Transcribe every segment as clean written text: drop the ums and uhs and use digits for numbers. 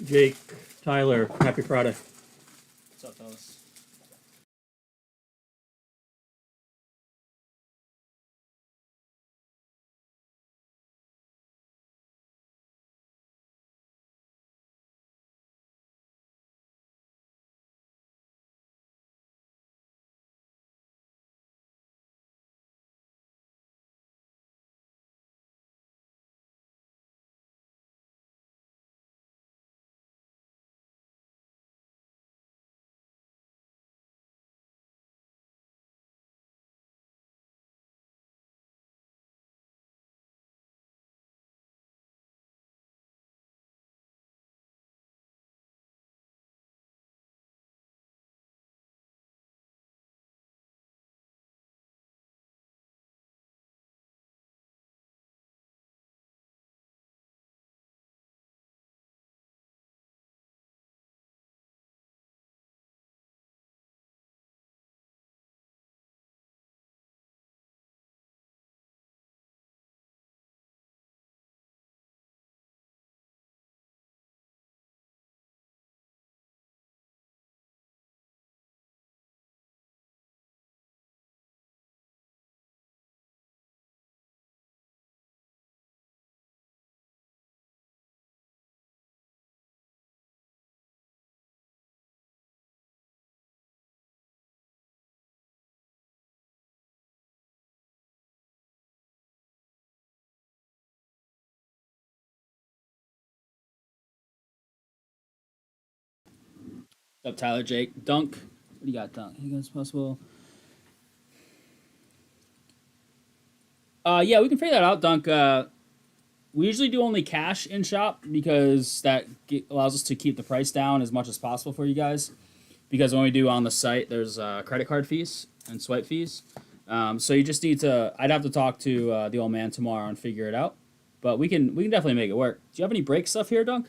Jake, Tyler, happy Friday. What's up, fellas? What's up, Tyler? Jake, Dunk. What do you got, Dunk? You guys possible? Yeah, we can figure that out, Dunk. We usually do only cash in shop because that allows us to keep the price down as much as possible for you guys. Because when we do on the site, there's credit card fees and swipe fees. So you just need to. I'd have to talk to the old man tomorrow and figure it out. But we can definitely make it work. Do you have any break stuff here, Dunk?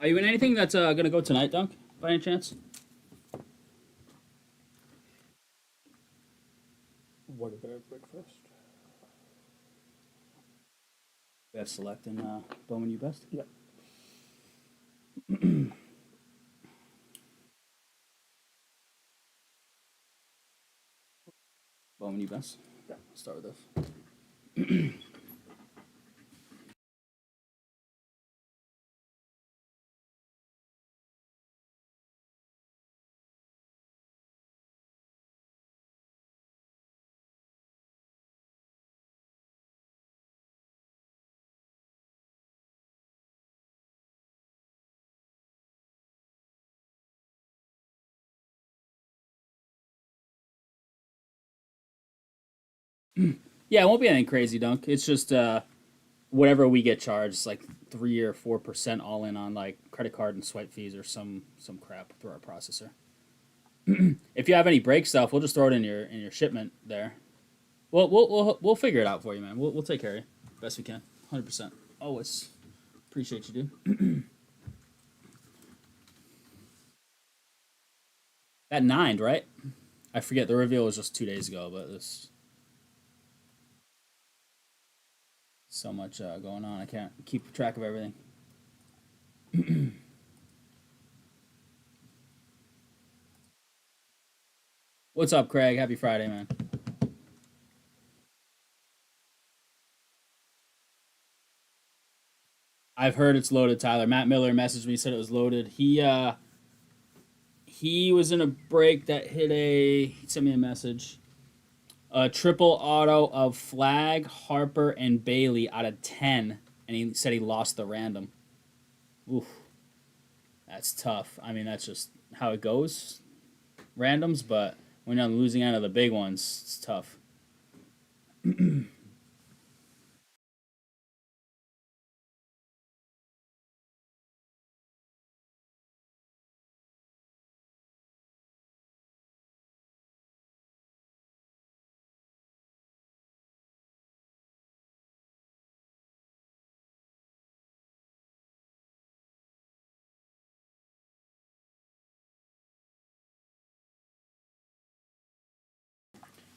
Are you in anything that's gonna go tonight, Dunk? By any chance? What did I pick first? We have select and Bowman. You best. Yeah. Bowman. You best. Yeah. Let's start with this. Yeah, it won't be anything crazy, Dunk. It's just whatever we get charged, like 3 or 4% all in on like credit card and swipe fees or some crap through our processor. If you have any break stuff, we'll just throw it in your shipment there. We'll figure it out for you, man. We'll take care of you best we can. 100%. Always appreciate you, dude. That nined, right? I forget the reveal was just 2 days ago, but there's so much going on. I can't keep track of everything. What's up, Craig? Happy Friday, man. I've heard it's loaded, Tyler. Matt Miller messaged me, said it was loaded. He was in a break that hit a. He sent me a message. A triple auto of Flag, Harper, and Bailey out of 10 and he said he lost the random. Oof, that's tough. I mean, that's just how it goes, randoms. But when you're on the losing end of the big ones, it's tough.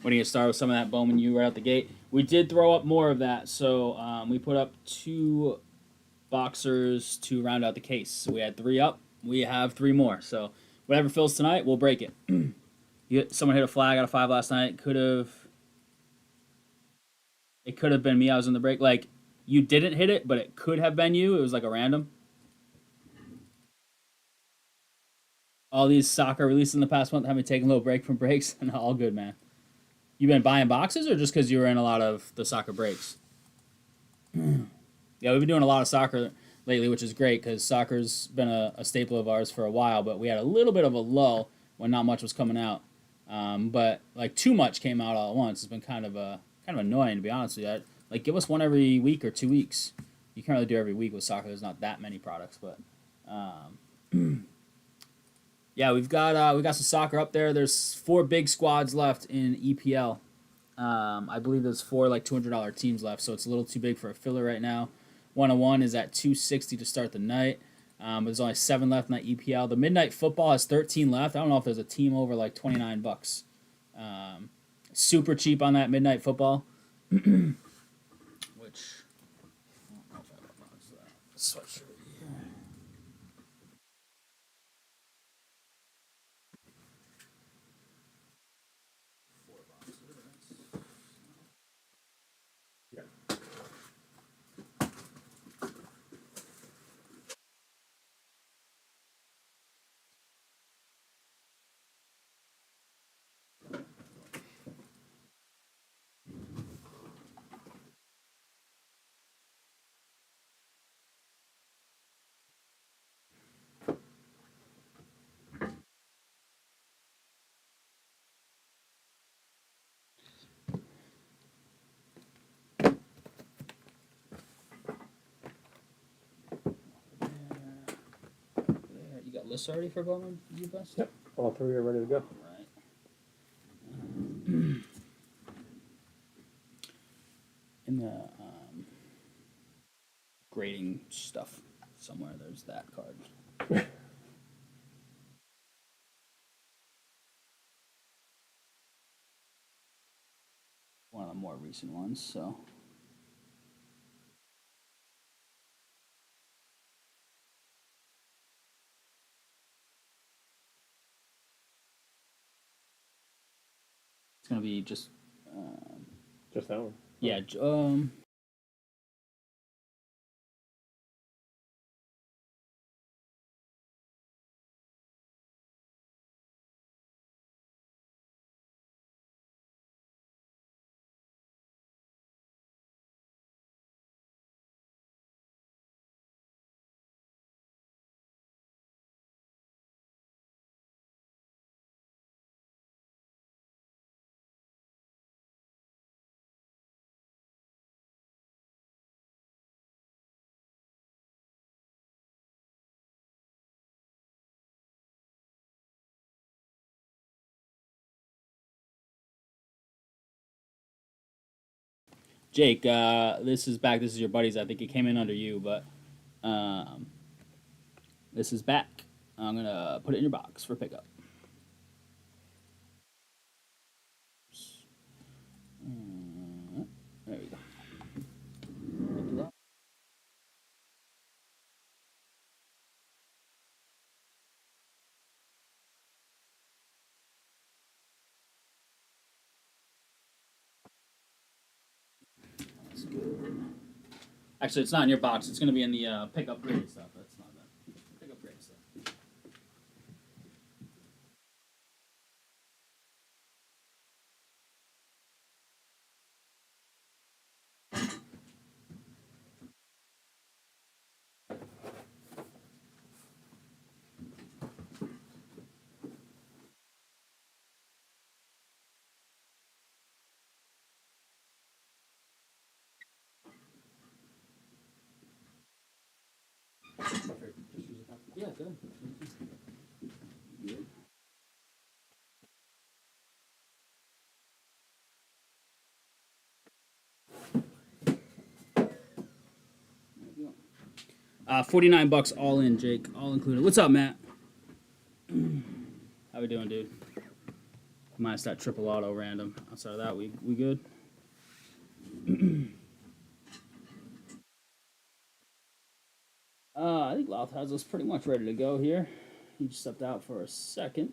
When you start with some of that Bowman U right out the gate, we did throw up more of that. So we put up 2 boxers to round out the case. So we had 3 up. We have 3 more. So whatever fills tonight, we'll break it. Someone hit a flag out of 5 last night. It could have been me. I was in the break. Like you didn't hit it, but it could have been you. It was like a random. All these soccer releases in the past month have been taking a little break from breaks, and all good, man. You been buying boxes, or just because you were in a lot of the soccer breaks? Yeah, we've been doing a lot of soccer lately, which is great because soccer's been a staple of ours for a while. But we had a little bit of a lull when not much was coming out. But like too much came out all at once. It's been kind of annoying to be honest with you. Like give us one every week or 2 weeks. You can't really do every week with soccer. There's not that many products, but yeah, we got some soccer up there. There's 4 big squads left in EPL. I believe there's 4 like $200 teams left, so it's a little too big for a filler right now. 101 is at 260 to start the night. But there's only 7 left in that EPL. The midnight football has 13 left. I don't know if there's a team over like $29. Super cheap on that midnight football. Which I don't know if I have that sweatshirt here. Yeah. There. You got lists already for Bowman? You best. Yep. All 3 are ready to go. Right. In the grading stuff somewhere, there's that card. One of the more recent ones, so. It's gonna be just. Just that one. Yeah. Jake, this is back. This is your buddies. I think it came in under you, but um, this is back. I'm gonna put it in your box for pickup. There we go. That's good. Actually, it's not in your box. It's gonna be in the pickup graded stuff. That's not that. Pickup graded stuff. good. Good. 49 bucks all in, Jake, all included. What's up, Matt? How we doing, dude? Minus that triple auto random. Outside of that, we good? I think Loth has us pretty much ready to go here. He just stepped out for a second.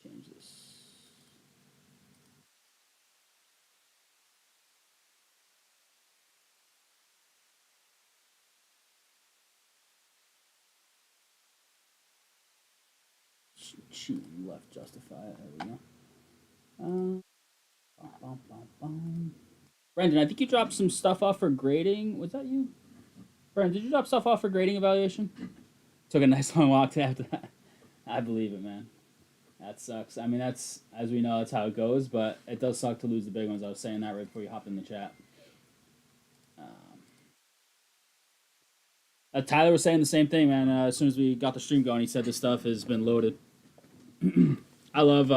Change this. Cheat left justify it. There we go. Brendan, I think you dropped some stuff off for grading. Was that you? Brendan, did you drop stuff off for grading evaluation? Took a nice long walk to after that. I believe it, man. That sucks. I mean, that's, as we know, that's how it goes, but it does suck to lose the big ones. I was saying that right before you hopped in the chat. Tyler was saying the same thing, man. As soon as we got the stream going, he said this stuff has been loaded. I love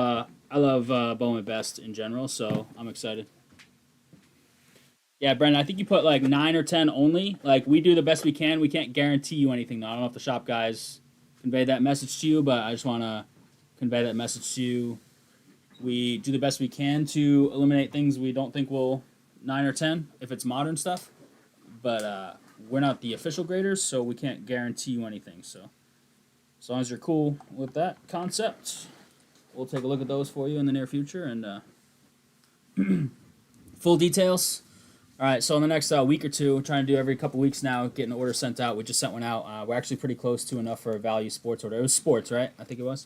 Bowman best in general, so I'm excited. Yeah, Brendan, I think you put like 9 or 10 only. Like, we do the best we can. We can't guarantee you anything, though. I don't know if the shop guys conveyed that message to you, but I just want to convey that message to you. We do the best we can to eliminate things we don't think will 9 or 10 if it's modern stuff. But we're not the official graders, so we can't guarantee you anything. So as long as you're cool with that concept, we'll take a look at those for you in the near future. And full details. All right, so in the next week or two, we're trying to do every couple weeks now, getting an order sent out. We just sent one out. We're actually pretty close to enough for a value sports order. It was sports, right? I think it was.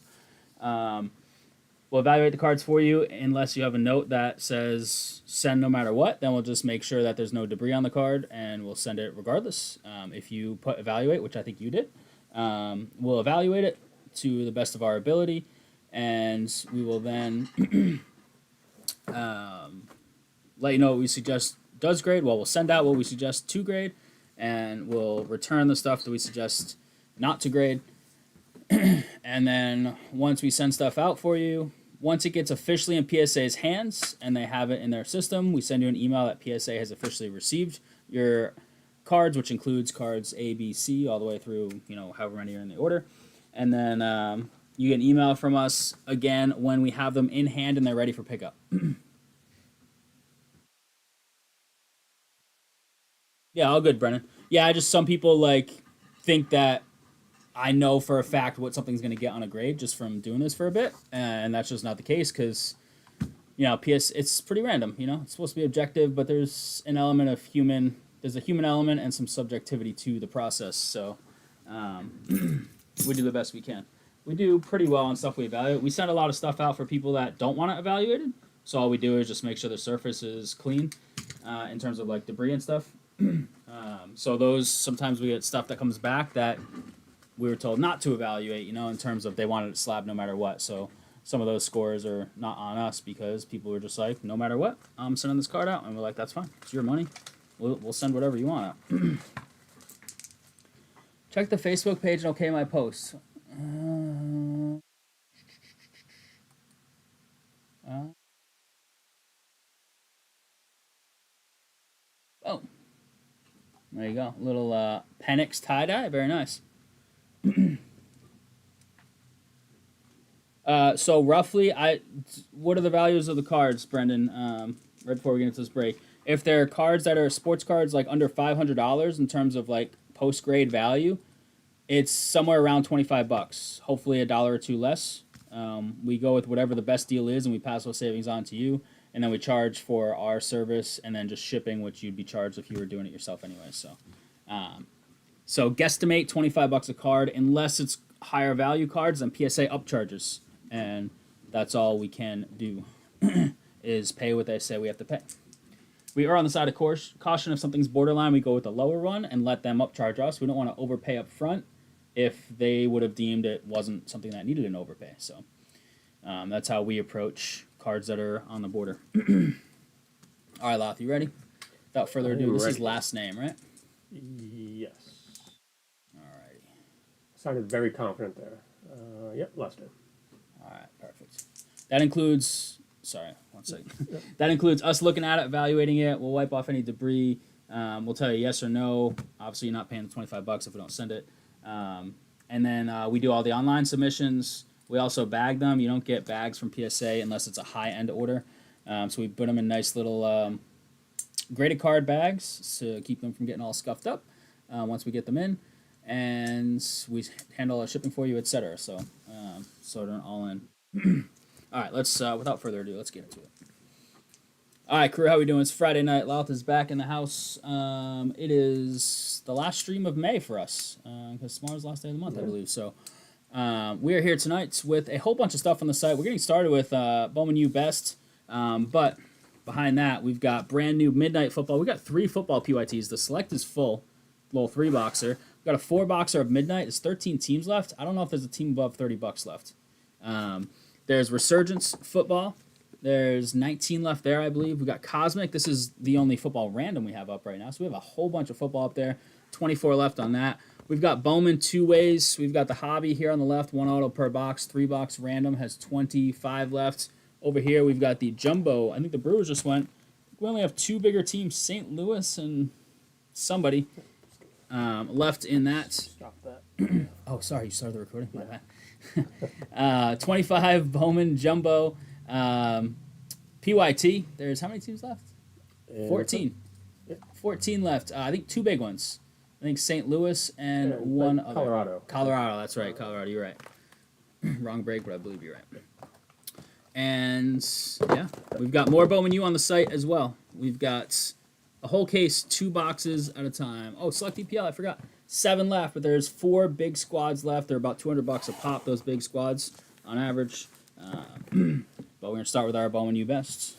We'll evaluate the cards for you unless you have a note that says send no matter what. Then we'll just make sure that there's no debris on the card, and we'll send it regardless. If you put evaluate, which I think you did, we'll evaluate it to the best of our ability, and we will then let you know what we suggest does grade. Well, we'll send out what we suggest to grade, and we'll return the stuff that we suggest not to grade. And then once we send stuff out for you, once it gets officially in PSA's hands and they have it in their system, we send you an email that PSA has officially received your cards, which includes cards A, B, C, all the way through, however many are in the order. And then you get an email from us again when we have them in hand and they're ready for pickup. Yeah, all good, Brennan. Yeah, some people think that I know for a fact what something's going to get on a grade just from doing this for a bit, and that's just not the case because, it's pretty random. It's supposed to be objective, but there's an element of there's a human element and some subjectivity to the process. So, we do the best we can. We do pretty well on stuff we evaluate. We send a lot of stuff out for people that don't want it evaluated. So all we do is just make sure the surface is clean, in terms of debris and stuff. So those, sometimes we get stuff that comes back that we were told not to evaluate, in terms of they wanted it slab no matter what. So some of those scores are not on us because people were just like, no matter what, I'm sending this card out. And we're like, that's fine. It's your money. We'll send whatever you want out. Check the Facebook page and okay my posts. Oh. There you go. Little Penix tie-dye. Very nice. So roughly, what are the values of the cards, Brendan? Right before we get into this break, if they're cards that are sports cards, under $500 in terms of post grade value, it's somewhere around $25. Hopefully, $1 or $2 less. We go with whatever the best deal is, and we pass those savings on to you, and then we charge for our service and then just shipping, which you'd be charged if you were doing it yourself anyway. So guesstimate $25 a card, unless it's higher value cards, then PSA upcharges. And that's all we can do is pay what they say we have to pay. We are on the side of caution. If something's borderline, we go with the lower one and let them upcharge us. We don't want to overpay up front if they would have deemed it wasn't something that needed an overpay. So that's how we approach cards that are on the border. All right, Loth, you ready? Without further ado, this is last name, right? Yes. Sounded very confident there. Yep, Lester. All right, perfect. That includes. Sorry, one second. That includes us looking at it, evaluating it. We'll wipe off any debris. We'll tell you yes or no. Obviously, you're not paying the $25 if we don't send it. And then we do all the online submissions. We also bag them. You don't get bags from PSA unless it's a high-end order. So we put them in nice little graded card bags to keep them from getting all scuffed up once we get them in. And we handle our shipping for you, etc. So they're all in. All right, let's without further ado, let's get into it. All right, crew, how we doing? It's Friday night. Louth is back in the house. It is the last stream of May for us because tomorrow's the last day of the month, I believe. So we are here tonight with a whole bunch of stuff on the site. We're getting started with Bowman U Best, but behind that we've got brand new Midnight Football. We got 3 football PYTs. The Select is full, little 3-boxer. We've got a 4-boxer of Midnight. There's 13 teams left. I don't know if there's a team above $30 left. There's Resurgence Football. There's 19 left there, I believe. We got Cosmic. This is the only football random we have up right now. So we have a whole bunch of football up there. 24 left on that. We've got Bowman 2 ways. We've got the Hobby here on the left. 1 auto per box. 3-box random has 25 left. Over here, we've got the Jumbo. I think the Brewers just went. We only have 2 bigger teams, St. Louis and somebody, left in that. Stop that. Oh, sorry. You started the recording? My bad. 25 Bowman Jumbo. PYT, there's how many teams left? And 14. 14 left. I think 2 big ones. I think St. Louis and one other. Colorado. Colorado, that's right. Colorado, you're right. Wrong break, but I believe you're right. And, yeah, we've got more Bowman U on the site as well. We've got a whole case, 2 boxes at a time. Oh, Select EPL, I forgot. 7 left, but there's 4 big squads left. They're about $200 a pop, those big squads, on average. But we're going to start with our Bowman U Best.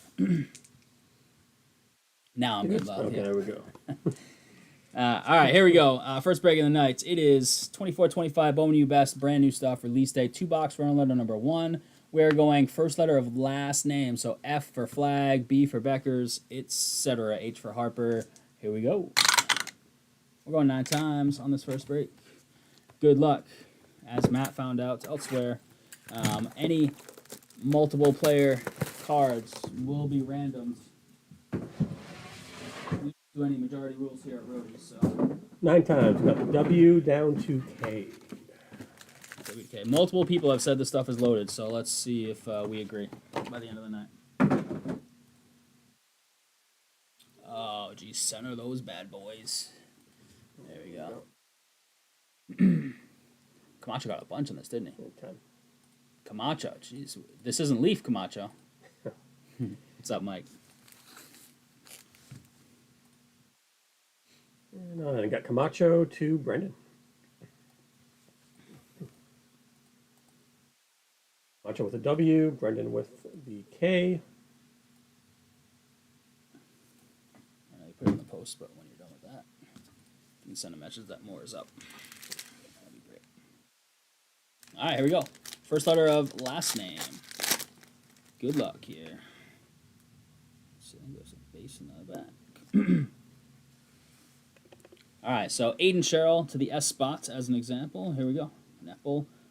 Now I'm good, love. Okay, there we go. All right, here we go. First break of the night. It is 24-25 Bowman U Best, brand new stuff, release day. 2-box random letter number 1. We're going first letter of last name. So F for Flag, B for Beckers, etc. H for Harper. Here we go. We're going 9 times on this first break. Good luck. As Matt found out elsewhere, any multiple player cards will be randomed. We don't do any majority rules here at Rhody, so. 9 times. Got the W down to K. Okay, multiple people have said this stuff is loaded, so let's see if we agree by the end of the night. Oh, geez, center those bad boys. There we go. Camacho got a bunch on this, didn't he? 10. Camacho, jeez. This isn't Leaf Camacho. What's up, Mike? And I got Camacho to Brendan. Camacho with a W, Brendan with the K. I know you put it in the post, but when you're done with that, you can send a message that more is up. That'd be great. All right, here we go. First letter of last name. Good luck here. Let's see, I think there's a base in the back. All right, so Aiden Sherrill to the S spot as an example. Here we go.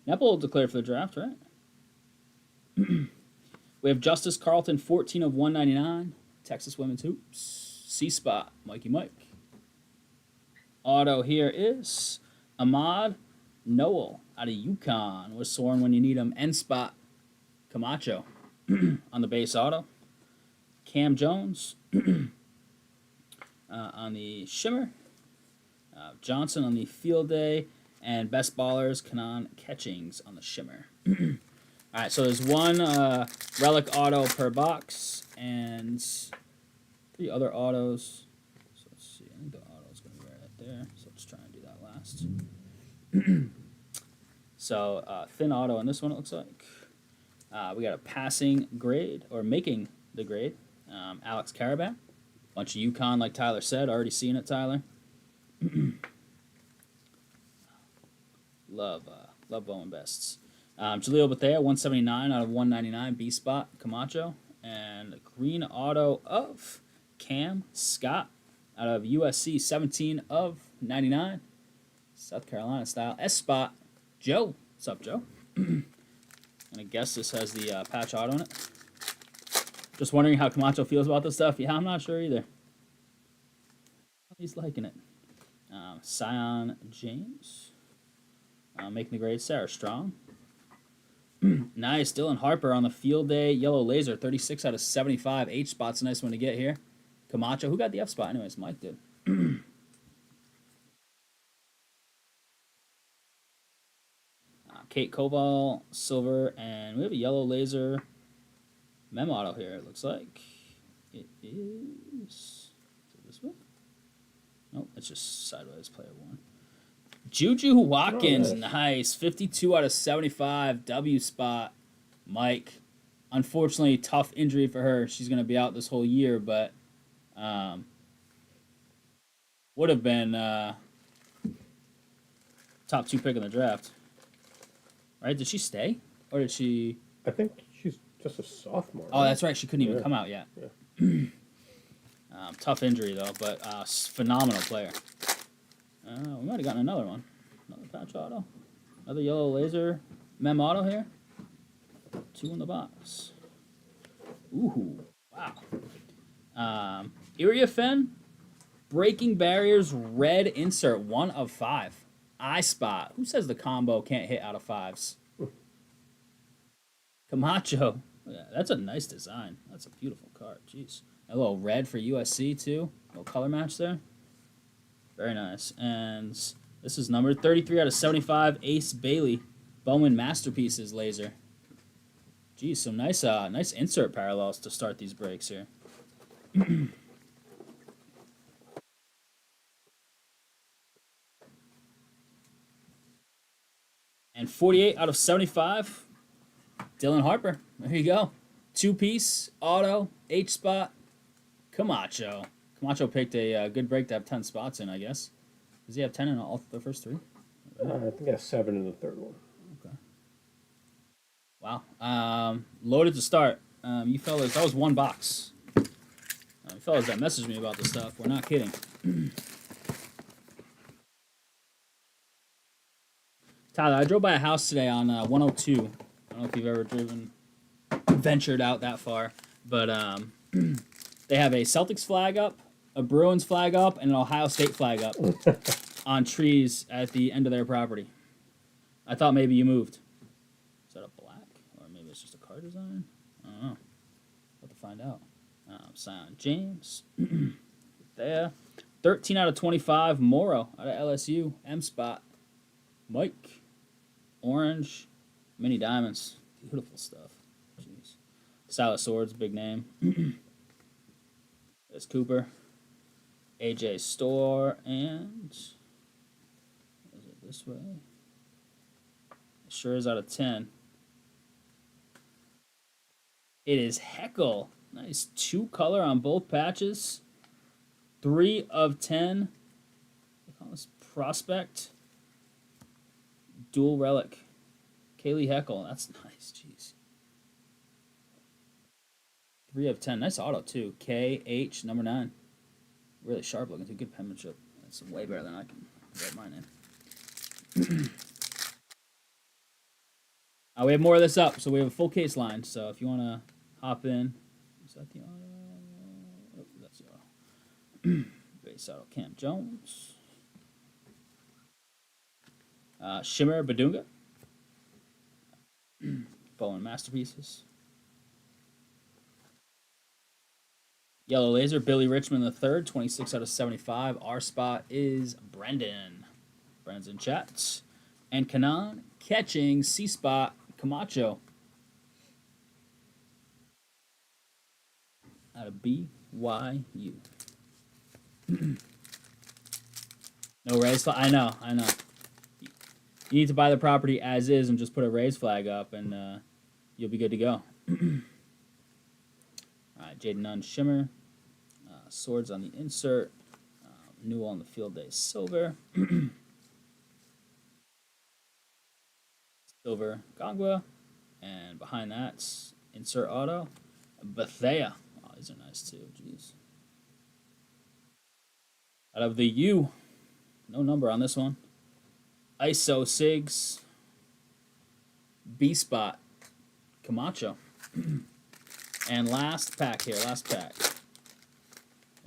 Nepple declared for the draft, right? We have Justice Carlton, 14 of 199. Texas Women's Hoops. C spot, Mikey Mike. Auto here is Ahmad Noel out of UConn. Was Soren when you need him. N spot, Camacho on the base auto. Cam Jones on the shimmer. Johnson on the field day. And best ballers, Kanan Catchings on the shimmer. All right, so there's 1 relic auto per box and 3 other autos. So let's see. I think the auto is going to be right there. So let's try and do that last. So thin auto on this one, it looks like. We got a passing grade, or making the grade. Alex Caravan. Bunch of UConn, like Tyler said. Already seen it, Tyler. Love Bowman Bests. Jaleel Bethea, 179 out of 199, B spot, Camacho. And a green auto of Cam Scott out of USC, 17 of 99, South Carolina style, S spot, Joe. What's up, Joe? And I guess this has the patch auto in it. Just wondering how Camacho feels about this stuff. Yeah, I'm not sure either. He's liking it. Sion James. Making the grade. Sarah Strong. Nice. Dylan Harper on the field day. Yellow laser. 36 out of 75. H spot's a nice one to get here. Camacho. Who got the F spot? Anyways, Mike did. Kate Koval, silver, and we have a yellow laser mem auto here, it looks like. It is it this way? Nope, it's just sideways player one. Juju Watkins, nice. 52 out of 75, W spot. Mike, unfortunately, tough injury for her. She's going to be out this whole year, but would have been top 2 pick in the draft. Right? Did she stay? Or did she... I think she's just a sophomore. Oh, that's right. She couldn't even come out yet. Yeah. Tough injury, though, but phenomenal player. We might have gotten another one. Another patch auto. Another yellow laser mem auto here. 2 in the box. Ooh, wow. Iriafen, Breaking Barriers, red insert, 1 of 5. I spot. Who says the combo can't hit out of 5s? Camacho. Yeah, that's a nice design. That's a beautiful card. Jeez. A little red for USC, too. A little color match there. Very nice. And this is numbered 33 out of 75. Ace Bailey. Bowman Masterpieces laser. Geez, some nice nice insert parallels to start these breaks here. And 48 out of 75. Dylan Harper. There you go. 2-piece, auto, H-spot, Camacho. Camacho picked a good break to have 10 spots in, I guess. Does he have 10 in all the first 3? I think he has 7 in the third one. Okay. Wow. Loaded to start. You fellas, that was 1 box. You fellas that messaged me about this stuff, we're not kidding. Tyler, I drove by a house today on 102. I don't know if you've ever ventured out that far, but they have a Celtics flag up, a Bruins flag up, and an Ohio State flag up on trees at the end of their property. I thought maybe you moved. Is that a black? Or maybe it's just a card design? I don't know. Have to find out. Sion James. There. 13 out of 25. Morrow out of LSU. M spot. Mike. Orange. Mini diamonds. Beautiful stuff. Jeez. Silas Swords, big name. There's Cooper. AJ Store. And... is it this way? It sure is out of 10. It is Heckle. Nice 2 color on both patches. 3 of 10. They call this Prospect. Dual relic. Kaylee Heckle. That's nice. Jeez. 3 of 10. Nice auto, too. KH, number 9. Really sharp looking, too. Good penmanship. That's way better than I can write my name. We have more of this up, so we have a full case line. So if you want to hop in. Is that the auto? Oh, that's the auto. Base auto. Cam Jones. Shimmer Badunga. Bowman Masterpieces. Yellow Laser, Billy Richmond III, 26 out of 75. Our spot is Brendan. Brendan's in chat. And Kanan catching C-spot Camacho. Out of BYU. No raise flag. I know. You need to buy the property as is and just put a raise flag up, and you'll be good to go. All right, Jaden Nunn Shimmer. Swords on the insert. Newell on the field day silver. Silver Gongwa. And behind that, insert auto. Bethea. Oh, these are nice too. Jeez. Out of the U. No number on this one. ISO Sigs. B spot, Camacho. And last pack here, last pack.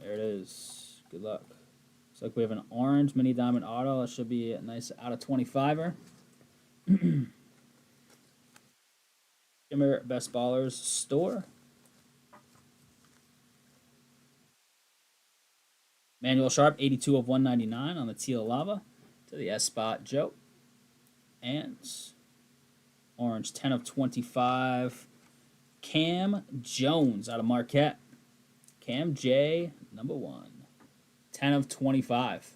There it is. Good luck. Looks like we have an orange mini diamond auto. That should be a nice out of 25er. Shimmer Best Ballers Store. Manuel Sharp, 82 of 199 on the teal lava. To the S spot, Joe. And orange, 10 of 25. Cam Jones out of Marquette. Cam J, number 1. 10 of 25.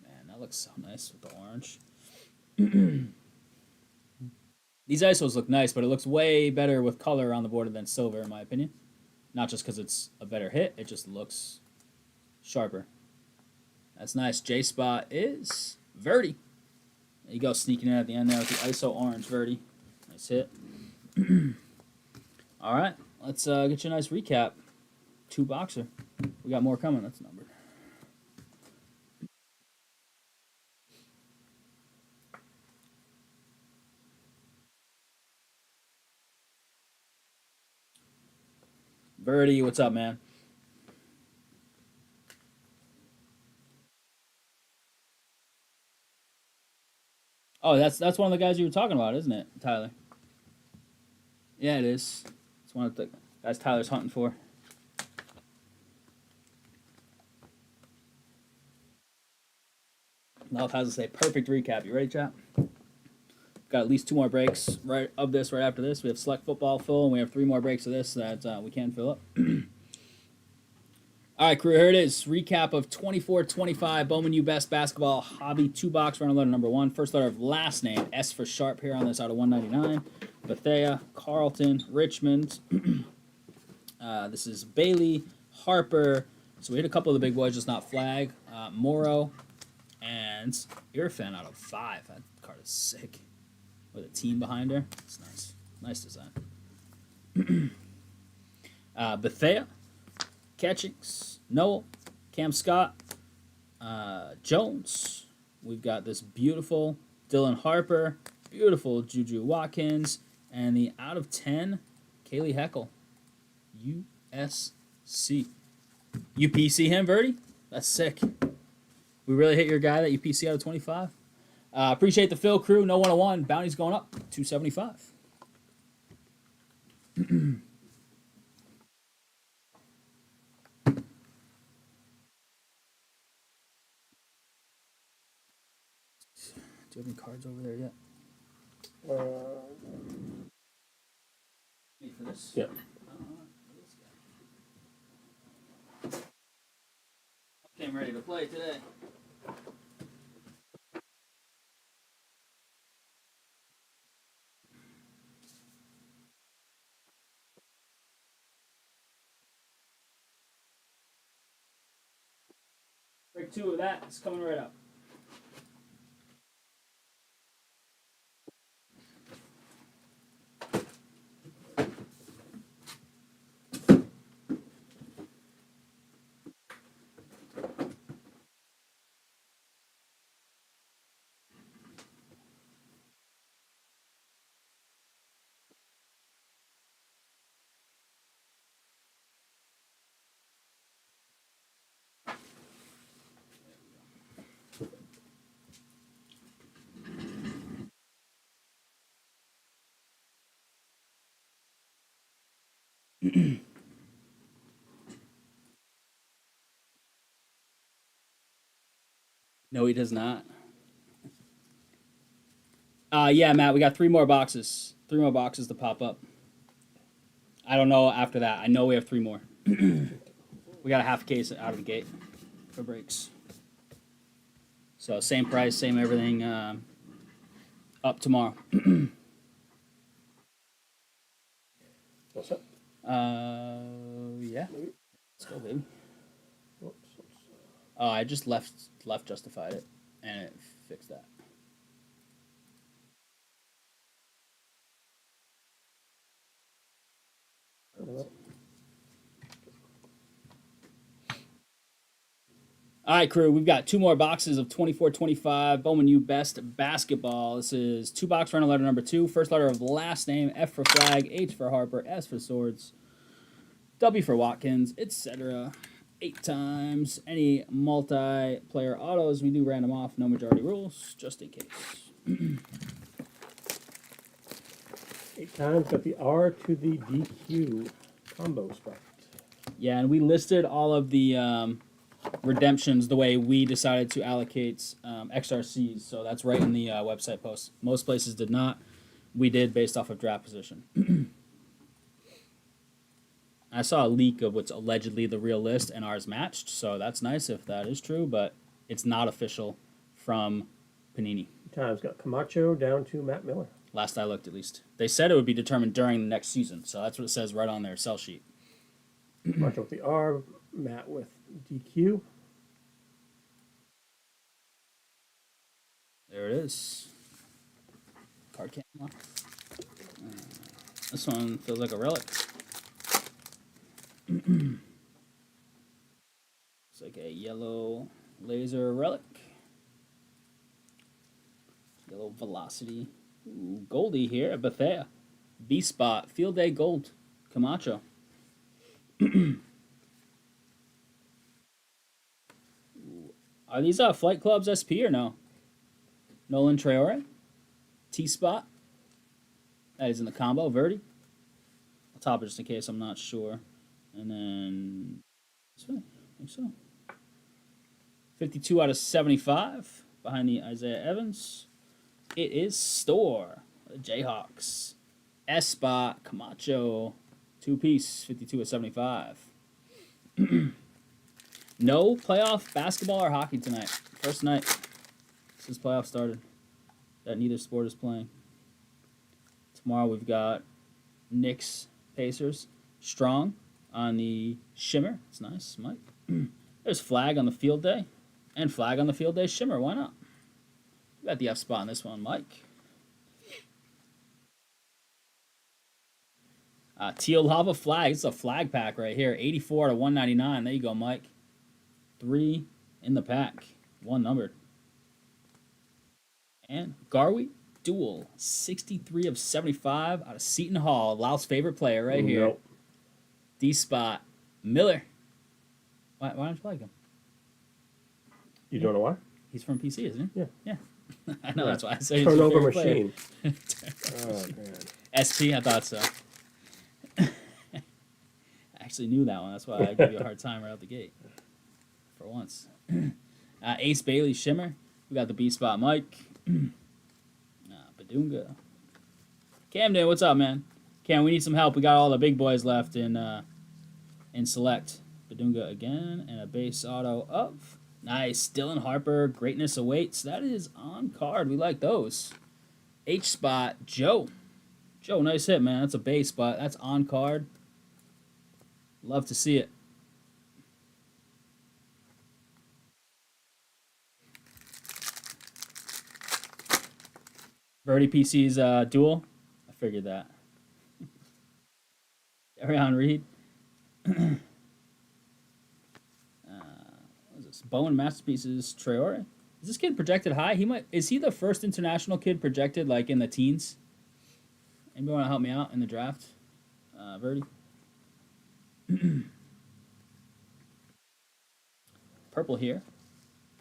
Man, that looks so nice with the orange. These ISOs look nice, but it looks way better with color on the border than silver, in my opinion. Not just because it's a better hit, it just looks sharper. That's nice. J spot is Rhody. There you go, sneaking in at the end there with the ISO orange Rhody. Nice hit. All right, let's get you a nice recap. 2-boxer. We got more coming. That's numbered. Rhody, what's up, man? Oh, that's one of the guys you were talking about, isn't it, Tyler? Yeah, it is. It's one of the guys Tyler's hunting for. Love has to say perfect recap. You ready, chat? Got at least 2 more breaks right after this. We have select football full, and we have 3 more breaks of this that we can fill up. All right, crew, here it is. Recap of 24-25 Bowman U Best Basketball Hobby 2-box round letter number 1. First letter of last name, S for Sharp here on this out of 199. Bethea, Carlton, Richmond. This is Bailey, Harper. So we hit a couple of the big boys, just not flag. Morrow, and Irfan out of 5. That card is sick. With a team behind her. It's nice. Nice design. Bethea, Catchings, Noel, Cam Scott, Jones. We've got this beautiful Dylan Harper, beautiful Juju Watkins, and the out of 10, Kaylee Heckle, USC. UPC him, Rhody? That's sick. We really hit your guy that UPC out of 25. Appreciate the fill, crew. No 101. Bounty's going up. 275. Do you have any cards over there yet? Need for this? Yeah. Came ready to play today. Break 2 of that. It's coming right up. No, he does not. Yeah, Matt, we got 3 more boxes. 3 more boxes to pop up. I don't know after that. I know we have 3 more. We got a half case out of the gate for breaks. So same price, same everything. Up tomorrow. What's up? Yeah. Let's go, baby. Whoops. Oh, I just left justified it, and it fixed that. All right, crew, we've got 2 more boxes of 24-25 Bowman U Best Basketball. This is 2-box random letter number 2. First letter of last name, F for flag, H for Harper, S for swords, W for Watkins, etc. 8 times. Any multiplayer autos, we do random off, no majority rules, just in case. 8 times, got the R to the DQ combo spot. Yeah, and we listed all of the redemptions the way we decided to allocate XRCs, so that's right in the website post. Most places did not. We did based off of draft position. I saw a leak of what's allegedly the real list, and ours matched, so that's nice if that is true, but it's not official from Panini. Times, got Camacho down to Matt Miller. Last I looked, at least. They said it would be determined during the next season, so that's what it says right on their sell sheet. Camacho with the R, Matt with DQ. There it is. Card camera. This one feels like a relic. It's like a yellow laser relic. Yellow velocity. Ooh, Goldie here at Bethea. B-Spot. Field Day Gold. Camacho. Are these Flight Clubs SP or no? Nolan Traore. T-Spot. That is in the combo. Rhody. I'll top it just in case I'm not sure. And then, I think so. 52 out of 75 behind the Isaiah Evans. It is Store, the Jayhawks. S-Spot, Camacho, 2-piece, 52 of 75. No playoff basketball or hockey tonight. First night since playoff started that neither sport is playing. Tomorrow we've got Knicks, Pacers, Strong on the Shimmer. It's nice, Mike. There's Flag on the Field Day and Flag on the Field Day Shimmer. Why not? We got the F spot on this one, Mike. Teal Lava Flag. It's a flag pack right here. 84 to 199. There you go, Mike. 3 in the pack. 1 numbered. And Garwy Duel. 63 of 75 out of Seton Hall. Laos' favorite player right here. Nope. D-Spot. Miller. Why don't you like him? You don't know why? He's from PC, isn't he? Yeah. I know, that's why I say he's Turnover your favorite machine. Oh, man. SP, I thought so. I actually knew that one. That's why I give you a hard time right out the gate. For once. Ace Bailey Shimmer. We got the B-Spot Mike. Badunga. Camden, what's up, man? Cam, we need some help. We got all the big boys left in Select. Badunga again, and a base auto of... Nice. Dylan Harper, Greatness Awaits. That is on card. We like those. H-Spot, Joe. Joe, nice hit, man. That's a base spot. That's on card. Love to see it. Rhody PC's duel. I figured that. Ariane Reed. What is this? Bowman Masterpieces Traore. Is this kid projected high? Is he the first international kid projected like in the teens? Anybody want to help me out in the draft? Rhody. Purple here.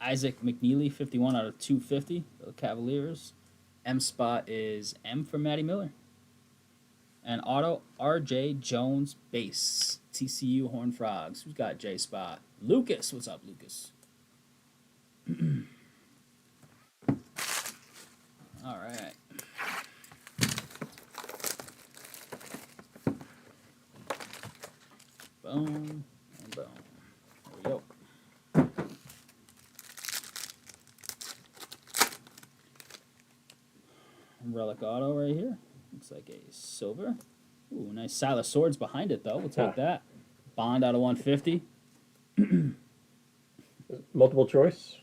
Isaac McNeely, 51 out of 250. The Cavaliers. M spot is M for Matty Miller. And auto RJ Jones base. TCU Horned Frogs. Who's got J spot? Lucas. What's up, Lucas? All right. Boom and boom. There we go. Relic auto right here. Looks like a silver. Ooh, nice Silas Swords behind it, though. We'll take that. Bond out of 150. Multiple choice.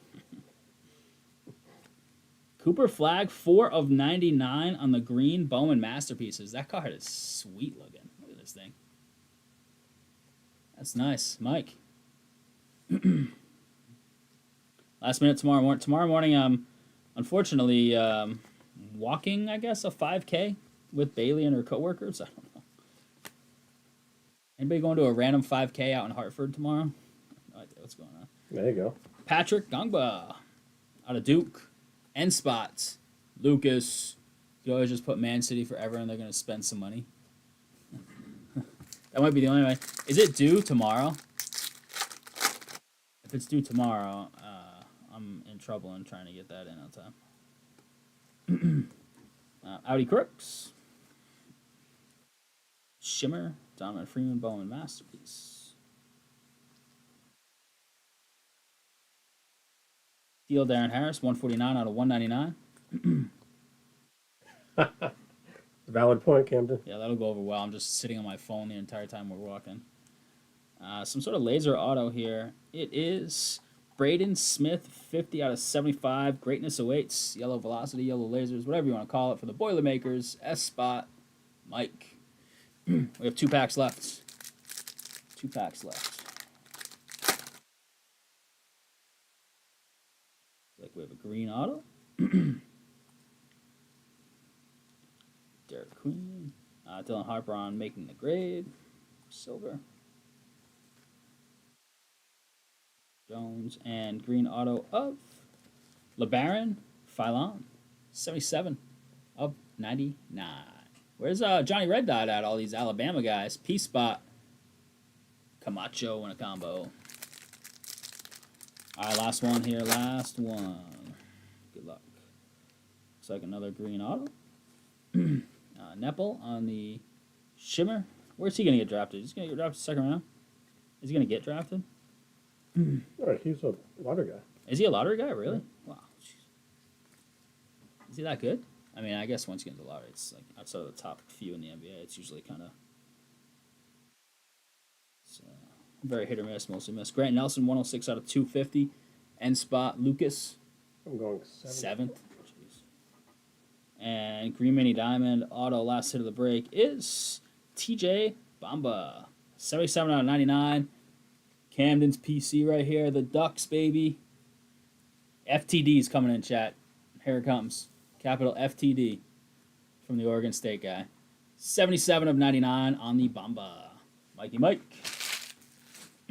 Cooper Flag, 4 of 99 on the green Bowman Masterpieces. That card is sweet looking. Look at this thing. That's nice. Mike. Last minute tomorrow morning. Tomorrow morning, unfortunately, walking, I guess, a 5K with Bailey and her coworkers. I don't know. Anybody going to a random 5K out in Hartford tomorrow? No idea what's going on. There you go. Patrick Gongba out of Duke. End spots. Lucas. You always just put Man City forever and they're going to spend some money. That might be the only way. Is it due tomorrow? If it's due tomorrow, I'm in trouble in trying to get that in on time. Audi Crooks. Shimmer. Donovan Freeman Bowman Masterpiece. Steal Darren Harris, 149 out of 199. Valid point, Camden. Yeah, that'll go over well. I'm just sitting on my phone the entire time we're walking. Some sort of laser auto here. It is Braden Smith, 50 out of 75. Greatness awaits. Yellow velocity, yellow lasers, whatever you want to call it, for the Boilermakers. S-Spot, Mike. We have 2 packs left. 2 packs left. Like we have a green auto. Derek Queen. Dylan Harper on making the grade. Silver. Jones and green auto of LeBaron Philon. 77 of 99. Where's Johnny Red Dot at? All these Alabama guys. P-Spot. Camacho in a combo. All right, last one here. Last one. Good luck. Looks like another green auto. Nepal on the Shimmer. Where's he going to get drafted? He's going to get drafted second round? Is he going to get drafted? All right, he's a lottery guy. Is he a lottery guy? Really? Wow. Jeez. Is he that good? I mean, I guess once you get into the lottery, it's like outside of the top few in the NBA, it's usually kind of very hit or miss, mostly miss. Grant Nelson, 106 out of 250. End spot, Lucas. I'm going 7th. Jeez. And Green Mini Diamond auto last hit of the break is TJ Bamba. 77 out of 99. Camden's PC right here. The Ducks, baby. FTD's coming in, chat. Here it comes. Capital FTD from the Oregon State guy. 77 of 99 on the Bamba. Mikey Mike.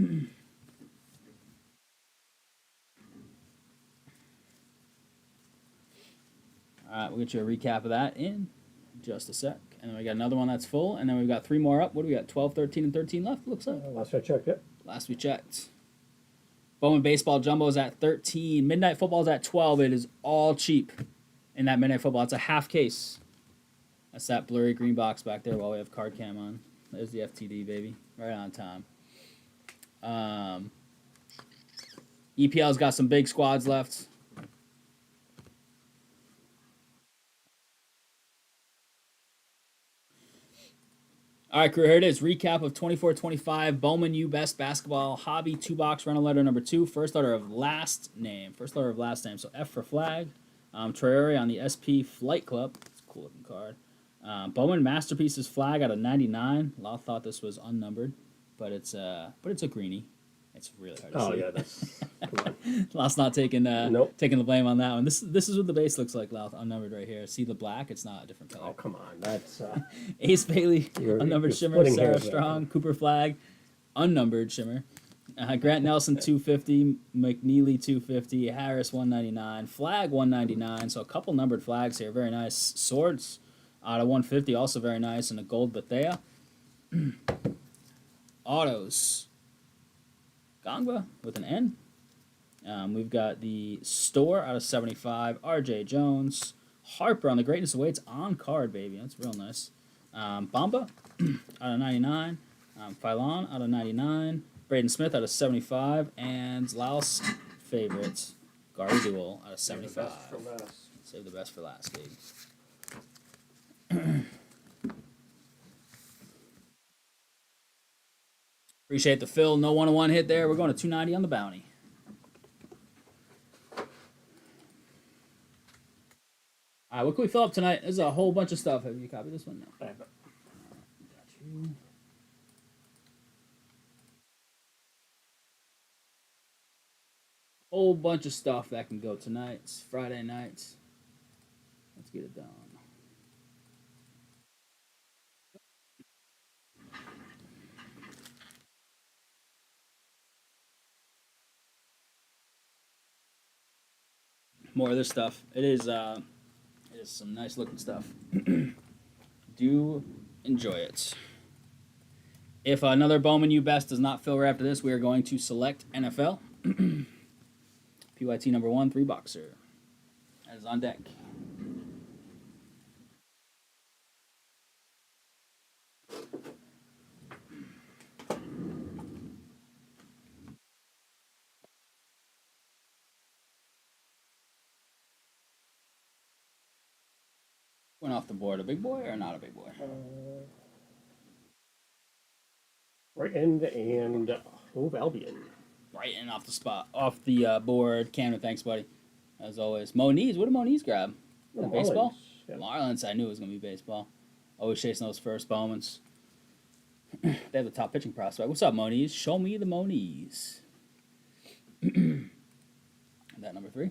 All right, we'll get you a recap of that in just a sec. And then we got another one that's full. And then we've got 3 more up. What do we got? 12, 13, and 13 left, looks like. Last I checked, yep. Last we checked. Bowman Baseball Jumbo is at 13. Midnight Football is at 12. It is all cheap in that Midnight Football. It's a half case. That's that blurry green box back there while we have card cam on. There's the FTD, baby. Right on time. EPL's got some big squads left. All right, crew, here it is. Recap of 24-25. Bowman U Best Basketball Hobby 2-box rental letter number 2. First letter of last name. So F for flag. Traore on the SP Flight Club. It's a cool looking card. Bowman Masterpieces flag out of 99. A lot thought this was unnumbered, but it's a greenie. It's really hard to see. Oh, yeah, that's... Come on. Lost not taking Nope. taking the blame on that one. This is what the base looks like, Louth, unnumbered right here. See the black? It's not a different color. Oh, come on. That's... Ace Bailey, unnumbered you're shimmer. splitting Sarah hairs there. Strong, Cooper Flag, unnumbered shimmer. Grant Nelson 250, McNeely 250, Harris 199, Flag 199. So a couple numbered flags here, very nice. Swords out of 150, also very nice, and a gold Bethea. Autos. Gongba with an N. We've got the Store out of 75. RJ Jones. Harper on the Greatness Awaits on card, baby. That's real nice. Bamba out of 99. Philon out of 99. Braden Smith out of 75. And Laos favorites. Gary Duel out of 75. Save the best for last, baby. Appreciate the fill. No 1-1 hit there. We're going to 290 on the bounty. All right, what can we fill up tonight? There's a whole bunch of stuff. Have you copied this one? No. I have it. Got you. Whole bunch of stuff that can go tonight. It's Friday night. Let's get it done. More of this stuff. It is some nice looking stuff. Do enjoy it. If another Bowman U Best does not fill right after this, we are going to select NFL. PYT number 1, 3 boxer. That is on deck. Went off the board. A big boy or not a big boy? Right end and Hove Albion. Right in off the spot. Off the board. Cameron, thanks, buddy. As always. Moniz. What did Moniz grab? Oh, Baseball? yeah. Marlins, I knew it was going to be baseball. Always chasing those first Bowmans. They have the top pitching prospect. What's up, Moniz? Show me the Moniz. That number 3.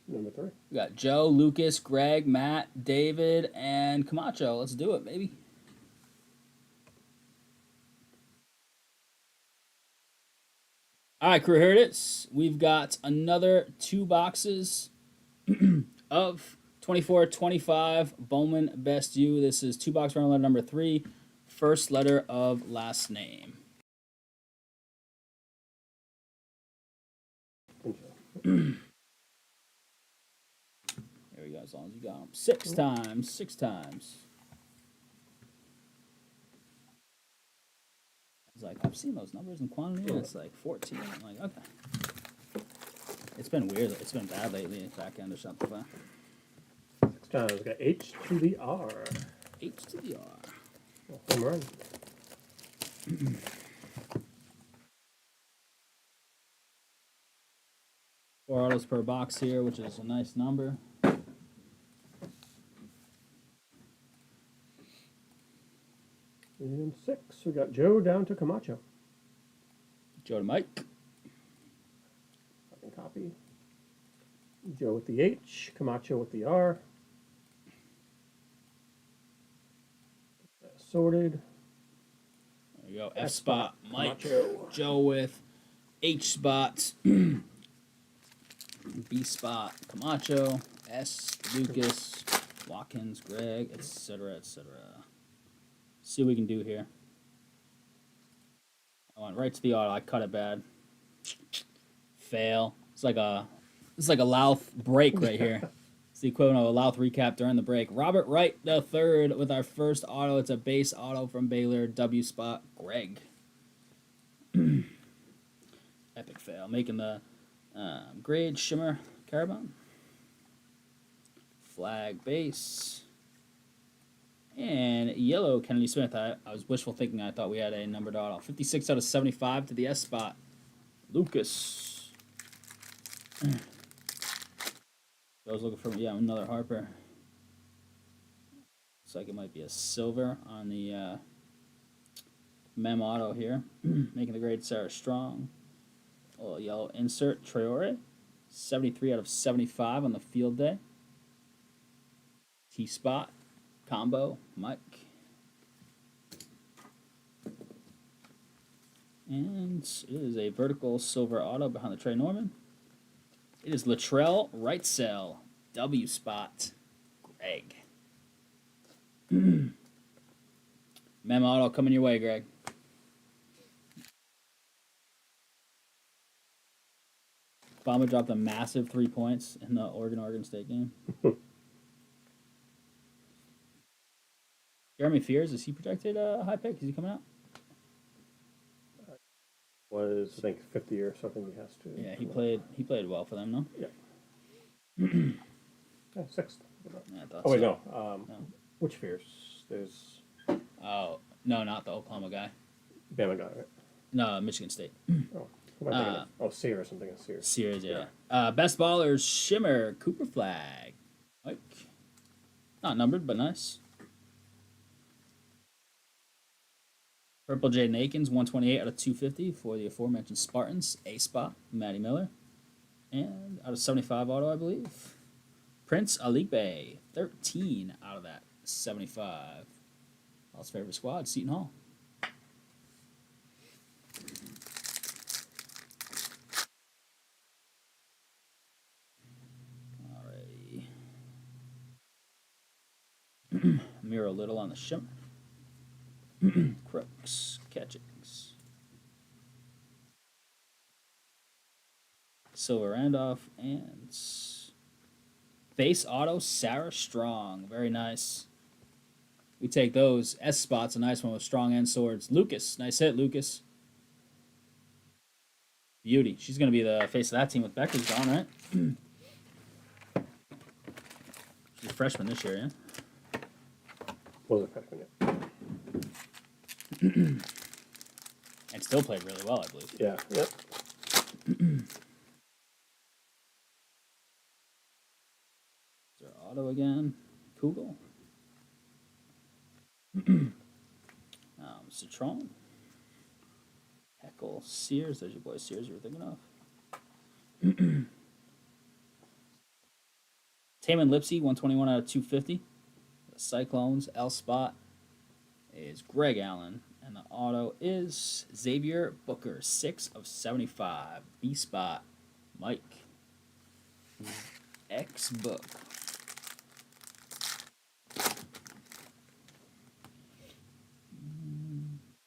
Number 3. We got Joe, Lucas, Greg, Matt, David, and Camacho. Let's do it, baby. All right, crew, here it is. We've got another 2 boxes of 24-25 Bowman Best U. This is 2 box round letter number 3, first letter of last name. There we go, as long as you got them. 6 times, 6 times. It's like, I've seen those numbers in quantity, and it's like 14. I'm like, okay. It's been weird. It's been bad lately. Back end of Shopify. 6 times. We got H to the R. H to the R. Home run. Four autos per box here, which is a nice number. And 6. We got Joe down to Camacho. Joe to Mike. Second copy. Joe with the H. Camacho with the R. Sorted. There you go. F spot, Mike. Camacho. Joe with H spot. B spot, Camacho. S, Lucas. Watkins, Greg, etc., etc. See what we can do here. I went right to the auto. I cut it bad. Fail. It's like a Louth break right here. It's the equivalent of a Louth recap during the break. Robert Wright, the third, with our first auto. It's a base auto from Baylor. W spot, Greg. Epic fail. Making the grade shimmer Carabon. Flag base. And yellow Kennedy Smith. I was wishful thinking. I thought we had a numbered auto. 56 out of 75 to the S spot. Lucas. I was looking for another Harper. Looks like it might be a silver on the Mem auto here. Making the grade Sarah Strong. A little yellow insert Traore. 73 out of 75 on the field day. T spot. Combo, Mike. And it is a vertical silver auto behind the Trey Norman. It is Latrell Wrightsell, W spot, Greg. Mem auto coming your way, Greg. Bama dropped a massive 3 points in the Oregon State game. Jeremy Fears, is he projected a high pick? Is he coming out? Was, I think, 50 or something he has to. Yeah, he played well for them, no? Yeah. Yeah, 6th. Yeah, I thought Oh, wait, so. no. Which Fierce? There's Oh, no, not the Oklahoma guy. Bama guy, right? No, Michigan State. Oh, who am I thinking of? Oh, Sear or something. Sears. Sears, yeah. Best ballers, Shimmer, Cooper Flag. Mike. Not numbered, but nice. Purple Jaden Akins, 128 out of 250 for the aforementioned Spartans. A spot, Matty Miller. And out of 75 auto, I believe. Prince Aligbe, 13 out of that 75. All's favorite squad, Seton Hall. Alrighty. Miro Little on the shimmer. Crooks, Catchings. Silver Randolph, and base auto, Sarah Strong. Very nice. We take those. S spot's a nice one with Strong and Swords. Lucas, nice hit, Lucas. Beauty. She's going to be the face of that team with Becker's gone, right? She's a freshman this year, yeah? Was a freshman, yeah. And still played really well, I believe. Yeah, yep. Their auto again. Kugel. Citron. Heckle. Sears. There's your boy Sears you were thinking of. Taman Lipsy, 121 out of 250. The Cyclones. L spot is Greg Allen. And the auto is Xavier Booker, 6 of 75. B spot, Mike. X Book.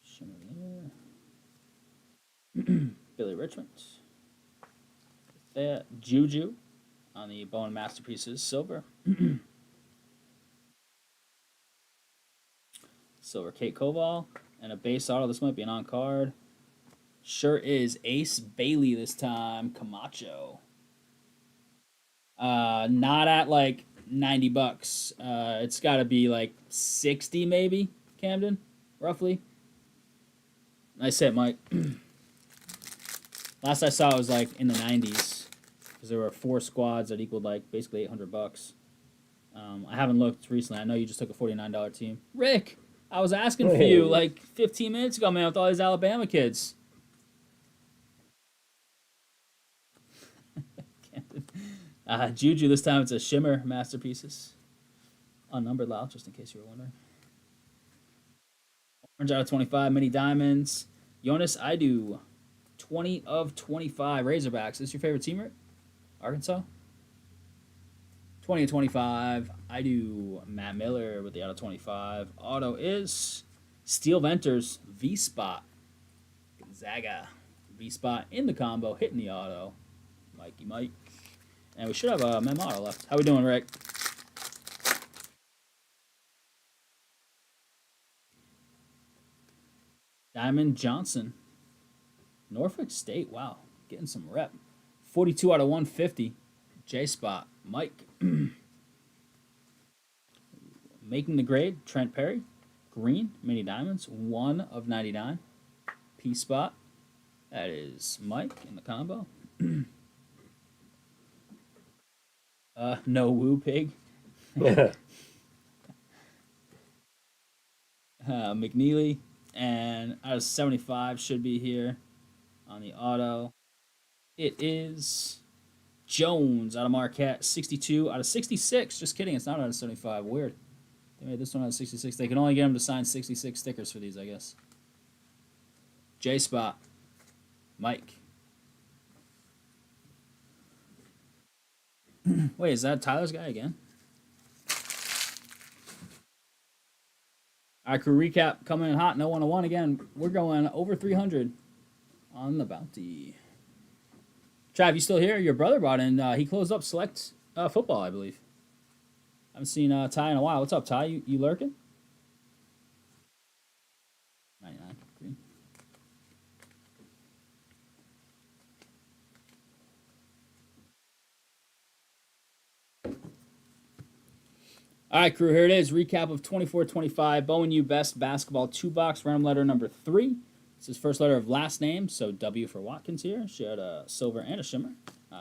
Shimmer there. Billy Richmond. There, Juju on the Bowman Masterpieces, silver. Silver Kate Koval. And a base auto. This might be an on-card. Sure is. Ace Bailey this time. Camacho. Not at like $90. It's got to be like 60 maybe, Camden, roughly. Nice hit, Mike. Last I saw it was like in the 90s. Because there were 4 squads that equaled like basically $800. I haven't looked recently. I know you just took a $49 team. Rick! I was asking for you like 15 minutes ago, man, with all these Alabama kids. Juju, this time it's a Shimmer Masterpieces. Unnumbered Lau, just in case you were wondering. Orange out of 25, Mini Diamonds. Jonas Idu, 20 of 25. Razorbacks. Is this your favorite team, Rick? Arkansas? 20 of 25. I do Matt Miller with the out of 25. Auto is Steel Venters, V-Spot. Gonzaga, V-Spot in the combo, hitting the auto. Mikey Mike. And we should have a mem auto left. How we doing, Rick? Diamond Johnson. Norfolk State, wow. Getting some rep. 42 out of 150. J-Spot, Mike. Making the grade, Trent Perry. Green, Mini Diamonds, 1 of 99. P-Spot, that is Mike in the combo. No Woo Pig. McNeely, and out of 75 should be here on the auto. It is Jones out of Marquette, 62 out of 66. Just kidding, it's not out of 75. Weird. They made this one out of 66. They can only get him to sign 66 stickers for these, I guess. J-Spot, Mike. Wait, is that Tyler's guy again? All right, crew recap coming in hot. No 101 again. We're going over 300 on the bounty. Trav, you still here? Your brother brought in. He closed up select football, I believe. Haven't seen Ty in a while. What's up, Ty? You lurking? 99 green. All right, crew, here it is. Recap of 24-25. Bowman U Best Basketball 2-box, random letter number 3. It's his first letter of last name, so W for Watkins here. She had a silver and a shimmer.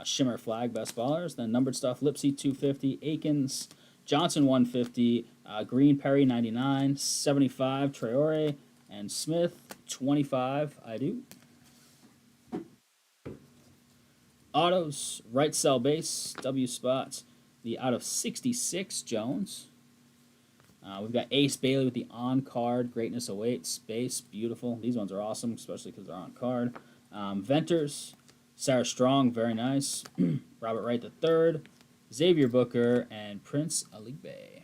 Shimmer flag, best ballers. Then numbered stuff, Lipsy 250, Akins, Johnson 150, Green Perry 99, 75 Traore, and Smith 25. I do. Autos, right cell base, W spots. The out of 66, Jones. We've got Ace Bailey with the on card. Greatness awaits. Base, beautiful. These ones are awesome, especially because they're on card. Venters, Sarah Strong, very nice. Robert Wright the third, Xavier Booker, and Prince Aligbe.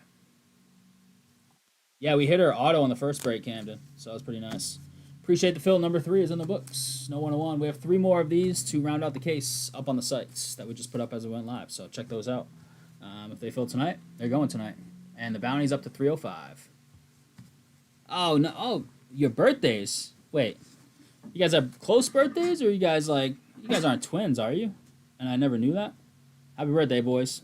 Yeah, we hit our auto on the first break, Camden, so that was pretty nice. Appreciate the fill. Number 3 is in the books. No 101. We have 3 more of these to round out the case up on the sites that we just put up as we went live, so check those out. If they fill tonight, they're going tonight. And the bounty's up to 305. Oh, no. Oh, your birthdays. Wait. You guys have close birthdays, or you guys aren't twins, are you? And I never knew that. Happy birthday, boys.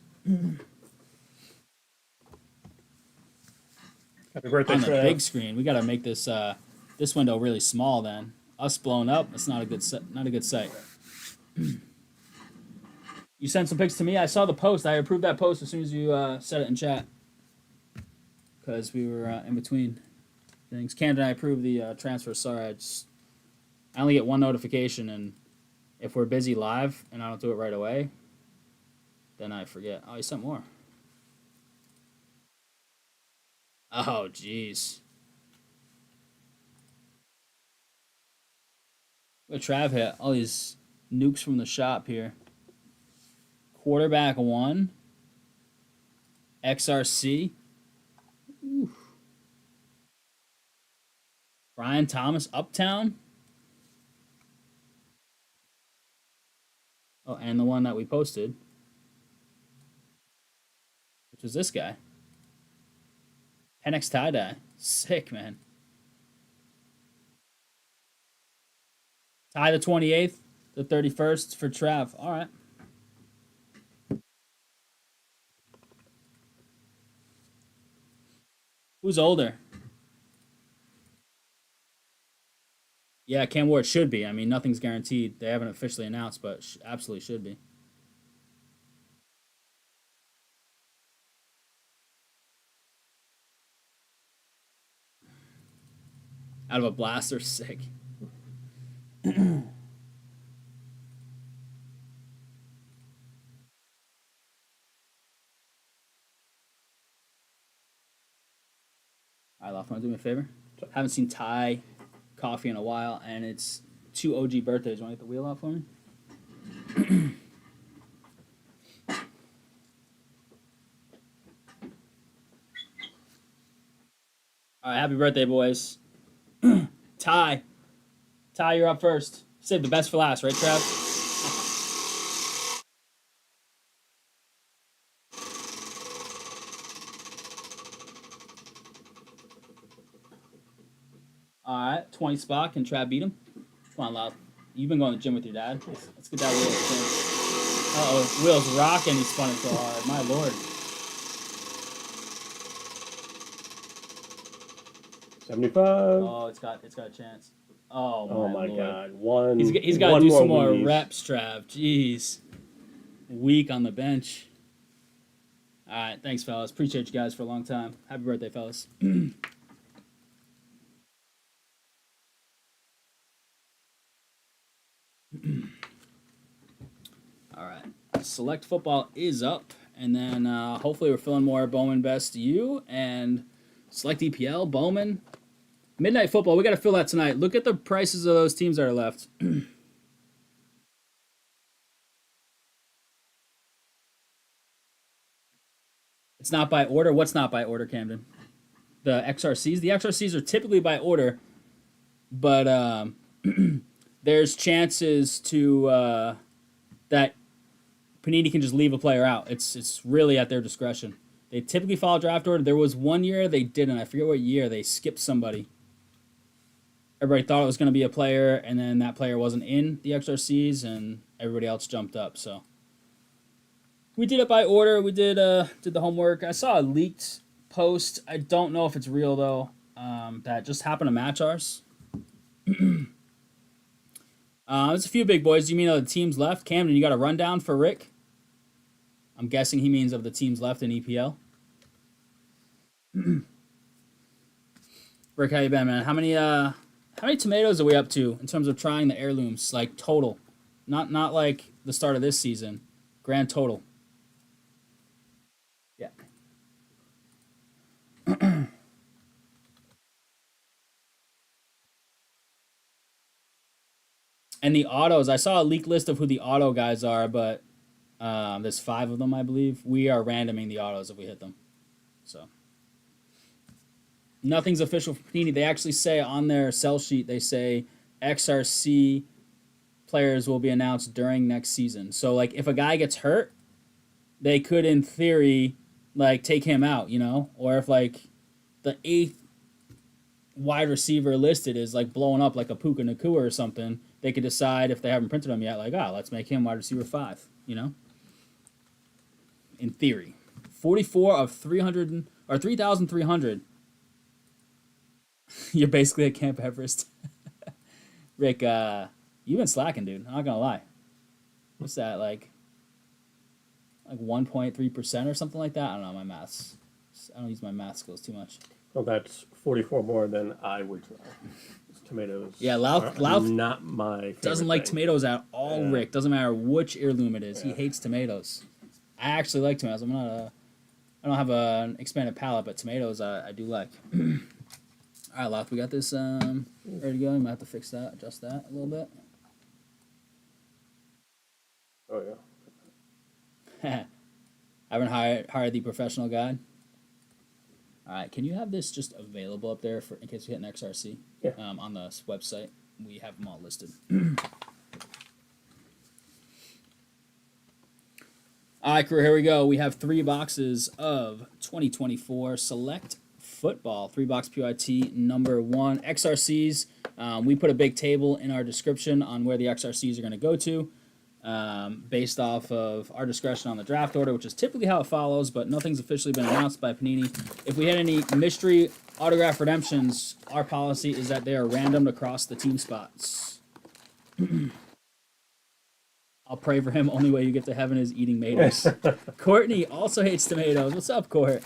Happy birthday, On the Trev. big screen, we got to make this this window really small. Then us blown up, it's not a good sight. You sent some pics to me. I saw the post. I approved that post as soon as you said it in chat, because we were in between things. Camden, I approved the transfer. Sorry, I only get one notification, and if we're busy live and I don't do it right away, then I forget. Oh, you sent more. Oh, jeez. What Trav hit? All these nukes from the shop here. Quarterback 1. XRC. Oof. Brian Thomas, Uptown. Oh, and the one that we posted, which was this guy. Penix tie-dye. Sick, man. Tie the 28th, the 31st for Trav. All right. Who's older? Yeah, Cam Ward should be. I mean, nothing's guaranteed. They haven't officially announced, but absolutely should be. Out of a blaster, sick. All right, Loft, want to do me a favor? Haven't seen Thai coffee in a while, and it's 2 OG birthdays. Want to get the wheel out for me? All right, happy birthday, boys. Ty, you're up first. Save the best for last, right, Trav? All right, 20 spot. Can Trav beat him? Come on, Loud. You've been going to the gym with your dad. Let's get that wheel. Uh-oh, wheel's rocking. He's spun it so hard. My lord. 75. Oh, it's got a chance. Oh my Lord. God. One. He's got to one do some more Wheaties. reps, Trav. Jeez. Weak on the bench. All right, thanks, fellas. Appreciate you guys for a long time. Happy birthday, fellas. All right. Select football is up, and then hopefully we're filling more Bowman Best You and Select EPL, Bowman. Midnight Football, we got to fill that tonight. Look at the prices of those teams that are left. It's not by order. What's not by order, Camden? The XRCs? The XRCs are typically by order, but there's chances to that Panini can just leave a player out. It's really at their discretion. They typically follow draft order. There was one year they didn't. I forget what year. They skipped somebody. Everybody thought it was going to be a player, and then that player wasn't in the XRCs, and everybody else jumped up. So we did it by order. We did the homework. I saw a leaked post. I don't know if it's real though. That just happened to match ours. There's a few big boys. Do you mean of the teams left? Camden, you got a rundown for Rick? I'm guessing he means of the teams left in EPL. Rick, how you been, man? How many tomatoes are we up to in terms of trying the heirlooms, like total? Not like the start of this season. Grand total. Yeah. And the autos, I saw a leaked list of who the auto guys are, but there's 5 of them, I believe. We are randoming the autos if we hit them. So nothing's official for Panini. They actually say on their sell sheet, they say XRC players will be announced during next season. So like if a guy gets hurt, they could in theory like take him out, you know? Or if like the 8th wide receiver listed is like blowing up like a Puka Nakua or something, they could decide if they haven't printed him yet, like, let's make him wide receiver 5, you know? In theory. 44 of 300 or 3,300. You're basically at Camp Everest. Rick, you've been slacking, dude. I'm not gonna lie. What's that, like 1.3% or something like that? I don't know, my maths. I don't use my math skills too much. Well, that's 44 more than I would try. Tomatoes. Yeah, Louth not my favorite doesn't like thing. tomatoes at all, Yeah. Rick. Doesn't matter which heirloom it is. Yeah. He hates tomatoes. I actually like tomatoes. I don't have an expanded palate, but tomatoes I do like. All right, Louth, we got this ready to go. You might have to fix that, adjust that a little bit. Oh, yeah. I haven't hired the professional guide. All right, can you have this just available up there for in case we hit an XRC? Yeah. On the website, we have them all listed. All right, crew, here we go. We have 3 boxes of 2024 Select Football, 3-box PYT number 1 XRCs. We put a big table in our description on where the XRCs are going to go to. Based off of our discretion on the draft order, which is typically how it follows, but nothing's officially been announced by Panini. If we had any mystery autograph redemptions, our policy is that they are randomed across the team spots. I'll pray for him. Only way you get to heaven is eating tomatoes. Courtney also hates tomatoes. What's up, Court?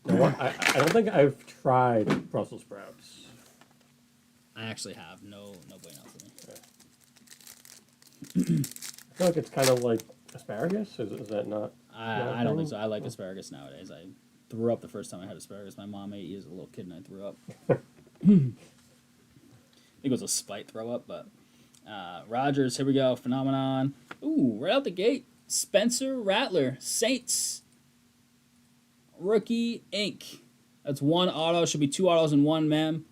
I don't think I've tried Brussels sprouts. I actually have. No bueno for me. I feel like it's kind of like asparagus. Is that not? I don't think so. I like asparagus nowadays. I threw up the first time I had asparagus. My mom ate it as a little kid, and I threw up. I think it was a spite throw up, but Rogers, here we go. Phenomenon. Ooh, right out the gate. Spencer Rattler, Saints. Rookie Inc. That's 1 auto. Should be 2 autos and 1 mem.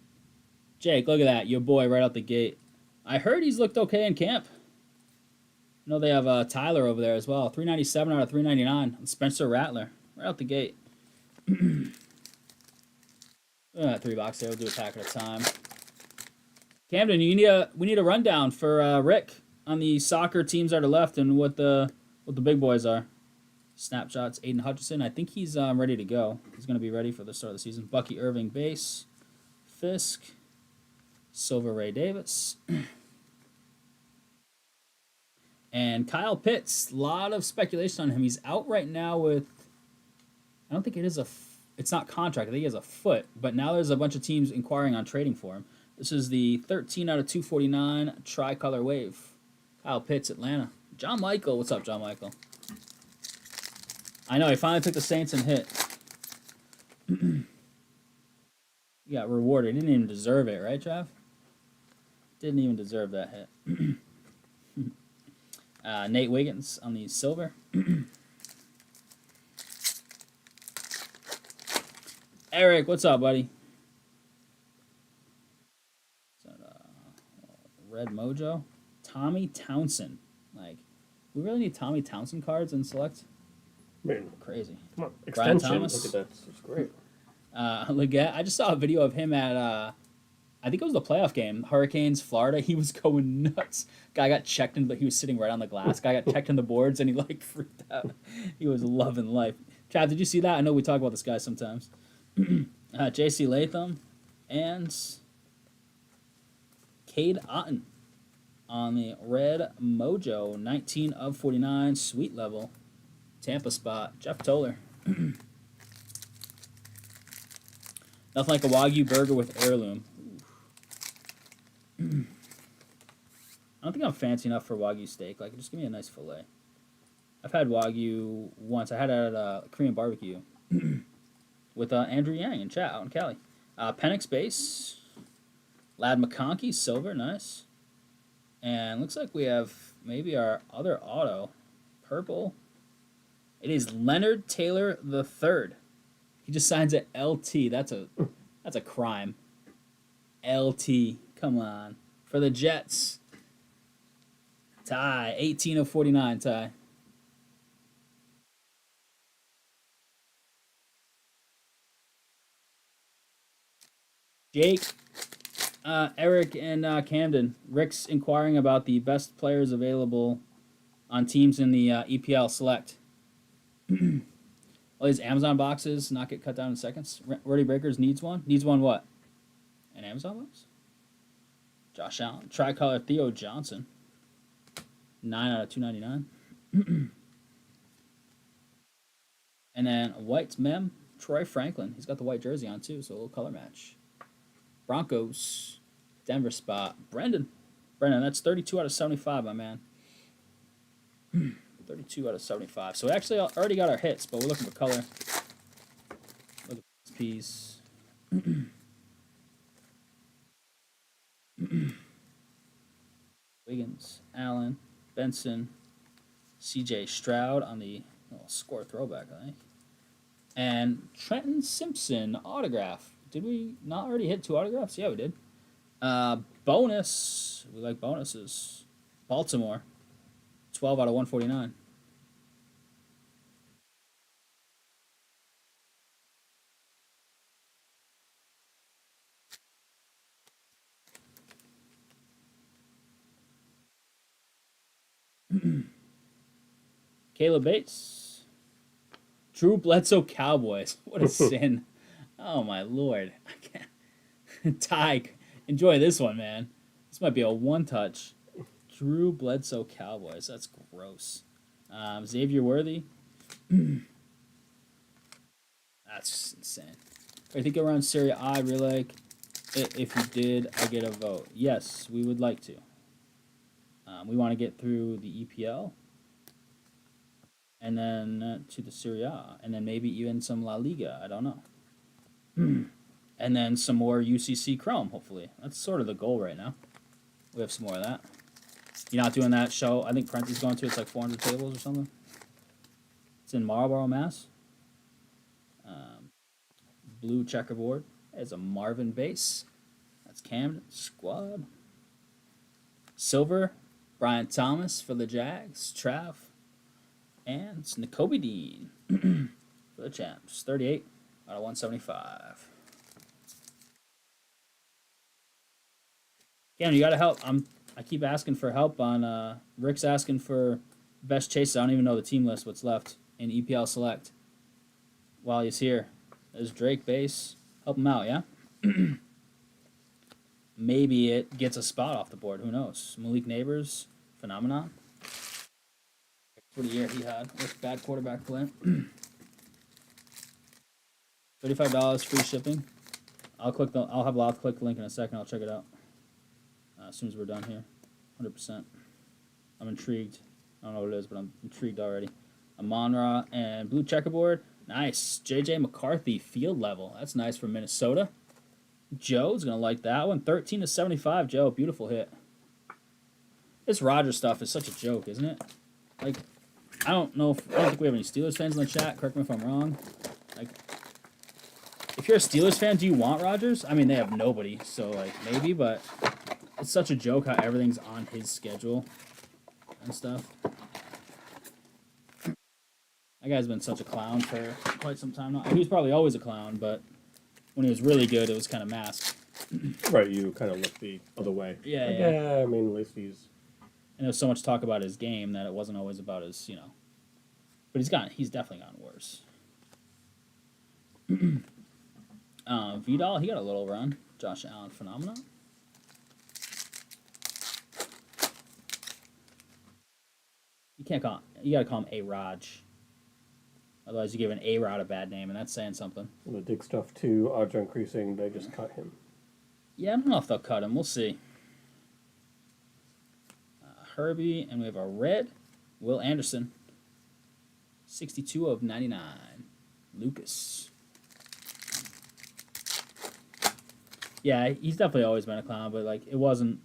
Jake, look at that. Your boy right out the gate. I heard he's looked okay in camp. I know they have Tyler over there as well. 397 out of 399. Spencer Rattler. Right out the gate. 3 box here. We'll do a pack at a time. Camden, we need a rundown for Rick on the soccer teams that are left and what the big boys are. Snapshots, Aiden Hutchinson. I think he's ready to go. He's going to be ready for the start of the season. Bucky Irving, base. Fisk. Silver Ray Davis. And Kyle Pitts. A lot of speculation on him. He's out right now with, I don't think it is it's not contract. I think he has a foot. But now there's a bunch of teams inquiring on trading for him. This is the 13 out of 249 tricolor wave. Kyle Pitts, Atlanta. John Michael. What's up, John Michael? I know, he finally took the Saints and hit. He got rewarded. He didn't even deserve it, right, Trav? Didn't even deserve that hit. Nate Wiggins on the silver. Eric, what's up, buddy? Red Mojo. Tommy Townsend. Like, we really need Tommy Townsend cards in Select? I mean, Crazy. come on, Brian extension. Thomas. Look at that. It's great. Leggett, I just saw a video of him at, I think it was the playoff game, Hurricanes, Florida. He was going nuts. Guy got checked in, but he was sitting right on the glass. Guy got checked in the boards, and he, like, freaked out. He was loving life. Chad, did you see that? I know we talk about this guy sometimes. J.C. Latham and Cade Otton on the Red Mojo, 19 of 49, sweet level. Tampa spot, Jeff Toller. Nothing like a Wagyu burger with heirloom. I don't think I'm fancy enough for Wagyu steak. Like, just give me a nice fillet. I've had Wagyu once. I had it at a Korean barbecue with Andrew Yang and chat out in Cali. Penix base. Lad McConkey, silver, nice. And looks like we have maybe our other auto, purple. It is Leonard Taylor the third. He just signs at LT. That's a crime. LT, come on, for the Jets. Ty, 18 of 49. Ty. Jake, Eric, and Camden. Rick's inquiring about the best players available on teams in the EPL Select. All these Amazon boxes not get cut down in seconds. Rhody Breakers needs one. Needs one what? An Amazon box? Josh Allen. Tricolor Theo Johnson. 9 out of 299. And then White's Mem. Troy Franklin. He's got the white jersey on too, so a little color match. Broncos. Denver spot. Brendan, that's 32 out of 75, my man. 32 out of 75. So we actually already got our hits, but we're looking for color. Look at this piece. Wiggins, Allen, Benson, CJ Stroud on the score throwback, I think. And Trenton Simpson autograph. Did we not already hit 2 autographs? Yeah, we did. Bonus. We like bonuses. Baltimore. 12 out of 149. Caleb Bates. Drew Bledsoe Cowboys. What a sin. Oh, my Lord. I can't. Ty, enjoy this one, man. This might be a one-touch. Drew Bledsoe Cowboys. That's gross. Xavier Worthy. That's insane. I think around Serie A, I really like it. If you did, I get a vote. Yes, we would like to. We want to get through the EPL. And then to the Serie A. And then maybe even some La Liga. I don't know. And then some more UCC Chrome, hopefully. That's sort of the goal right now. We have some more of that. You're not doing that show. I think Prenti's going to. It's like 400 tables or something. It's in Marlborough, Mass. Blue checkerboard. There's a Marvin base. That's Camden squad. Silver, Brian Thomas for the Jags. Trav. And it's Nakobe Dean for the Champs. 38 out of 175. Cam, you gotta help. I keep asking for help on Rick's asking for best chases. I don't even know the team list, what's left in EPL Select. While he's here. There's Drake base. Help him out, yeah? Maybe it gets a spot off the board. Who knows? Malik Neighbors, phenomenon. For the year he had with bad quarterback play. $35 free shipping. I'll have Loth click the link in a second. I'll check it out as soon as we're done here. 100%. I'm intrigued. I don't know what it is, but I'm intrigued already. Amon-Ra and blue checkerboard. Nice. JJ McCarthy field level. That's nice for Minnesota. Joe's gonna like that one. 13 to 75. Joe, beautiful hit. This Rodgers stuff is such a joke, isn't it? Like, I don't think we have any Steelers fans in the chat. Correct me if I'm wrong. Like, if you're a Steelers fan, do you want Rodgers? I mean, they have nobody, so like maybe, but it's such a joke how everything's on his schedule and stuff. That guy's been such a clown for quite some time now. He was probably always a clown, but when he was really good, it was kind of masked. Right, you kind of look the other way. Yeah, like, yeah. I mean, at least he's... And there was so much talk about his game that it wasn't always about his, But he's definitely gotten worse. Vidal, he got a little run. Josh Allen, phenomenon. You gotta call him A-Raj. Otherwise, you give an A-Rod a bad name, and that's saying something. The dig stuff too, odds are increasing. They just cut him. Yeah, I don't know if they'll cut him. We'll see. Kirby, and we have a red Will Anderson. 62 of 99. Lucas. Yeah, he's definitely always been a clown, but like it wasn't,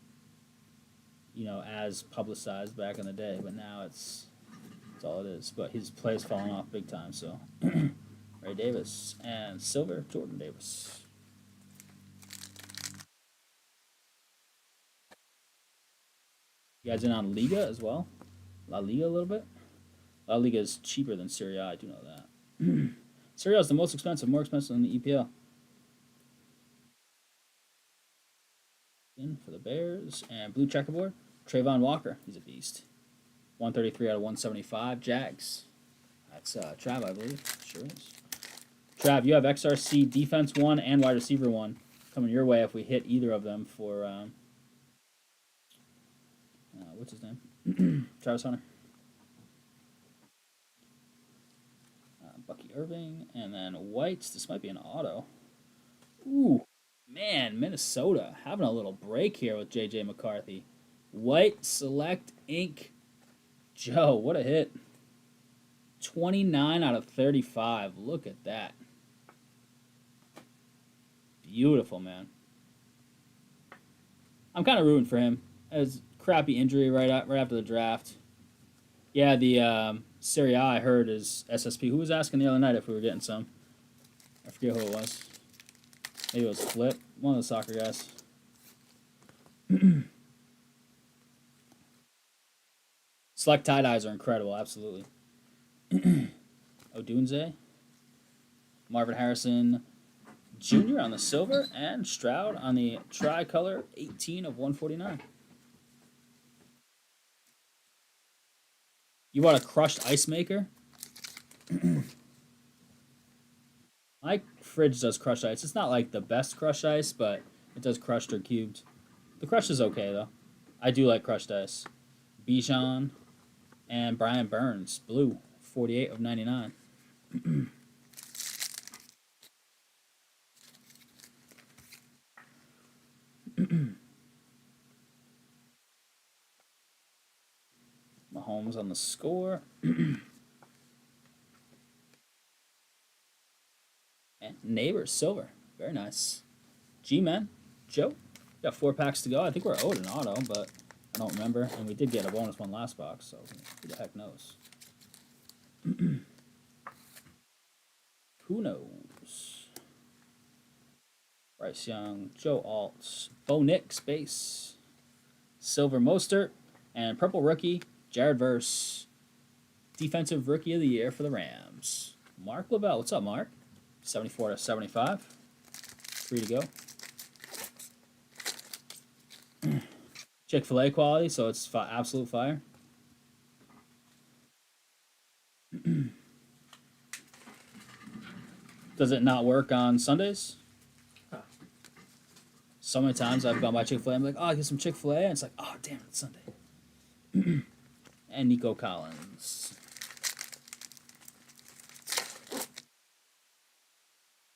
as publicized back in the day. But now it's all it is. But his play's fallen off big time. So, Ray Davis and silver Jordan Davis. You guys in on Liga as well? La Liga a little bit. La Liga is cheaper than Serie A. I do know that. Serie A is the most expensive, more expensive than the EPL. In for the Bears and blue checkerboard. Trayvon Walker, he's a beast. 133 out of 175. Jags. That's Trav, I believe. Sure is. Trav, you have XRC defense 1 and wide receiver 1 coming your way if we hit either of them for what's his name? Travis Hunter. Bucky Irving, and then Whites. This might be an auto. Ooh, man, Minnesota having a little break here with J.J. McCarthy. White Select Inc. Joe, what a hit. 29 out of 35. Look at that. Beautiful, man. I'm kind of rooting for him. As crappy injury right after the draft. Yeah, the Serie A I heard is SSP. Who was asking the other night if we were getting some? I forget who it was. Maybe it was Flip, one of the soccer guys. Select tie-dyes are incredible, absolutely. Odunze, Marvin Harrison Jr. on the silver, and Stroud on the tricolor, 18 of 149. You want a crushed ice maker? My fridge does crushed ice. It's not like the best crushed ice, but it does crushed or cubed. The crushed is okay, though. I do like crushed ice. Bijan and Brian Burns, blue, 48 of 99. Mahomes on the score. And Neighbors, silver. Very nice. G-Men, Joe. Got 4 packs to go. I think we're owed an auto, but I don't remember. And we did get a bonus one last box, so who the heck knows? Who knows? Bryce Young, Joe Alt, Bo Nix, base, silver Mostert, and purple rookie, Jared Verse. Defensive Rookie of the Year for the Rams. Mark Lavelle. What's up, Mark? 74 to 75. 3 to go. Chick-fil-A quality, so it's absolute fire. Does it not work on Sundays? Huh. So many times I've gone by Chick-fil-A, I'm like, oh, I'll get some Chick-fil-A, and it's like, oh, damn, it's Sunday. And Nico Collins.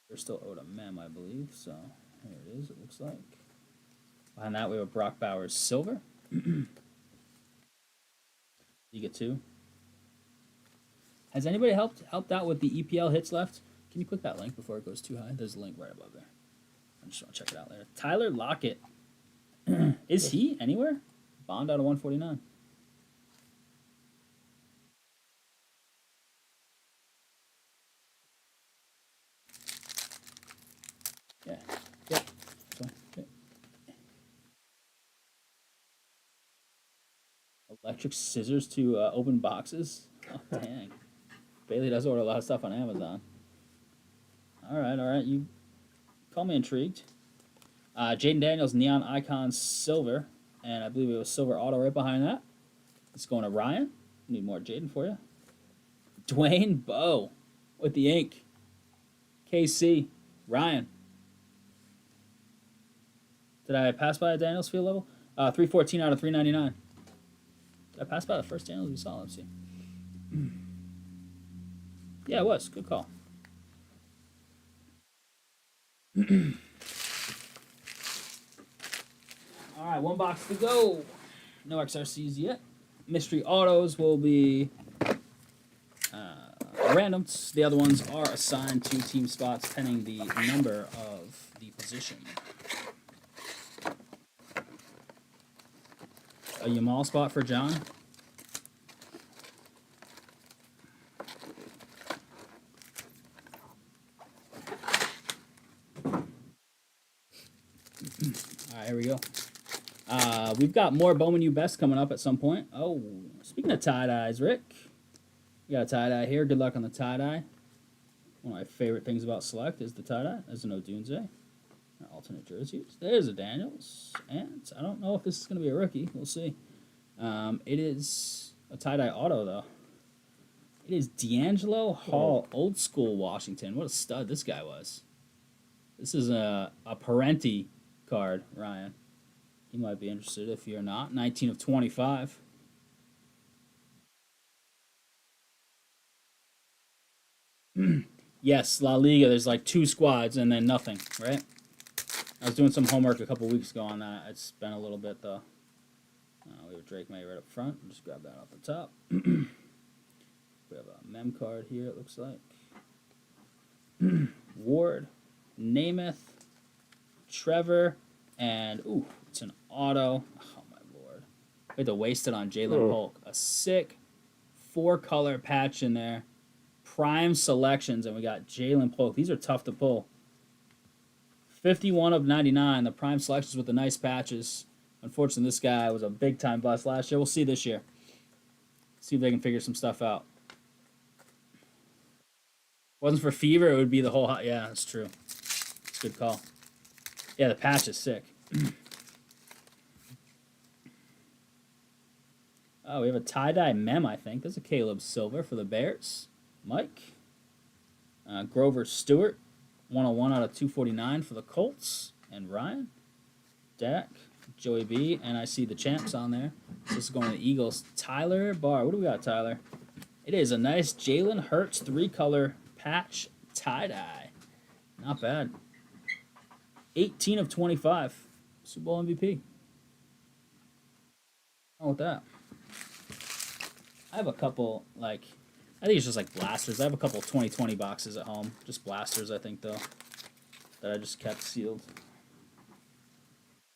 We're still owed a mem, I believe, so here it is, it looks like. Behind that, we have Brock Bowers silver. Liga 2. Has anybody helped out with the EPL hits left? Can you click that link before it goes too high? There's a link right above there. I just want to check it out later. Tyler Lockett. Is he anywhere? Bond out of 149. Yeah. Yep. Okay. Electric scissors to open boxes. Oh, dang. Bailey does order a lot of stuff on Amazon. All right. You call me intrigued. Jaden Daniels, Neon Icon Silver. And I believe it was Silver Auto right behind that. It's going to Ryan. Need more Jaden for you. Dwayne Bowe with the ink. KC. Ryan. Did I pass by a Daniels field level? 314 out of 399. Did I pass by the first Daniels we saw? Let's see. Yeah, it was. Good call. All right, 1 box to go. No XRCs yet. mystery autos will be randoms. The other ones are assigned to team spots pending the number of the position. A Yamal spot for John. All right, here we go. We've got more Bowman U Best coming up at some point. Oh, speaking of tie-dyes, Rick. We got a tie-dye here. Good luck on the tie-dye. One of my favorite things about Select is the tie-dye. There's an Odunze. Alternate jerseys. There's a Daniels. And I don't know if this is going to be a rookie. We'll see. It is a tie-dye auto, though. It is D'Angelo Hall, old school Washington. What a stud this guy was. This is a Parenti card, Ryan. You might be interested if you're not. 19 of 25. Yes, La Liga, there's like 2 squads and then nothing, right? I was doing some homework a couple weeks ago on that. It's been a little bit, though. We have Drake May right up front. Just grab that off the top. We have a mem card here, it looks like. Ward, Namath, Trevor, and, ooh, it's an auto. Oh, my lord. We had to waste it on Jalen Polk. A sick 4-color patch in there. Prime selections, and we got Jalen Polk. These are tough to pull. 51 of 99, the prime selections with the nice patches. Unfortunately, this guy was a big-time bust last year. We'll see this year. See if they can figure some stuff out. Wasn't for Fever, it would be the whole... Yeah, that's true. It's a good call. Yeah, the patch is sick. Oh, we have a tie-dye mem, I think. There's a Caleb Silver for the Bears. Mike. Grover Stewart. 101 out of 249 for the Colts. And Ryan. Dak. Joey B. And I see the champs on there. This is going to the Eagles. Tyler Barr. What do we got, Tyler? It is a nice Jalen Hurts 3-color patch tie-dye. Not bad. 18 of 25. Super Bowl MVP. Oh, with that. I have a couple, like, I think it's just like blasters. I have a couple 2020 boxes at home. Just blasters, I think, though, that I just kept sealed.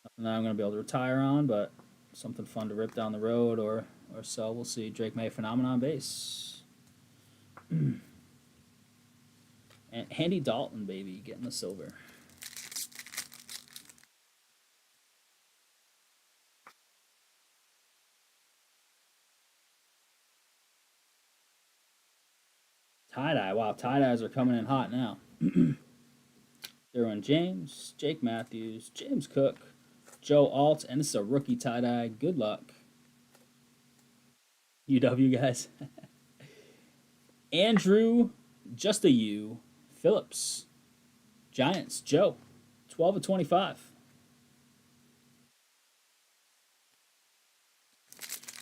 Nothing that I'm going to be able to retire on, but something fun to rip down the road or sell. We'll see. Drake May Phenomenon base. And Andy Dalton, baby, getting the silver. Tie-dye. Wow, tie-dyes are coming in hot now. Derwin James, Jake Matthews, James Cook, Joe Alt, and this is a rookie tie-dye. Good luck. UW, guys. Andrew, just a U, Phillips, Giants, Joe, 12 of 25.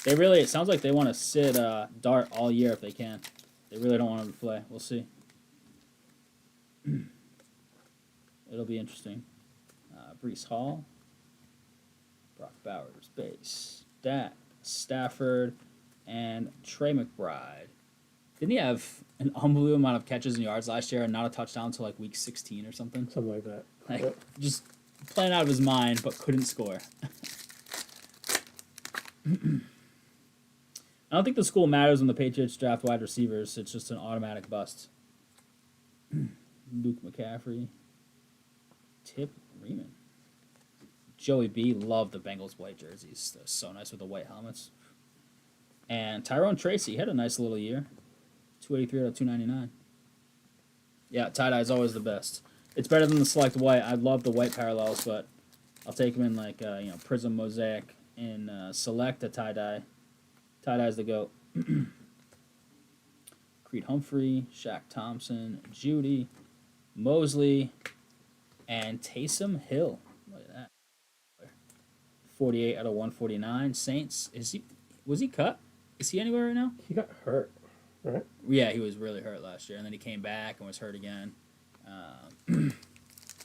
They really, it sounds like they want to sit Dart all year if they can. They really don't want him to play. We'll see. It'll be interesting. Brees Hall. Brock Bowers, base. Dak, Stafford, and Trey McBride. Didn't he have an unbelievable amount of catches and yards last year and not a touchdown until like week 16 or something? Something like that. Like, yep. Just playing out of his mind, but couldn't score. I don't think the school matters when the Patriots draft wide receivers. It's just an automatic bust. Luke McCaffrey. Tip Riemann. Joey B. Loved the Bengals white jerseys. They're so nice with the white helmets. And Tyrone Tracy had a nice little year. 283 out of 299. Yeah, tie-dye is always the best. It's better than the select white. I love the white parallels, but I'll take them in like Prism Mosaic in select a tie-dye. Tie-dye's the GOAT. Creed Humphrey, Shaq Thompson, Judy, Mosley, and Taysom Hill. Look at that. 48 out of 149. Saints. Was he cut? Is he anywhere right now? He got hurt, right? Yeah, he was really hurt last year, and then he came back and was hurt again.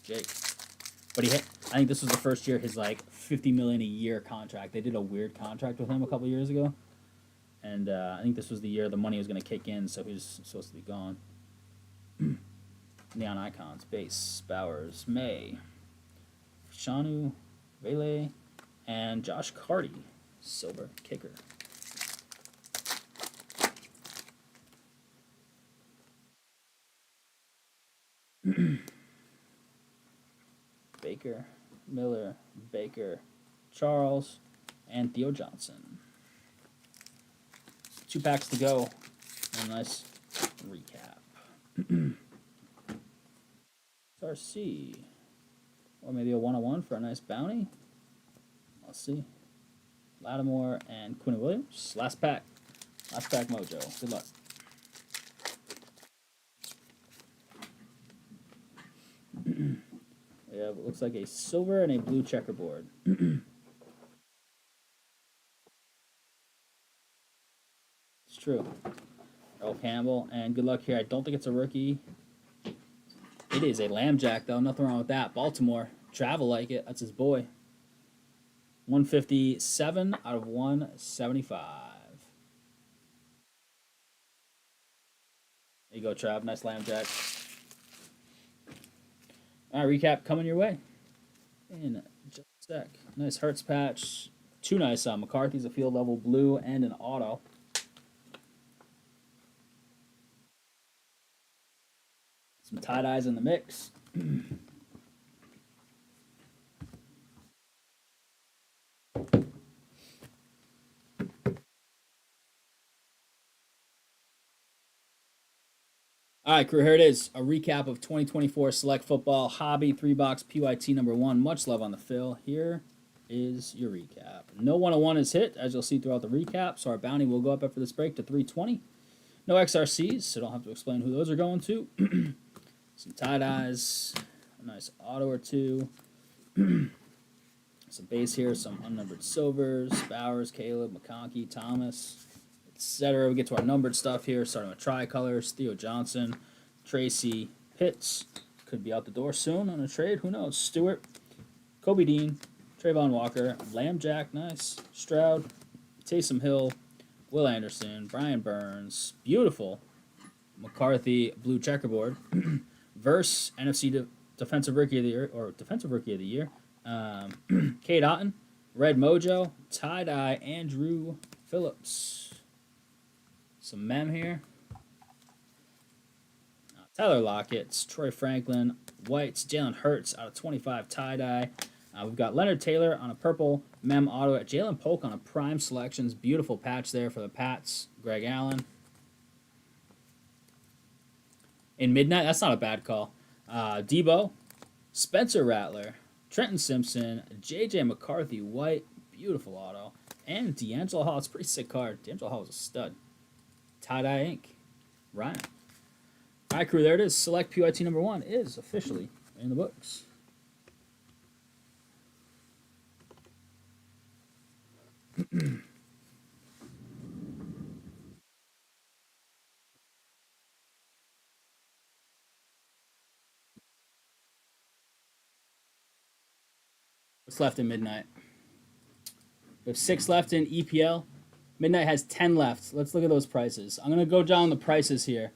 Jake. But I think this was the first year his like $50 million a year contract. They did a weird contract with him a couple years ago. And I think this was the year the money was going to kick in, so he was supposed to be gone. Neon Icons, base, Bowers, May, Shanu, Vele, and Josh Carty, silver kicker. Baker, Miller, Baker, Charles, and Theo Johnson. 2 packs to go. A nice recap. RC. Or maybe a 101 for a nice bounty. Let's see. Lattimore and Quinn Williams. Last pack. Last pack mojo. Good luck. Yeah, it looks like a silver and a blue checkerboard. It's true. Earl Campbell, and good luck here. I don't think it's a rookie. It is a Lambjack, though. Nothing wrong with that. Baltimore. Travel like it. That's his boy. 157 out of 175. There you go, Trav. Nice Lambjack. All right, recap coming your way in just a sec. Nice Hertz patch. 2 nice McCarthy's, a field level blue and an auto. Some tie-dyes in the mix. All right, crew, here it is. A recap of 2024 Select Football Hobby 3-box PYT number 1. Much love on the fill. Here is your recap. No 101 is hit, as you'll see throughout the recap, so our bounty will go up after this break to 320. No XRCs, so don't have to explain who those are going to. Some tie-dyes, a nice auto or 2. Some base here, some unnumbered silvers, Bowers, Caleb, McConkey, Thomas, etc. We get to our numbered stuff here, starting with tricolors. Theo Johnson, Tracy, Pitts, could be out the door soon on a trade. Who knows? Stewart, Kobe Dean, Trayvon Walker, Lambjack, nice. Stroud, Taysom Hill, Will Anderson, Brian Burns, beautiful. McCarthy, blue checkerboard. Verse, NFC Defensive Rookie of the Year, or Defensive Rookie of the Year. Cade Otton, Red Mojo, tie-dye, Andrew Phillips. Some mem here. Tyler Lockett's, Troy Franklin, White's, Jalen Hurts out of 25 tie-dye. We've got Leonard Taylor on a purple mem auto at Jalen Polk on a prime selections. Beautiful patch there for the Pats. Greg Allen. In midnight, that's not a bad call. Debo, Spencer Rattler, Trenton Simpson, J.J. McCarthy, White, beautiful auto, and D'Angelo Hall. It's a pretty sick card. D'Angelo Hall is a stud. Tie-dye ink. Ryan. All right, crew, there it is. Select PYT number 1 is officially in the books. What's left in Midnight? We have 6 left in EPL. Midnight has 10 left. Let's look at those prices. I'm going to go down the prices here.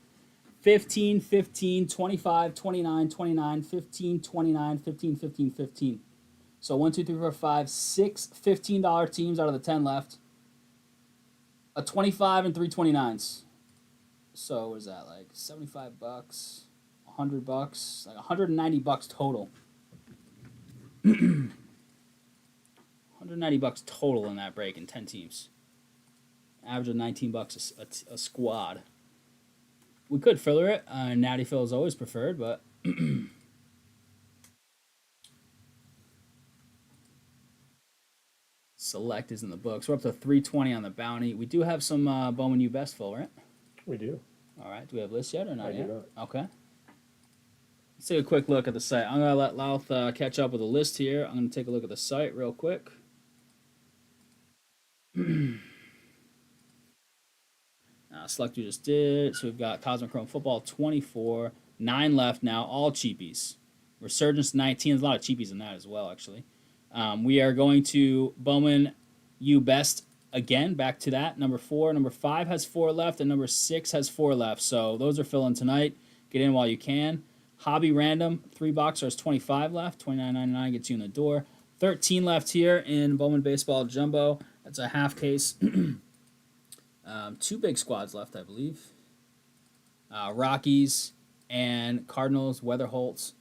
15, 15, 25, 29, 29, 15, 29, 15, 15, 15. So 1, 2, 3, 4, 5, 6 $15 teams out of the 10 left. A 25 and 3 29s. So what is that, like $75, $100, like $190 total. $190 total in that break in 10 teams. Average of $19 a squad. We could filler it. Natty fill is always preferred, but Select is in the books. We're up to 320 on the bounty. We do have some Bowman U best fill, right? We do. All right. Do we have lists yet or not I yet? do not. Okay. Let's take a quick look at the site. I'm going to let Louth catch up with a list here. I'm going to take a look at the site real quick. Select you just did. So we've got Cosmic Chrome Football 24. 9 left now, all cheapies. Resurgence 19. There's a lot of cheapies in that as well, actually. We are going to Bowman U Best again, back to that. Number 4, number 5 has 4 left, and number 6 has 4 left. So those are filling tonight. Get in while you can. Hobby random, 3 boxer has 25 left. $29.99 gets you in the door. 13 left here in Bowman Baseball Jumbo. That's a half case. 2 big squads left, I believe. Rockies and Cardinals, Weatherholtz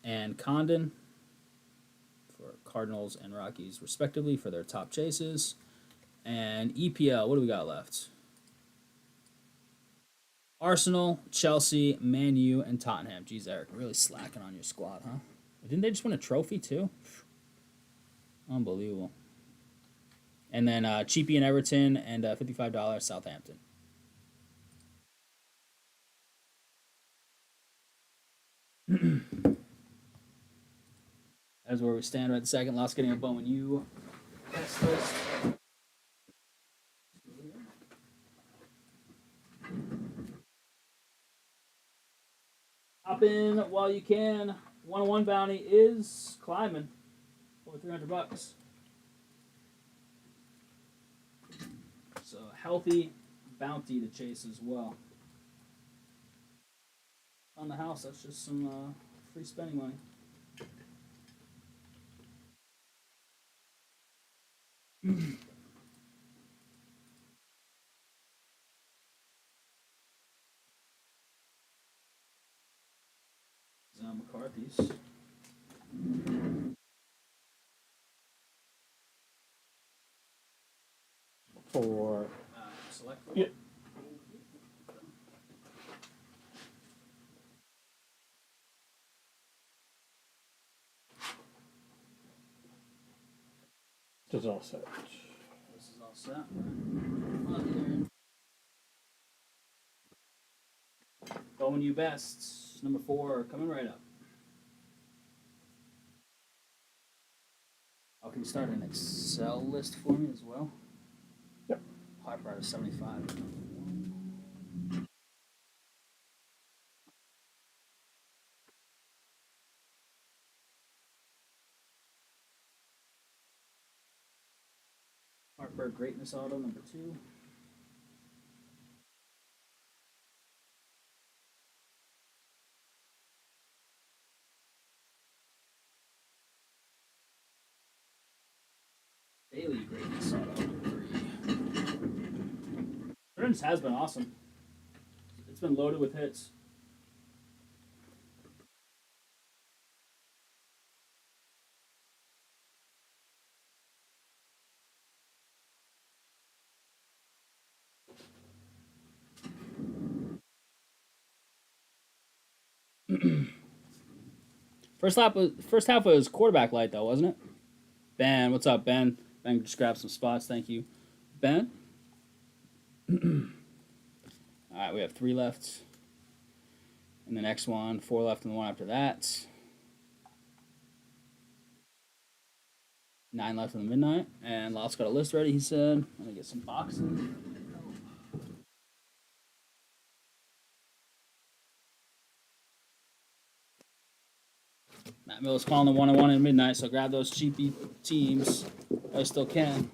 and Condon for Cardinals and Rockies, respectively, for their top chases. And EPL, what do we got left? Arsenal, Chelsea, Man U, and Tottenham. Geez, Eric, really slacking on your squad, huh? Didn't they just win a trophy, too? Unbelievable. And then Cheapy and Everton, and $55 Southampton. That's where we stand right the second. Last getting a Bowman U. Best list. Hop in while you can. 1-1 bounty is climbing over $300. So healthy bounty to chase as well. On the house, that's just some free spending money. McCarthy's. For Select. yeah. This is all set. This is all set. Bowman U best. Number 4 coming right up. Oh, can you start an Excel list for me as well? Yep. Harper out of 75. Harper Greatness Auto, number 2. Daily Greatness Auto, number 3. Burns has been awesome. It's been loaded with hits. First half was quarterback light though, wasn't it? Ben, what's up, Ben? Ben just grabbed some spots, thank you. Ben? Alright, we have 3 left. And the next one, 4 left, and the one after that. 9 left in the midnight. And Lot's got a list ready, he said. I'm gonna get some boxes. Matt Miller's calling the 1-1 at midnight, so grab those cheapy teams. I still can.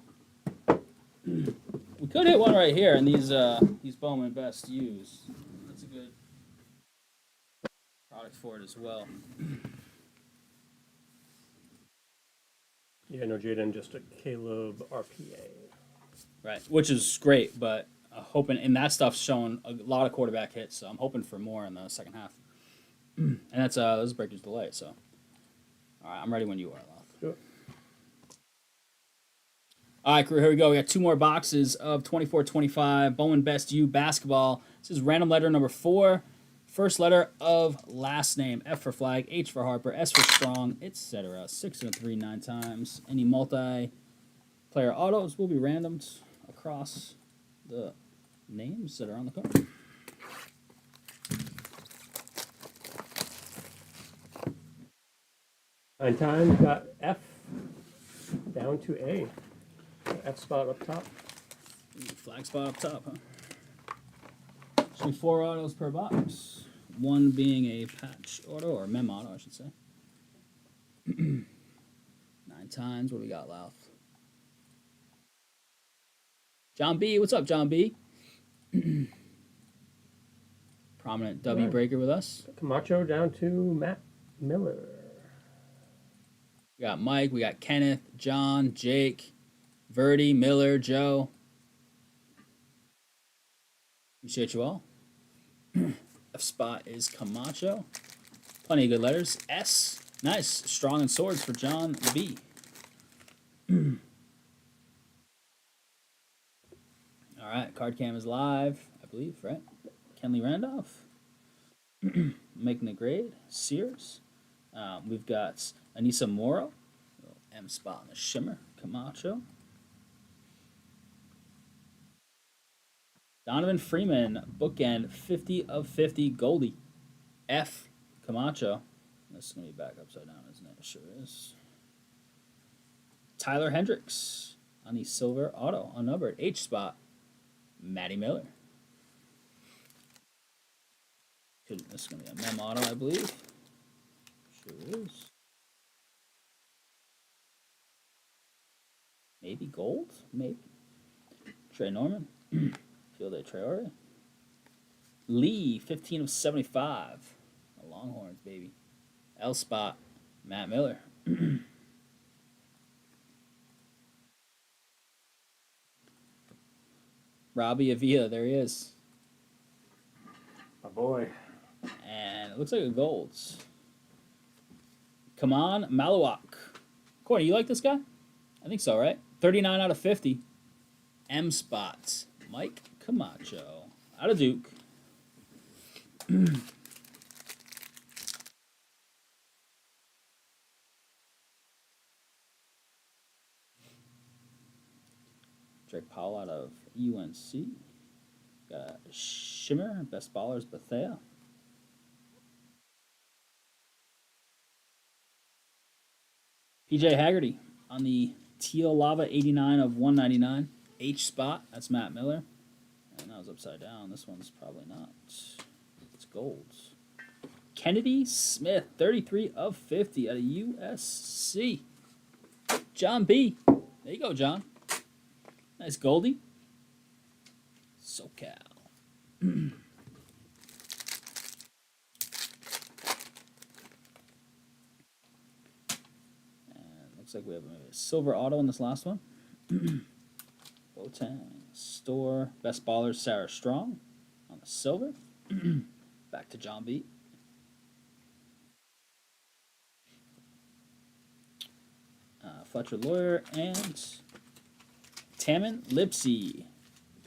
We could hit one right here, and these Bowman best use. That's a good product for it as well. Yeah, no, Jaden, just a Caleb RPA. Right, which is great, but hoping, and that stuff's showing a lot of quarterback hits, so I'm hoping for more in the second half. And that's a breaker's delay, so. All right, I'm ready when you are, Loth. Sure. All right, crew, here we go. We got 2 more boxes of 24-25 Bowman Best U basketball. This is random letter number 4. First letter of last name. F for flag, H for Harper, S for strong, etc. 6 and a 3, 9 times. Any multi-player autos will be randomed across the names that are on the card. Nine times, got F down to A. F spot up top. Flag spot up top, huh? Should be 4 autos per box. 1 being a patch auto, or mem auto, I should say. 9 times. What do we got, Louth? John B. What's up, John B? Prominent W Right. breaker with us. Camacho down to Matt Miller. We got Mike, we got Kenneth, John, Jake, Rhody, Miller, Joe. Appreciate you all. F spot is Camacho. Plenty of good letters. S. Nice. Strong and swords for John B. All right. Card cam is live, I believe, right? Kenley Randolph. Making the grade. Sears. We've got Anissa Morrow. M spot on the shimmer. Camacho. Donovan Freeman. Bookend 50 of 50 Goldie. F. Camacho. This is going to be back upside down, isn't it? It sure is. Tyler Hendricks on the silver auto, unnumbered. H spot, Matty Miller. This is going to be a mem auto, I believe. Sure is. Maybe gold? Maybe. Trey Norman. Field A Traore. Lee, 15 of 75. The Longhorns, baby. L spot, Matt Miller. Robbie Avila, there he is. My boy. And it looks like a golds. Come on, Malawak. Corey, you like this guy? I think so, right? 39 out of 50. M spots. Mike Camacho. Out of Duke. Drake Powell out of UNC. Got Shimmer, best ballers, Bethea. PJ Haggerty on the Teal Lava 89 of 199. H spot, that's Matt Miller. And that was upside down. This one's probably not. It's golds. Kennedy Smith, 33 of 50 out of USC. John B. There you go, John. Nice Goldie. SoCal. And looks like we have a silver auto in this last one. Botang. Store. Best ballers, Sarah Strong on the silver. Back to John B. Fletcher Lawyer and Tammin Lipsy.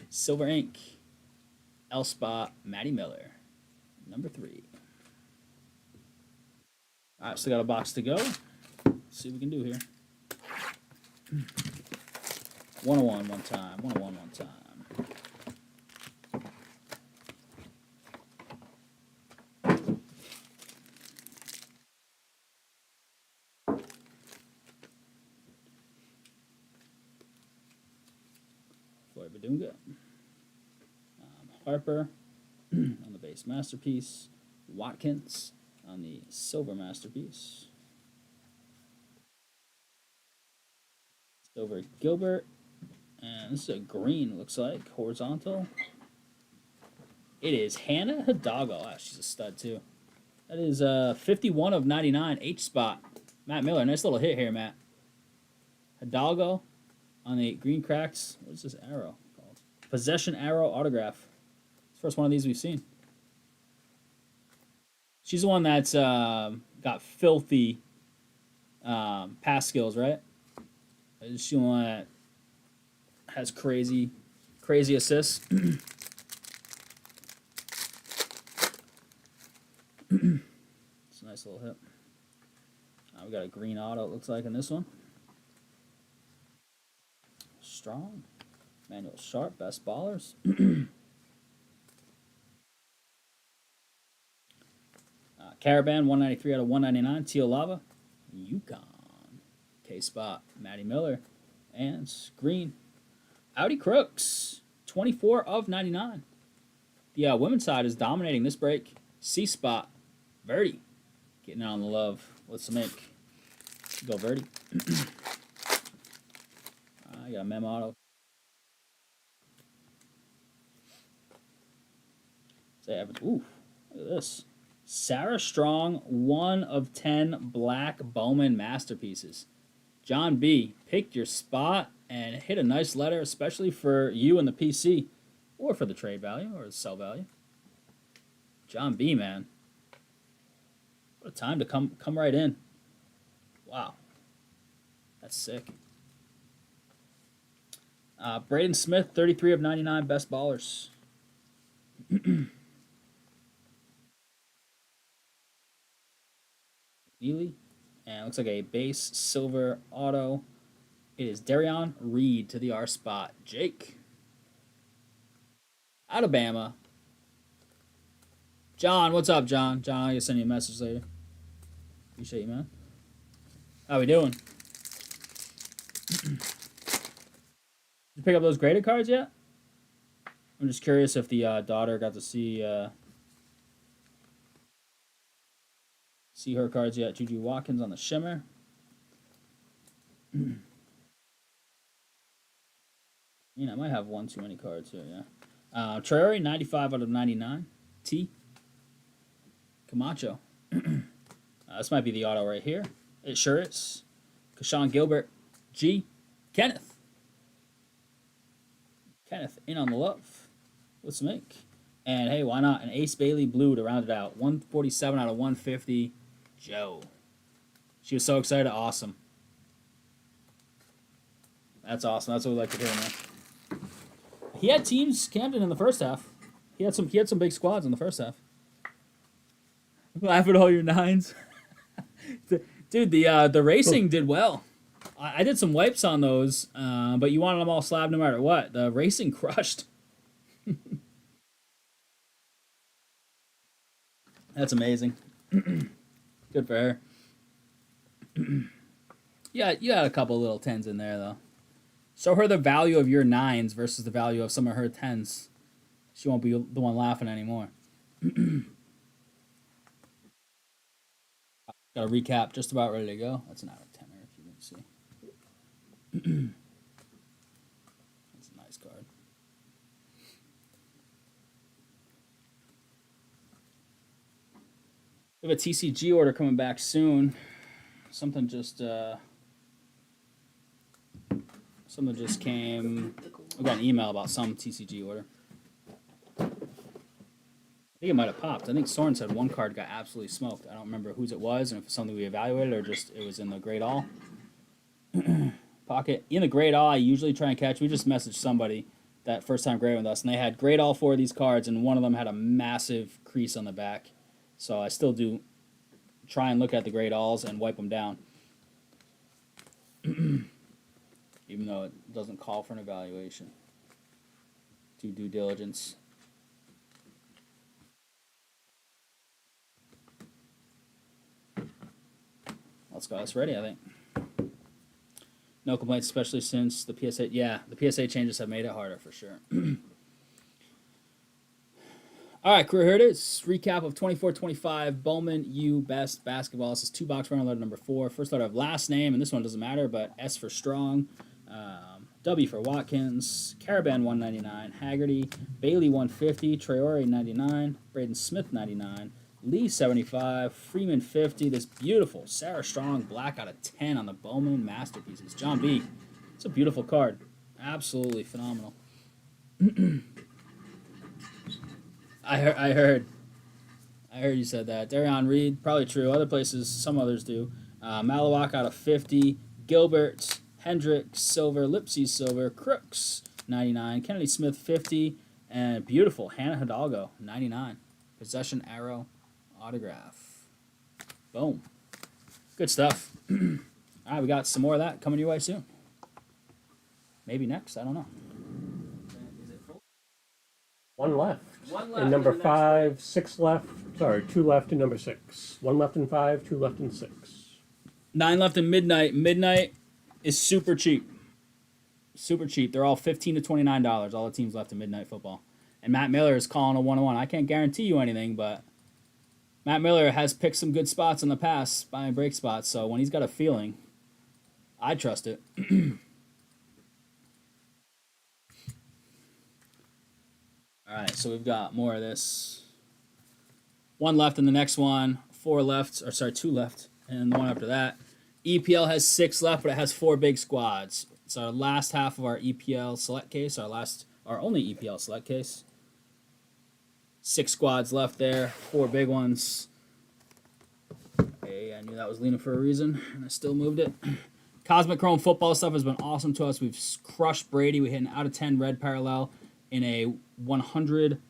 Silver ink. L spot, Matty Miller. Number 3. All right, still got a box to go. Let's see what we can do here. 101 one time. 101 one time. Floyd Badunga. Harper on the base masterpiece. Watkins on the silver masterpiece. Silver Gilbert. And this is a green, looks like. Horizontal. It is Hannah Hidalgo. Wow, she's a stud, too. That is 51 of 99. H spot. Matt Miller. Nice little hit here, Matt. Hidalgo on the green cracks. What is this arrow called? Possession arrow autograph. First one of these we've seen. She's the one that's got filthy pass skills, right? Is she the one that has crazy assists? It's a nice little hit. We got a green auto, it looks like, in this one. Strong. Manuel Sharp, best ballers. Caravan, 193 out of 199. Teal Lava. Yukon. K-Spot. Matty Miller. And green. Audi Crooks. 24 of 99. The women's side is dominating this break. C-Spot. Rhody. Getting on the love with some ink. Go Rhody. I got a mem auto. Say Evans. Ooh, look at this. Sarah Strong, 1 of 10 black Bowman masterpieces. John B, pick your spot and hit a nice letter, especially for you and the PC, or for the trade value or the sell value. John B, man, what a time to come right in. Wow, that's sick. Braden Smith, 33 of 99, best ballers. Neely, and looks like a base silver auto. It is Darion Reed to the R spot. Jake. Alabama. John, what's up, John? John, I'll send you a message later. Appreciate you, man. How we doing? Did you pick up those graded cards yet? I'm just curious if the daughter got to see her cards yet. Juju Watkins on the shimmer. I I might have one too many cards here, yeah. Traore, 95 out of 99. T. Camacho. This might be the auto right here. It sure is. Kashawn Gilbert. G. Kenneth. Kenneth in on the love. Let's make. And hey, why not? An Ace Bailey blue to round it out. 147 out of 150. Joe. She was so excited. Awesome. That's awesome. That's what we like to hear, man. He had teams Camden in the first half. He had some big squads in the first half. Laugh at all your nines. Dude, the racing did well. I did some wipes on those, but you wanted them all slab no matter what. The racing crushed. That's amazing. Good for her. Yeah, you had a couple little 10s in there, though. Show her the value of your 9s versus the value of some of her 10s. She won't be the one laughing anymore. Got a recap just about ready to go. That's an out of 10er if you didn't see. That's a nice card. We have a TCG order coming back soon. Something just came. We got an email about some TCG order. I think it might have popped. I think Soren said one card got absolutely smoked. I don't remember whose it was and if it's something we evaluated or just it was in the grade all. Pocket. In the grade all, I usually try and catch. We just messaged somebody that first time grading with us, and they had grade all 4 of these cards, and one of them had a massive crease on the back. So I still do try and look at the grade alls and wipe them down. Even though it doesn't call for an evaluation. Do due diligence. Let's go. That's ready, I think. No complaints, especially since the PSA. Yeah, the PSA changes have made it harder for sure. All right, career, here it is. Recap of 24-25. Bowman U Best Basketball. This is 2-box runner letter number 4. First letter of last name, and this one doesn't matter, but S for Strong. W for Watkins. Caravan 199. Haggerty. Bailey 150. Traore 99. Braden Smith 99. Lee 75, Freeman 50. This beautiful Sarah Strong black out of 10 on the Bowman masterpieces. John B. It's a beautiful card. Absolutely phenomenal. I heard you said that. Darion Reed, probably true. Other places, some others do. Malawak out of 50. Gilbert, Hendricks, silver. Lipsy, silver. Crooks, 99. Kennedy Smith, 50. And beautiful Hannah Hidalgo, 99. Possession arrow. Autograph. Boom. Good stuff. All right, we got some more of that coming your way soon. Maybe next. I don't know. One left. One left And number in the next 5, 6 left. Sorry, 2 left in number 6. 1 left in 5, 2 left in 6. 9 left in Midnight. Midnight is super cheap. Super cheap. They're all $15 to $29. All the teams left in Midnight Football. And Matt Miller is calling a 1-1. I can't guarantee you anything, but Matt Miller has picked some good spots in the past, buy and break spots, so when he's got a feeling, I trust it. All right, so we've got more of this. 1 left in the next one, 4 left, or sorry, 2 left, and the one after that. EPL has 6 left, but it has 4 big squads. It's our last half of our EPL select case, our only EPL select case. 6 squads left there, 4 big ones. Hey, I knew that was leaning for a reason, and I still moved it. Cosmic Chrome football stuff has been awesome to us. We've crushed Brady. We hit an out of 10 red parallel in a 100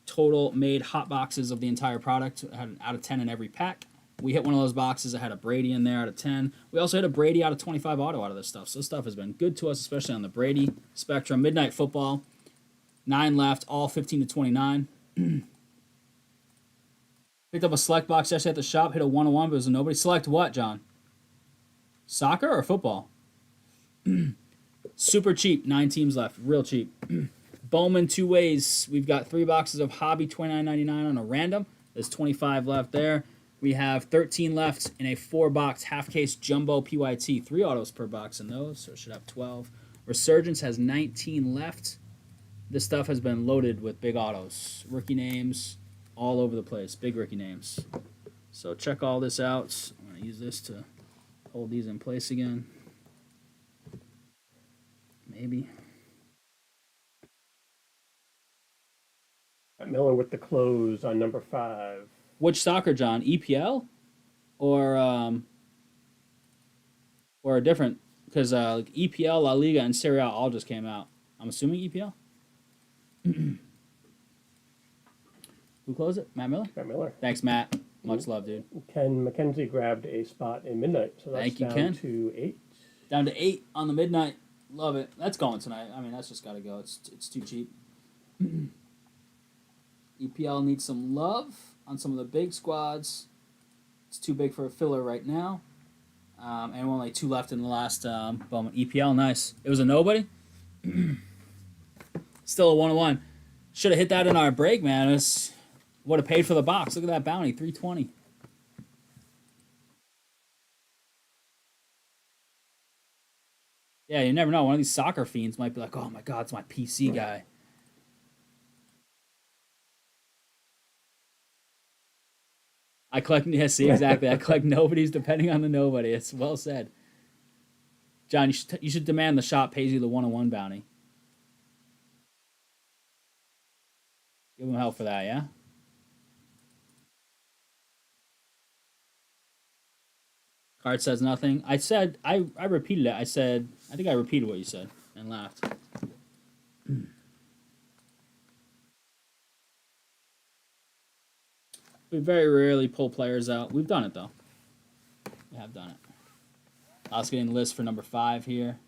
total made hot boxes of the entire product. I had an out of 10 in every pack. We hit one of those boxes. I had a Brady in there out of 10. We also hit a Brady out of 25 auto out of this stuff. So this stuff has been good to us, especially on the Brady spectrum. Midnight Football, 9 left, all 15 to 29. Picked up a select box yesterday at the shop, hit a 101, but it was a nobody. Select what, John? Soccer or football? Super cheap, 9 teams left, real cheap. Bowman 2 ways. We've got 3 boxes of Hobby, $29.99 on a random. There's 25 left there. We have 13 left in a 4-box half-case jumbo PYT. 3 autos per box in those, so it should have 12. Resurgence has 19 left. This stuff has been loaded with big autos. Rookie names all over the place. Big rookie names. So check all this out. I'm going to use this to hold these in place again. Maybe. Miller with the close on number 5. Which soccer, John? EPL or a different? Because like EPL, La Liga, and Serie A all just came out. I'm assuming EPL. Who closed it? Matt Miller. Matt Miller. Thanks, Matt. Much love, dude. Ken McKenzie grabbed a spot in midnight, so that's Thank you, down Ken. to 8. Down to 8 on the midnight. Love it. That's going tonight. I mean, that's just got to go. It's too cheap. EPL needs some love on some of the big squads. It's too big for a filler right now. And only 2 left in the last Bowman. EPL, nice. It was a nobody. Still a 101. Should have hit that in our break, man. It would have paid for the box. Look at that bounty, $320. Yeah, you never know. One of these soccer fiends might be like, oh my God, it's my PC guy. I collect, yeah, see, exactly. I collect nobodies depending on the nobody. It's well said. John, you should demand the shop pays you the 101 bounty. Give him help for that, yeah? Card says nothing. I said, I repeated it. I think I repeated what you said and laughed. We very rarely pull players out. We've done it, though. We have done it. I was getting the list for number 5 here.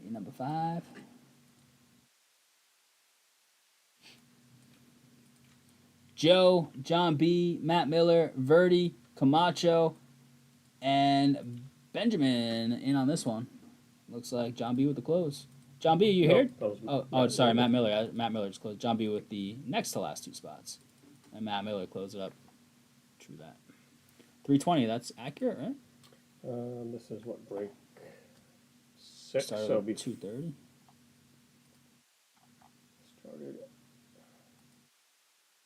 Number 5. Joe, John B, Matt Miller, Rhody, Camacho, and Benjamin in on this one. Looks like John B with the close. John B, you here? Sorry, Matt Miller. Matt Miller just closed. John B with the next to last 2 spots. And Matt Miller closed it up. True that. 320, that's accurate, right? This is what, break 6, Started so at be 230. started at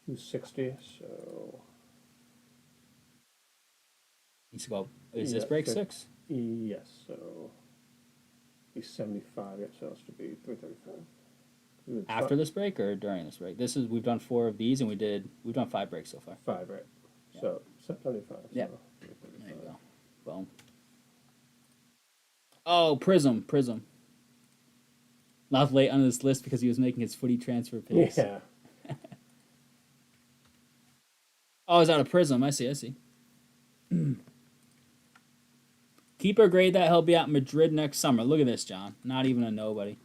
260, so Needs to go. Is this break 6? yes, so be 75. Yep, so it's to be 335. After this break or during this break? We've done 4 of these and we've done 5 breaks so far. 5, right? Yeah. So 75. Yeah. So There you go. Boom. Oh, Prism. Not late on this list because he was making his footy transfer picks. Yeah. Oh, it's out of Prism. I see. Keeper grade that he'll be out in Madrid next summer. Look at this, John. Not even a nobody.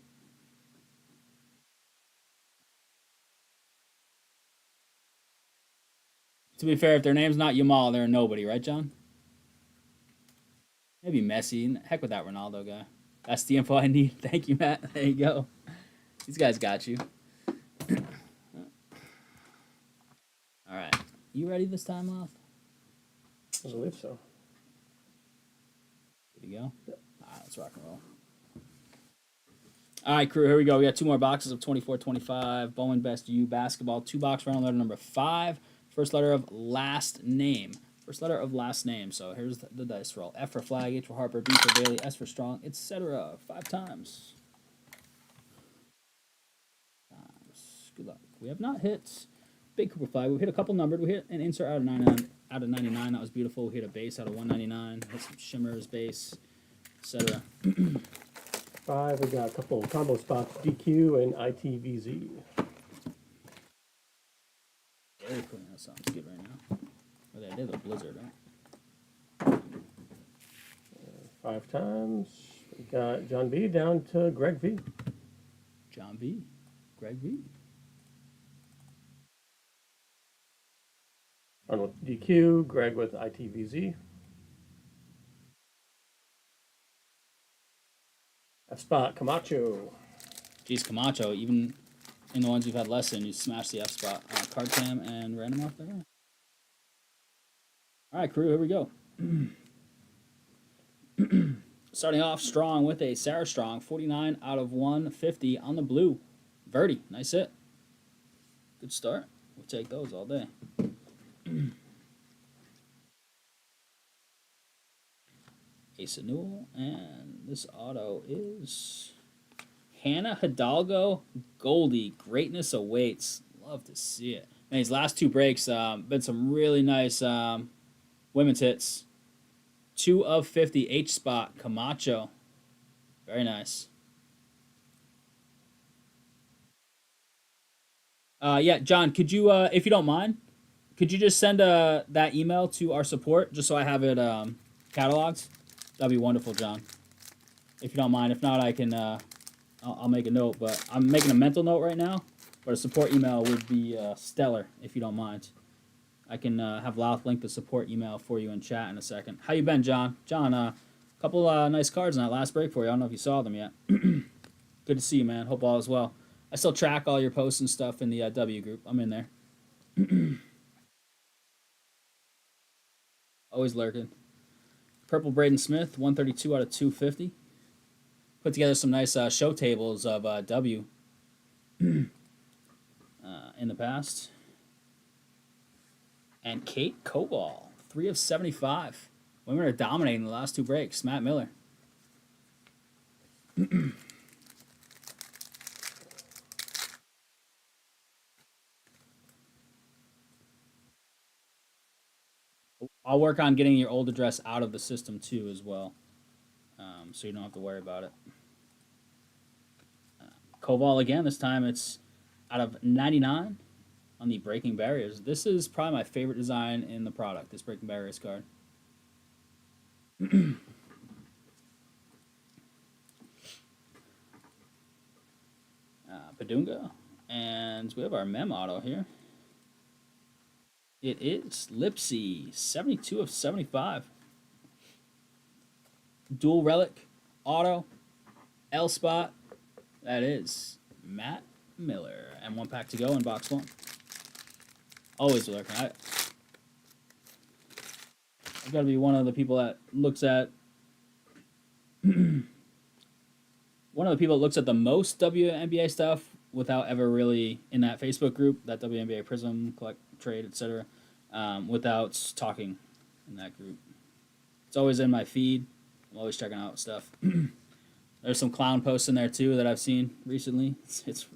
To be fair, if their name's not Yamal, they're a nobody, right, John? Maybe Messi. Heck with that Ronaldo guy. That's the info I need. Thank you, Matt. There you go. These guys got you. All right. You ready this time, Loth? I believe so. Good to go? All right, let's rock and roll. All right, crew, here we go. We got 2 more boxes of 24-25 Bowman Best U basketball. 2-box random letter number 5. First letter of last name. First letter of last name. So here's the dice roll. F for flag, H for Harper, B for Bailey, S for strong, etc. 5 times. Good luck. We have not hit Big Cooper flag. We hit a couple numbered. We hit an insert out of 99. That was beautiful. We hit a base out of 199. Hit some shimmers, base, etc. 5, we got a couple combo spots, DQ and ITVZ. Very cool. That sounds good right now. Oh, they did a blizzard, right? 5 times. We got John B down to Greg V. John B. Greg V. On with DQ, Greg with ITVZ. F spot, Camacho. Geez, Camacho, even in the ones you've had less than, you smashed the F spot. Card cam and random off there. All right, crew, here we go. Starting off strong with a Sarah Strong, 49 out of 150 on the blue. Rhody, nice hit. Good start. We'll take those all day. Ace of Newell, and this auto is Hannah Hidalgo Goldie. Greatness awaits. Love to see it. Man, these last 2 breaks, been some really nice women's hits. 2 of 50 H spot Camacho. Very nice. Yeah, John, could you, if you don't mind, could you just send that email to our support just so I have it cataloged? That'd be wonderful, John. If you don't mind. If not, I can. I'll make a note. But I'm making a mental note right now. But a support email would be stellar, if you don't mind. I can have Louth link the support email for you in chat in a second. How you been, John? John, a couple nice cards in that last break for you. I don't know if you saw them yet. Good to see you, man. Hope all is well. I still track all your posts and stuff in the W group. I'm in there. Always lurking. Purple Braden Smith, 132 out of 250. Put together some nice show tables of W in the past. And Kate Koval, 3 of 75. Women are dominating the last 2 breaks. Matt Miller. I'll work on getting your old address out of the system too as well, so you don't have to worry about it. Koval again. This time it's out of 99 on the Breaking Barriers. This is probably my favorite design in the product. This Breaking Barriers card. Padunga, and we have our mem auto here. It is Lipsy, 72 of 75. Dual relic, auto, L spot. That is Matt Miller. And 1 pack to go in box 1. Always lurking. I've got to be one of the people that looks at the most WNBA stuff without ever really in that Facebook group, that WNBA Prism, Collect, Trade, etc., without talking in that group. It's always in my feed. I'm always checking out stuff. There's some clown posts in there too that I've seen recently. It's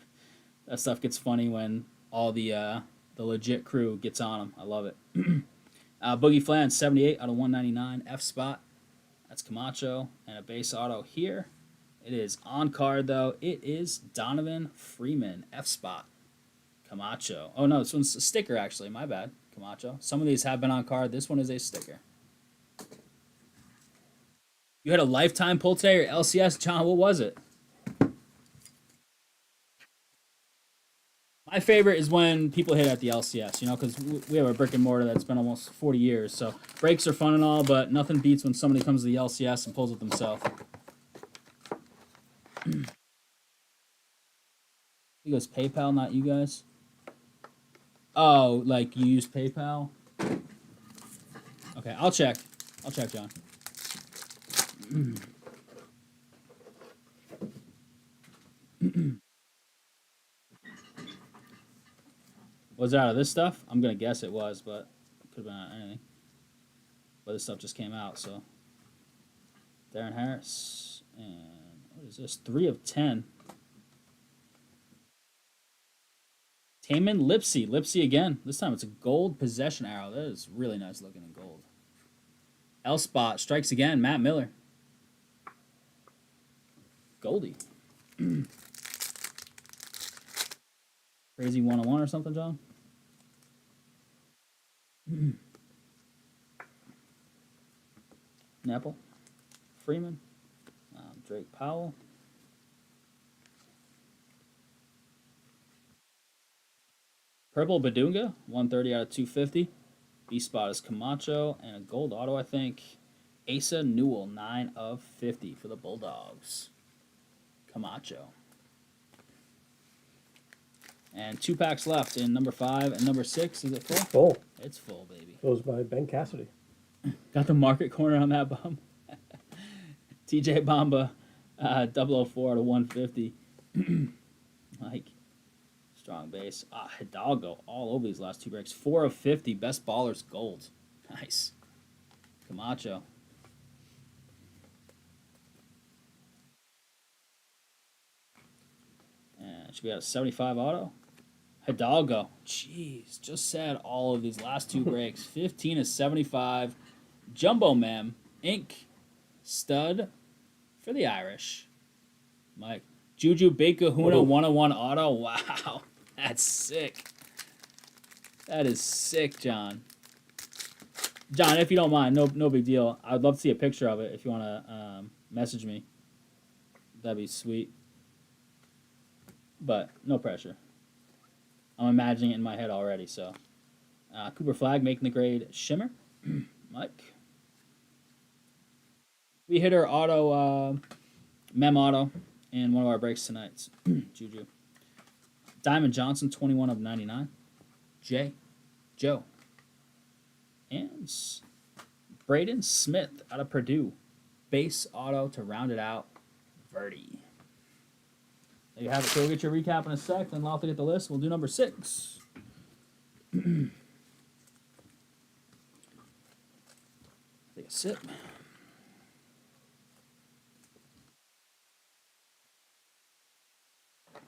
that stuff gets funny when all the legit crew gets on them. I love it. Boogie Flan, 78 out of 199. F spot. That's Camacho. And a base auto here. It is on card, though. It is Donovan Freeman. F spot. Camacho. Oh, no, this one's a sticker, actually. My bad. Camacho. Some of these have been on card. This one is a sticker. You had a lifetime pull today or LCS? John, what was it? My favorite is when people hit at the LCS, you know, because we have a brick and mortar that's been almost 40 years. So breaks are fun and all, but nothing beats when somebody comes to the LCS and pulls it themselves. He goes PayPal, not you guys. Oh, like you use PayPal? Okay, I'll check. I'll check, John. Was it out of this stuff? I'm gonna guess it was, but it could have been out of anything. But this stuff just came out, so. Darren Harris. And what is this? 3 of 10. Taman Lipsy. Lipsy again. This time it's a gold possession arrow. That is really nice looking in gold. L spot strikes again. Matt Miller. Goldie. Crazy 101 or something, John? Nepple. Freeman. Drake Powell. Purple Badunga. 130 out of 250. B spot is Camacho. And a gold auto, I think. Asa Newell. 9 of 50 for the Bulldogs. Camacho. And 2 packs left in number 5 and number 6. Is it full? Full. It's full, baby. Goes by Ben Cassidy. Got the market corner on that bum. TJ Bamba, 004 out of 150. Like, strong base. Hidalgo all over these last 2 breaks. 4 of 50. Best ballers gold. Nice. Camacho. And should we have a 75 auto? Hidalgo. Jeez, just said all of these last 2 breaks. 15 of 75. Jumbo Mem. Ink. Stud for the Irish. Mike. Juju Big Kahuna 101 auto. Wow. That's sick. That is sick, John. John, if you don't mind, no big deal. I'd love to see a picture of it if you want to message me. That'd be sweet. But no pressure. I'm imagining it in my head already, so. Cooper Flag making the grade Shimmer. Mike. We hit our auto, Mem auto in one of our breaks tonight. Juju. Diamond Johnson, 21 of 99. Joe. And Braden Smith out of Purdue. Base auto to round it out. Rhody. There you have it. So we'll get your recap in a sec. Then I'll have to get the list. We'll do number 6. Take a sip.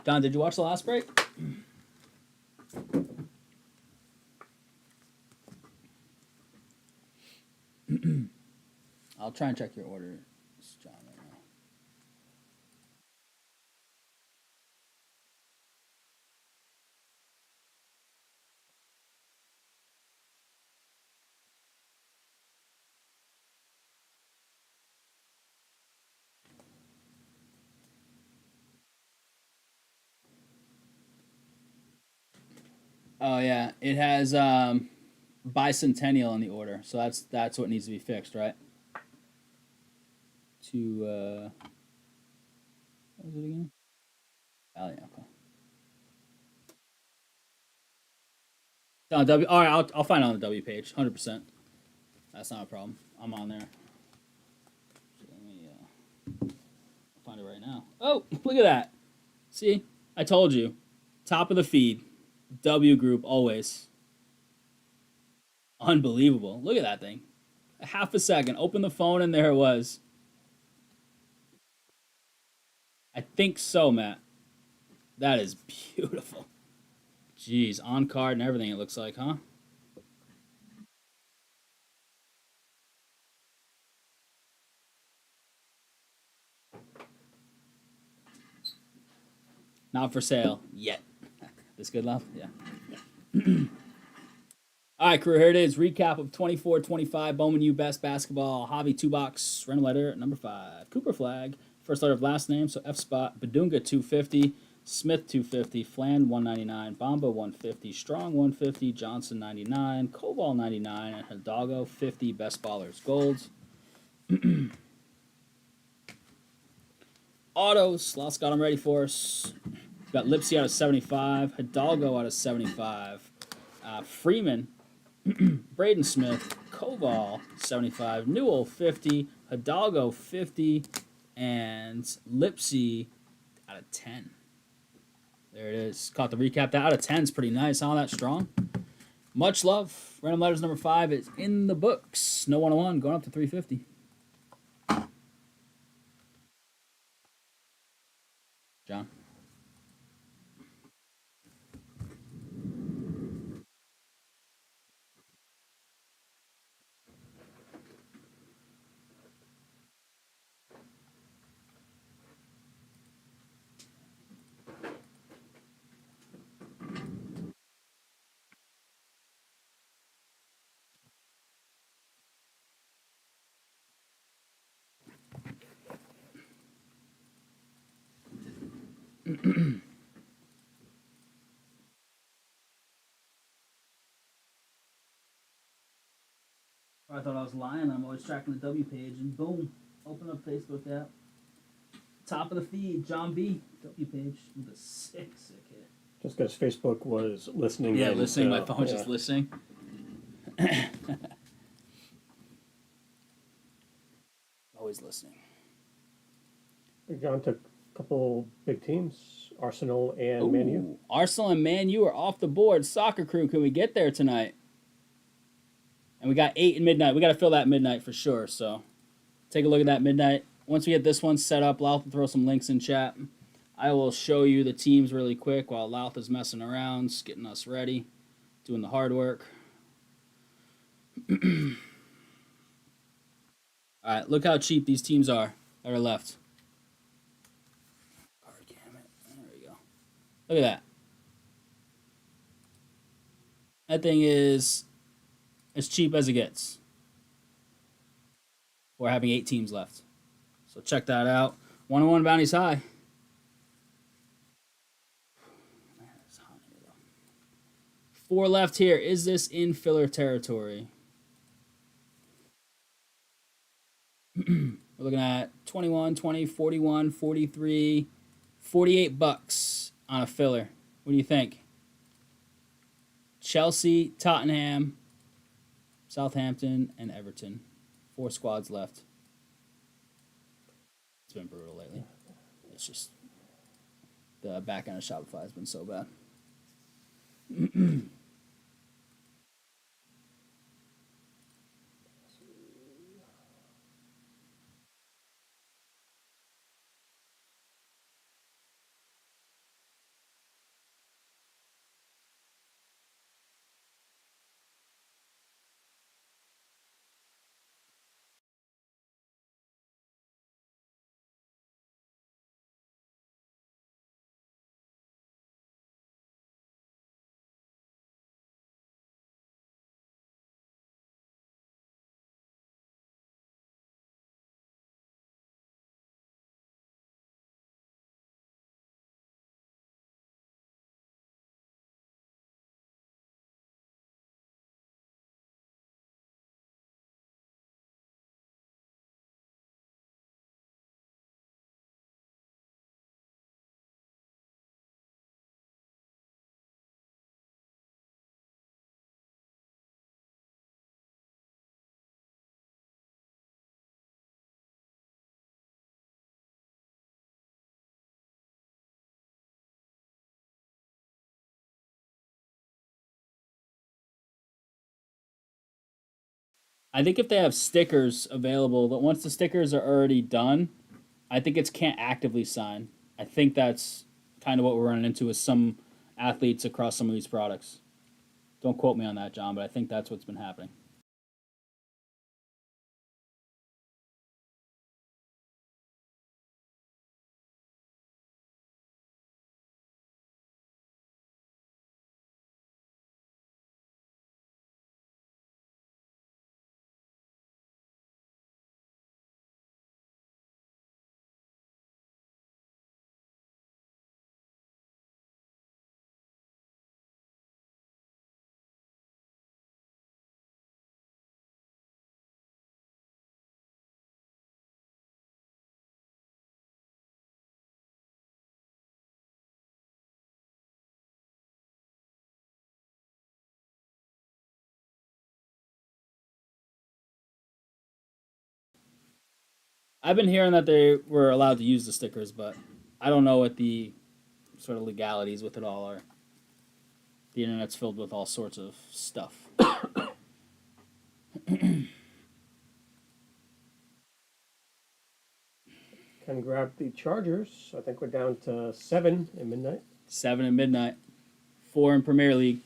Don, did you watch the last break? I'll try and check your order, John, right now. Oh yeah, it has bicentennial in the order, so that's what needs to be fixed, right? To what was it again? Oh yeah, okay. On W. All right, I'll find it on the W page, 100%. That's not a problem. I'm on there. So let me find it right now. Oh, look at that. See, I told you, top of the feed. W group always. Unbelievable. Look at that thing. A half a second. Open the phone and there it was. I think so, Matt. That is beautiful. Jeez, on card and everything it looks like, huh? Not for sale yet. This good, love? Yeah. All right, crew, here it is. Recap of 24-25. Bowman U Best Basketball. Javi 2-box. Random letter number 5. Cooper Flag. First letter of last name, so F spot. Badunga 250. Smith 250. Flan 199. Bamba 150. Strong 150. Johnson 99. Koval 99. And Hidalgo 50. Best ballers. Golds. Autos. Sloss got them ready for us. Got Lipsy out of 75. Hidalgo out of 75. Freeman, Braden Smith, Koval 75, Newell 50, Hidalgo 50, and Lipsy out of 10. There it is. Caught the recap. That out of 10 is pretty nice. All that strong. Much love. Random letters number 5 is in the books. No 101 going up to 350. John. I thought I was lying. I'm always tracking the W page, and boom, open up Facebook app. Top of the feed, John B. W page with a sick hit. Just because Facebook was listening. Yeah, and, listening. My phone was just listening. Always listening. We've gone to a couple big teams, Arsenal and Man U. Arsenal and Man U are off the board. Soccer Crew, can we get there tonight? And we got 8 and midnight. We got to fill that midnight for sure. So take a look at that midnight. Once we get this one set up, Louth will throw some links in chat. I will show you the teams really quick while Louth is messing around, just getting us ready, doing the hard work. All right, look how cheap these teams are that are left. There we go. Look at that. That thing is as cheap as it gets. We're having 8 teams left. So check that out. 101 bounties high. Man, it's hot here, though. 4 left here. Is this in filler territory? We're looking at 21, 20, 41, 43, 48 bucks on a filler. What do you think? Chelsea, Tottenham, Southampton, and Everton. 4 squads left. It's been brutal lately. It's just the back end of Shopify has been so bad. I think if they have stickers available, but once the stickers are already done, I think it's can't actively sign. I think that's kind of what we're running into with some athletes across some of these products. Don't quote me on that, John, but I think that's what's been happening. I've been hearing that they were allowed to use the stickers, but I don't know what the sort of legalities with it all are. The internet's filled with all sorts of stuff. Can grab the Chargers. I think we're down to 7 in midnight. 7 at midnight. 4 in Premier League.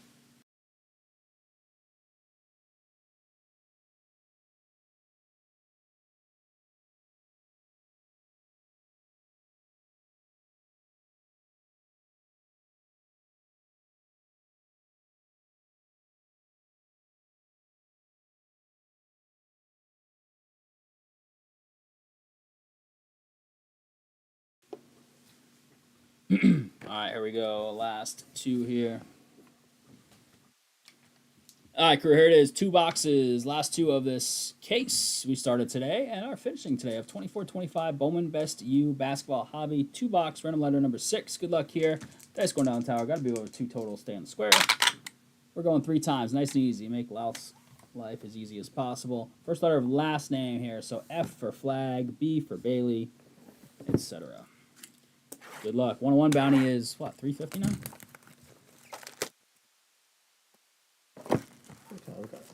All right, here we go. Last 2 here. All right, crew, here it is. 2 boxes. Last 2 of this case. We started today and are finishing today of 24-25 Bowman Best U Basketball Hobby. 2 box, random letter number 6. Good luck here. Dice going down tower. Got to be over 2 total. Stay on the square. We're going 3 times. Nice and easy. Make Louth's life as easy as possible. First letter of last name here. So F for Flag, B for Bailey, etc. Good luck. 101 bounty is what, $3.59?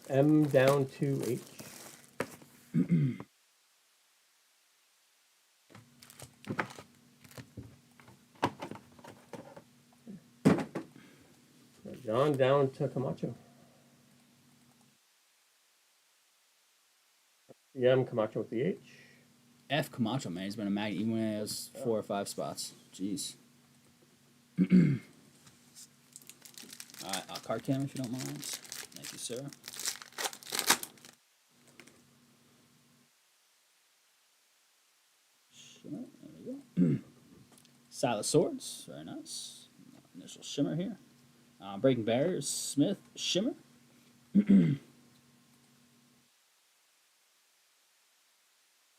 M down to H. John down to Camacho. M Camacho with the H. F Camacho, man. He's been a magnet even when he has 4 or 5 spots. Jeez. All right, card cam if you don't mind. Thank you, sir. Shimmer, there we go. Silas Swords, very nice. Initial shimmer here. Breaking Barriers, Smith, shimmer.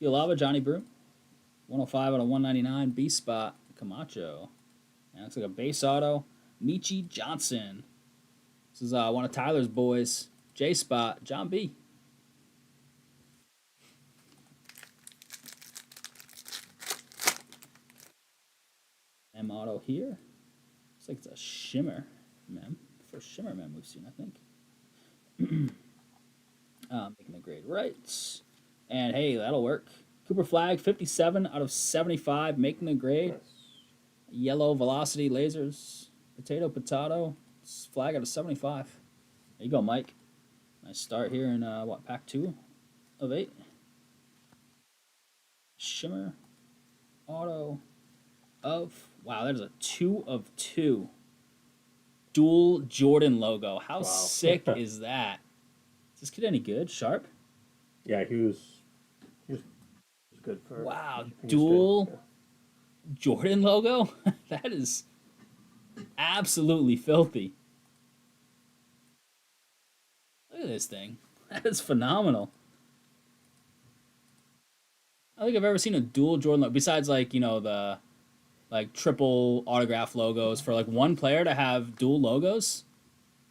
Lava, Johnny Brew. 105 out of 199. B spot, Camacho. And looks like a base auto, Michi Johnson. This is one of Tyler's boys. J spot, John B. M auto here. Looks like it's a shimmer mem. First shimmer mem we've seen, I think. Making the grade right. And hey, that'll work. Cooper Flag, 57 out of 75, making the grade. Nice. Yellow Velocity Lasers. Potato. Flag out of 75. There you go, Mike. Nice start here in, pack 2 of 8. Shimmer. Auto. Wow, that is a 2 of 2. Dual Jordan logo. How sick is that? Is this kid any good? Sharp? Yeah, he was good for. Wow, dual Jordan logo? That is absolutely filthy. Look at this thing. That is phenomenal. I don't think I've ever seen a dual Jordan logo, besides like, the triple autograph logos for like one player to have dual logos.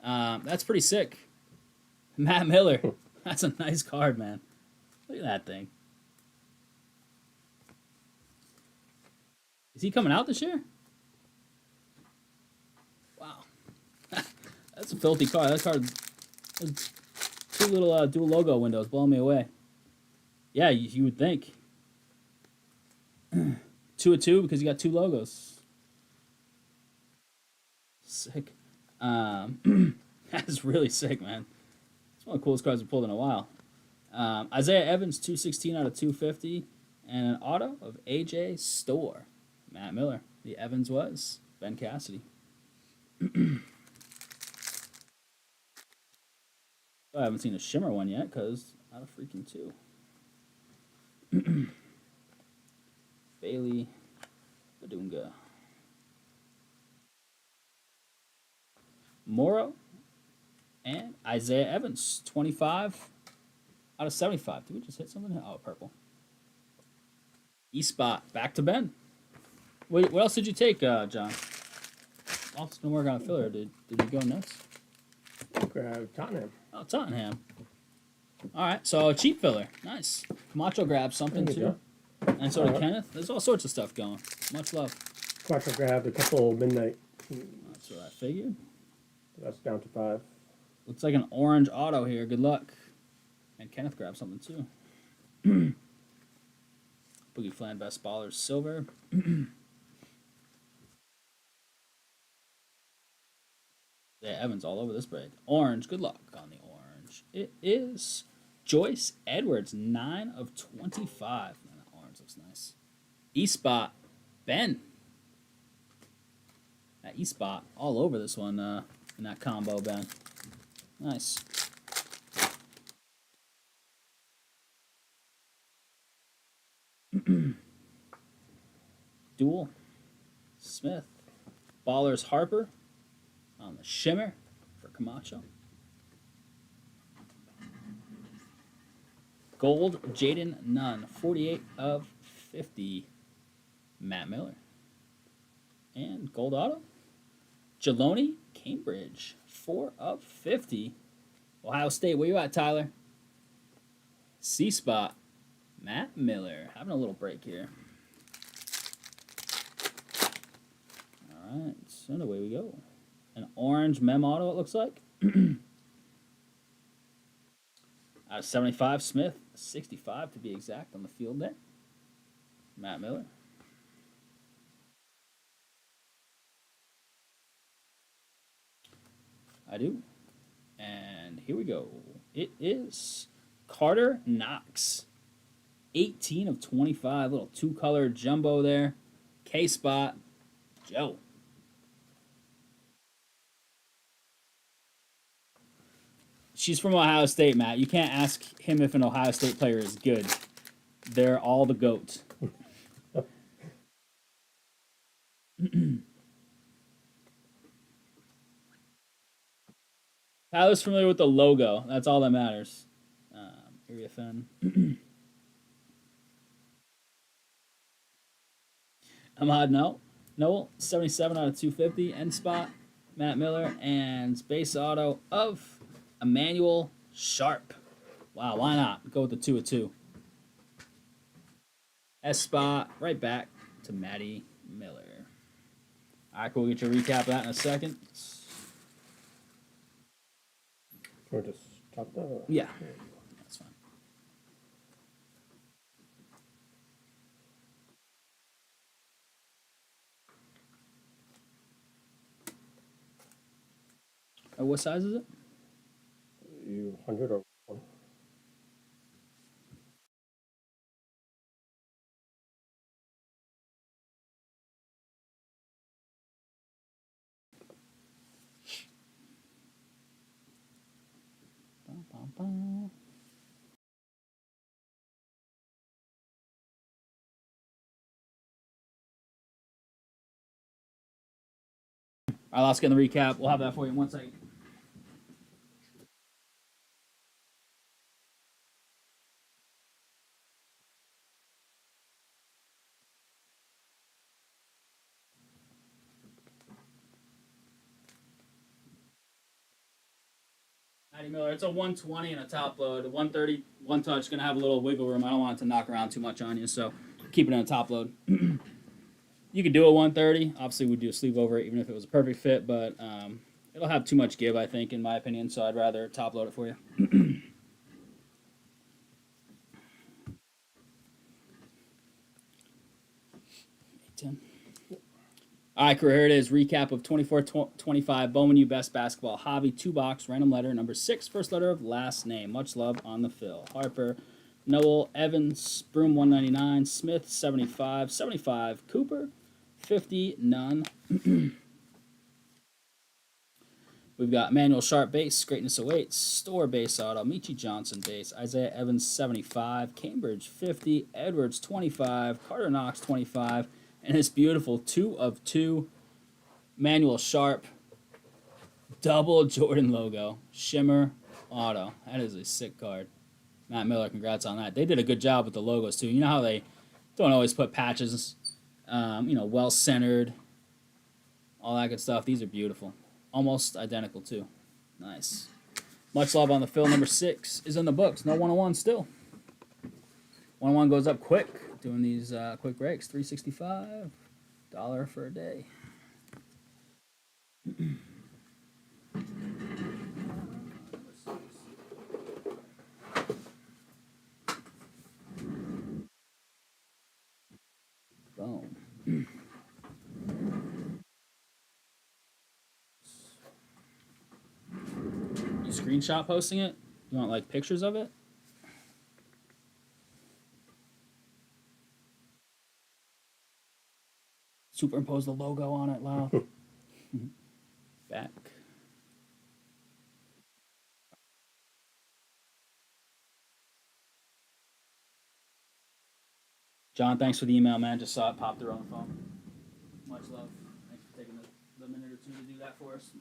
That's pretty sick. Matt Miller. That's a nice card, man. Look at that thing. Is he coming out this year? Wow. That's a filthy card. That card has 2 little dual logo windows blowing me away. Yeah, you would think. 2 of 2 because you got 2 logos. Sick. That's really sick, man. It's one of the coolest cards we've pulled in a while. Isaiah Evans, 216 out of 250. And an auto of AJ Storr. Matt Miller. The Evans was Ben Cassidy. I haven't seen a shimmer one yet because out of freaking 2. Bailey Badunga. Morrow and Isaiah Evans, 25 out of 75. Did we just hit something? Oh, purple. E-spot, back to Ben. What else did you take, John? Off's been working on a filler. Did you go next? Grab Tottenham. Oh, Tottenham. All right, so a cheap filler. Nice. Camacho grabbed something, too. And so did Kenneth. There's all sorts of stuff going. Much love. Quacker grabbed a couple midnight. That's what I figured. That's down to 5. Looks like an orange auto here. Good luck. And Kenneth grabbed something too. Boogie Flan Best Ballers Silver. Yeah, Evans all over this break. Orange. Good luck on the orange. It is Joyce Edwards, 9 of 25. Man, that orange looks nice. E-Spot, Ben. That E-Spot all over this one in that combo, Ben. Nice. Duel. Smith. Ballers Harper on the shimmer for Camacho. Gold, Jaden Nunn, 48 of 50. Matt Miller. And gold auto, Jeloni Cambridge, 4 of 50. Ohio State, where you at, Tyler? C-Spot, Matt Miller. Having a little break here. All right, so away we go. An orange mem auto, it looks like. Out of 75, Smith, 65 to be exact on the field there. Matt Miller. I do. And here we go. It is Carter Knox. 18 of 25. Little two-color jumbo there. K-Spot. Joe. She's from Ohio State, Matt. You can't ask him if an Ohio State player is good. They're all the GOAT. Tyler's familiar with the logo. That's all that matters. Area fan. Ahmad Noel, 77 out of 250. End spot, Matt Miller. And base auto of Emmanuel Sharp. Wow, why not? Go with the 2 of 2. S spot, right back to Matty Miller. All right, cool. We'll get your recap of that in a second. Or just top that? Yeah, that's fine. What size is it? You 100 or 1? All right, let's get in the recap. We'll have that for you in 1 second. Matty Miller, it's a 120 and a top load. A 130, one touch, going to have a little wiggle room. I don't want it to knock around too much on you, so keep it in a top load. You could do a 130. Obviously, we'd do a sleeve over it even if it was a perfect fit, but it'll have too much give, I think, in my opinion, so I'd rather top load it for you. 10. All right, career, here it is. Recap of 24-25. Bowman U Best Basketball Hobby. 2-box, random letter, number 6, first letter of last name. Much love on the fill. Harper, Noel, Evans, Broom 199, Smith 75, 75, Cooper 50, none. We've got Emmanuel Sharp base, Greatness Awaits, Store base auto, Michi Johnson base, Isaiah Evans 75, Cambridge 50, Edwards 25, Carter Knox 25, and this beautiful 2 of 2 Emmanuel Sharp double Jordan logo, Shimmer auto. That is a sick card. Matt Miller, congrats on that. They did a good job with the logos too. You know how they don't always put patches, well centered, all that good stuff. These are beautiful. Almost identical, too. Nice. Much love on the fill. Number 6 is in the books. No 101 still. 101 goes up quick. doing these quick breaks. $3.65 for a day. Boom. You screenshot posting it? You want like pictures of it? Superimpose the logo on it, Lau. Back. John, thanks for the email, man. Just saw it pop through on the phone. Much love. Thanks for taking the minute or two to do that for us.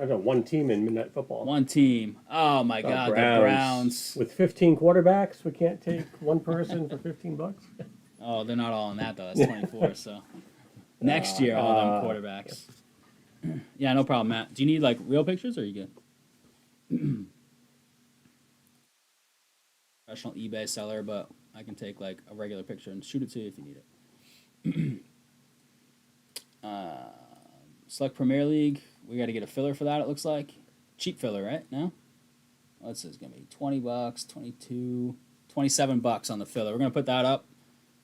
I got one team in Midnight Football. One team. Oh my God, the Browns. With 15 quarterbacks, we can't take one person for $15. Oh, they're not all in that though. That's 24. So next year, all them quarterbacks. Yeah, no problem, Matt. Do you need like real pictures, or are you good? Professional eBay seller, but I can take like a regular picture and shoot it to you if you need it. Select Premier League. We got to get a filler for that. It looks like cheap filler, right? No. What's this gonna be? $20, 22, $27 on the filler. We're gonna put that up.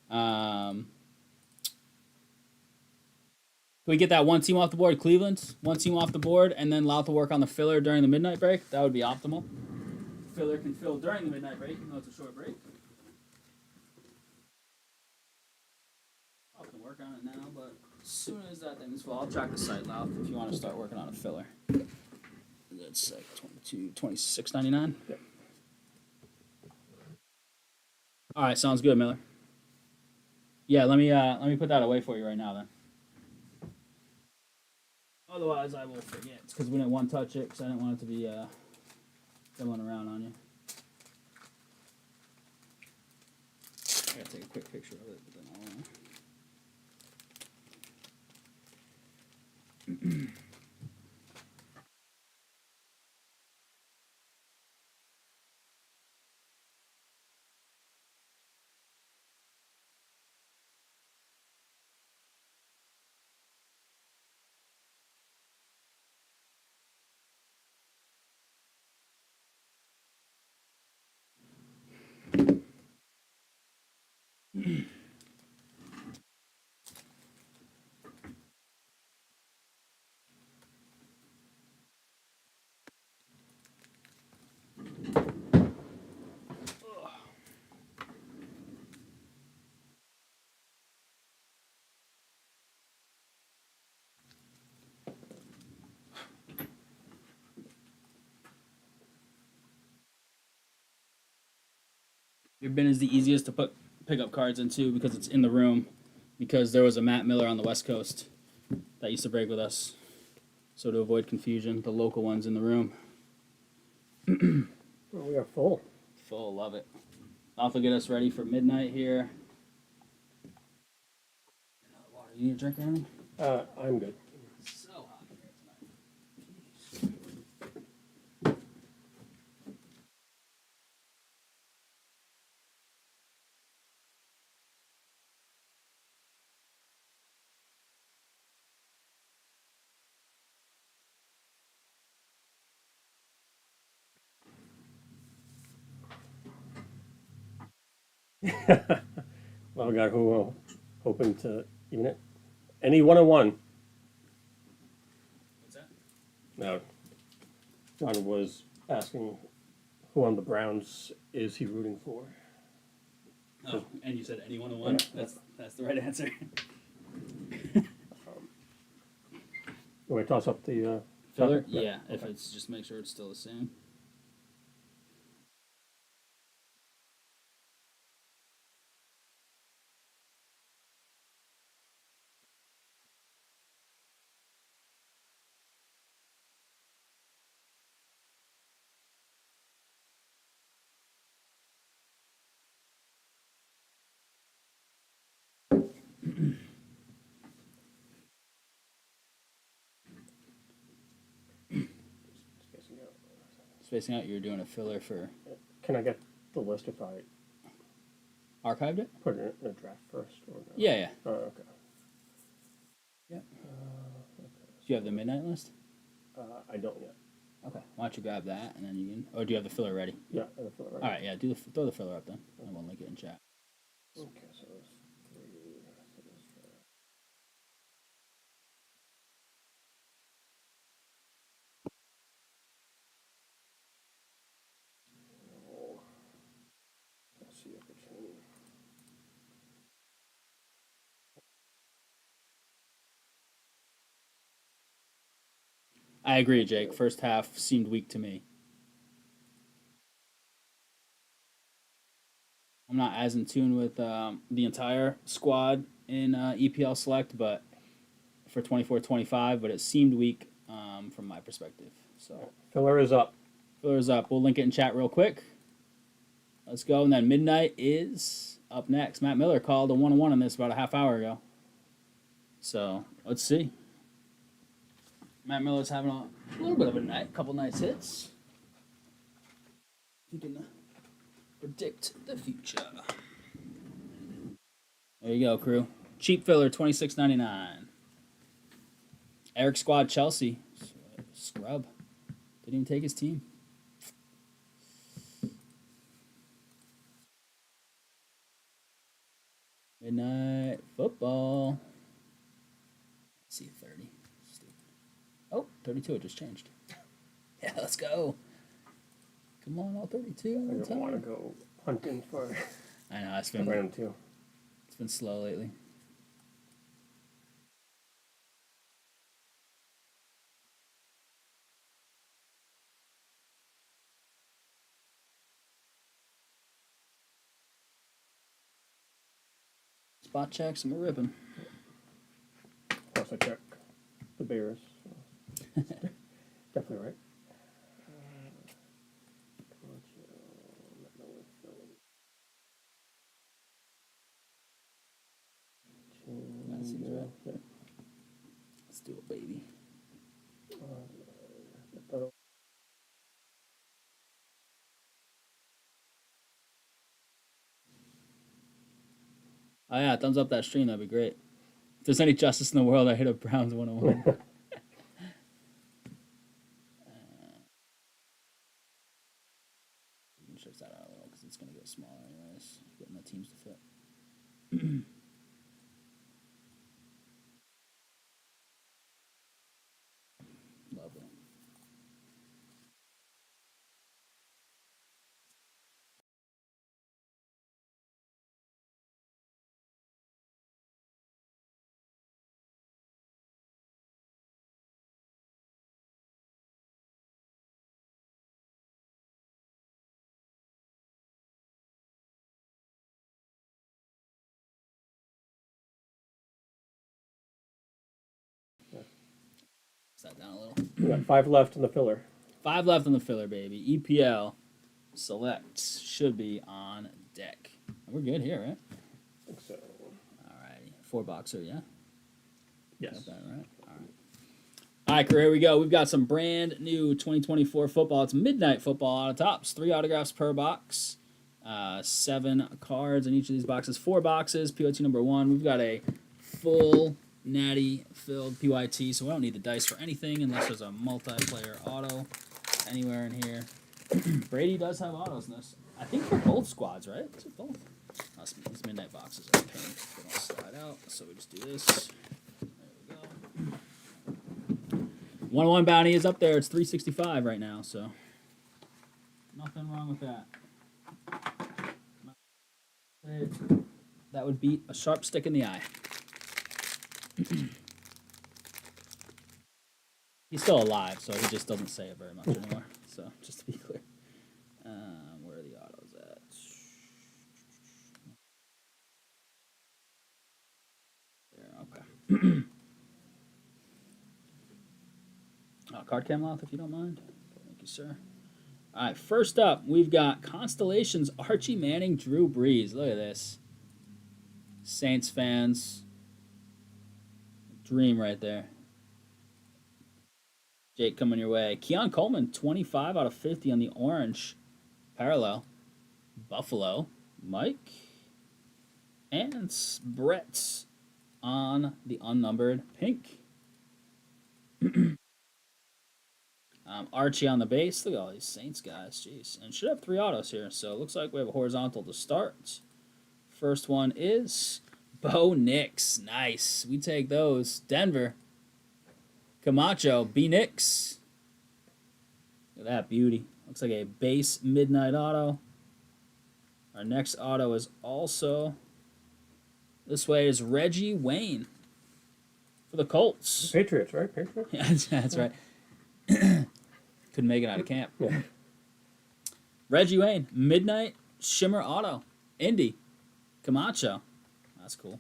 Can we get that one team off the board? Cleveland, one team off the board, and then allow to work on the filler during the midnight break. That would be optimal. Filler can fill during the midnight break, even though it's a short break. I can work on it now, but as soon as that thing is full, I'll track the site loud if you want to start working on a filler. That's like $26.99. Yep. All right, sounds good, Miller. Yeah, let me put that away for you right now then. Otherwise, I will forget. It's because we didn't want to touch it because I didn't want it to be fiddling around on you. I gotta take a quick picture of it, but then I'll. Your bin is the easiest to pick up cards into because it's in the room. Because there was a Matt Miller on the West Coast that used to break with us. So to avoid confusion, the local one's in the room. Well, we are full. Full, love it. Off will get us ready for midnight here. Another water. You need a drink or anything? I'm good. So hot here tonight. Well, we got who hoping to even it. Any one-on-one. What's that? No. John was asking who on the Browns is he rooting for. Oh, and you said anyone on one? Yeah. That's the right answer. You want to toss up the Filler? topic? Yeah, if Okay. it's just make sure it's still the same. Spacing out. Spacing out, you're doing a filler for Can I get the list if I Archived it? put it in a draft first? Or no? Yeah, yeah. Oh, okay. Yeah. Do you have the midnight list? I don't yet. Okay. Why don't you grab that and then you can. Or do you have the filler ready? Yeah, I feel it right. All right. Yeah. Throw the filler up then, and we'll link it in chat. Okay, so it's 3. So this draft. Oh, let's see if it's any. I agree, Jake. First half seemed weak to me. I'm not as in tune with the entire squad in EPL Select, but for 24-25, but it seemed weak from my perspective. So Filler is up. filler's up. We'll link it in chat real quick. Let's go. And then midnight is up next. Matt Miller called a 1-1 on this about a half hour ago. So let's see. Matt Miller's having a little bit of a night, couple nice hits. You can predict the future. There you go, crew. Cheap filler, $26.99. Eric Squad, Chelsea. Scrub. Didn't even take his team. Midnight football. Let's see, 30. Stupid. Oh, 32, it just changed. Yeah, let's go. Come on, all 32. I Let's don't want to go. go hunting for I know, it's random too. been slow lately. Spot checks, and we're ripping. Plus, I check the Bears. So. Definitely right. That seems right. Yeah. Let's do it, baby. Oh, yeah, thumbs up that stream. That'd be great. If there's any justice in the world, I hit up Browns 101. You can stretch that out a little because it's going to get smaller anyways. Getting the teams to fit. Lovely. Set that down a little. We got 5 left in the filler. 5 left on the filler, baby. EPL Select should be on deck. We're good here, right? I think so. Alrighty. 4 boxer, yeah? Yes. Got that right? All right, crew, here we go. We've got some brand new 2024 football. It's midnight football out of tops. 3 autographs per box. 7 cards in each of these boxes. 4 boxes. PYT number 1. We've got a full natty filled PYT, so we don't need the dice for anything unless there's a multiplayer auto anywhere in here. Brady does have autos in this. I think for both squads, right? Is it both? These midnight boxes are a pain. They don't slide out, so we just do this. There we go. 101 bounty is up there. It's 365 right now, so nothing wrong with that. That would beat a sharp stick in the eye. He's still alive, so he just doesn't say it very much anymore. So, just to be clear. Where are the autos at? There, okay. Card cam off, if you don't mind. Thank you, sir. All right, first up, we've got Constellations, Archie Manning, Drew Brees. Look at this. Saints fans. Dream right there. Jake coming your way. Keon Coleman, 25 out of 50 on the orange parallel. Buffalo, Mike. And Brett on the unnumbered pink. Archie on the base. Look at all these Saints guys. Jeez. And should have 3 autos here. So it looks like we have a horizontal to start. First one is Bo Nix. Nice. We take those. Denver. Camacho. B Nix. Look at that beauty. Looks like a base midnight auto. Our next auto is also... This way is Reggie Wayne for the Colts. Patriots, right? Patriots? Yeah, that's right. Couldn't make it out of camp. Yeah. Reggie Wayne, Midnight Shimmer Auto. Indy. Camacho. That's cool.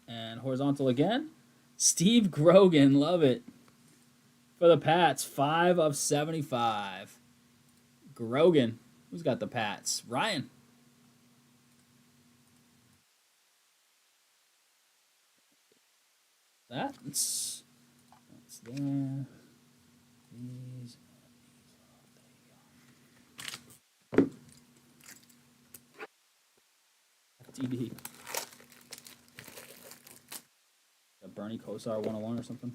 And horizontal again. Steve Grogan, love it. For the Pats, 5 of 75. Grogan. Who's got the Pats? Ryan. That's there. These. FTD. A Bernie Kosar 101 or something.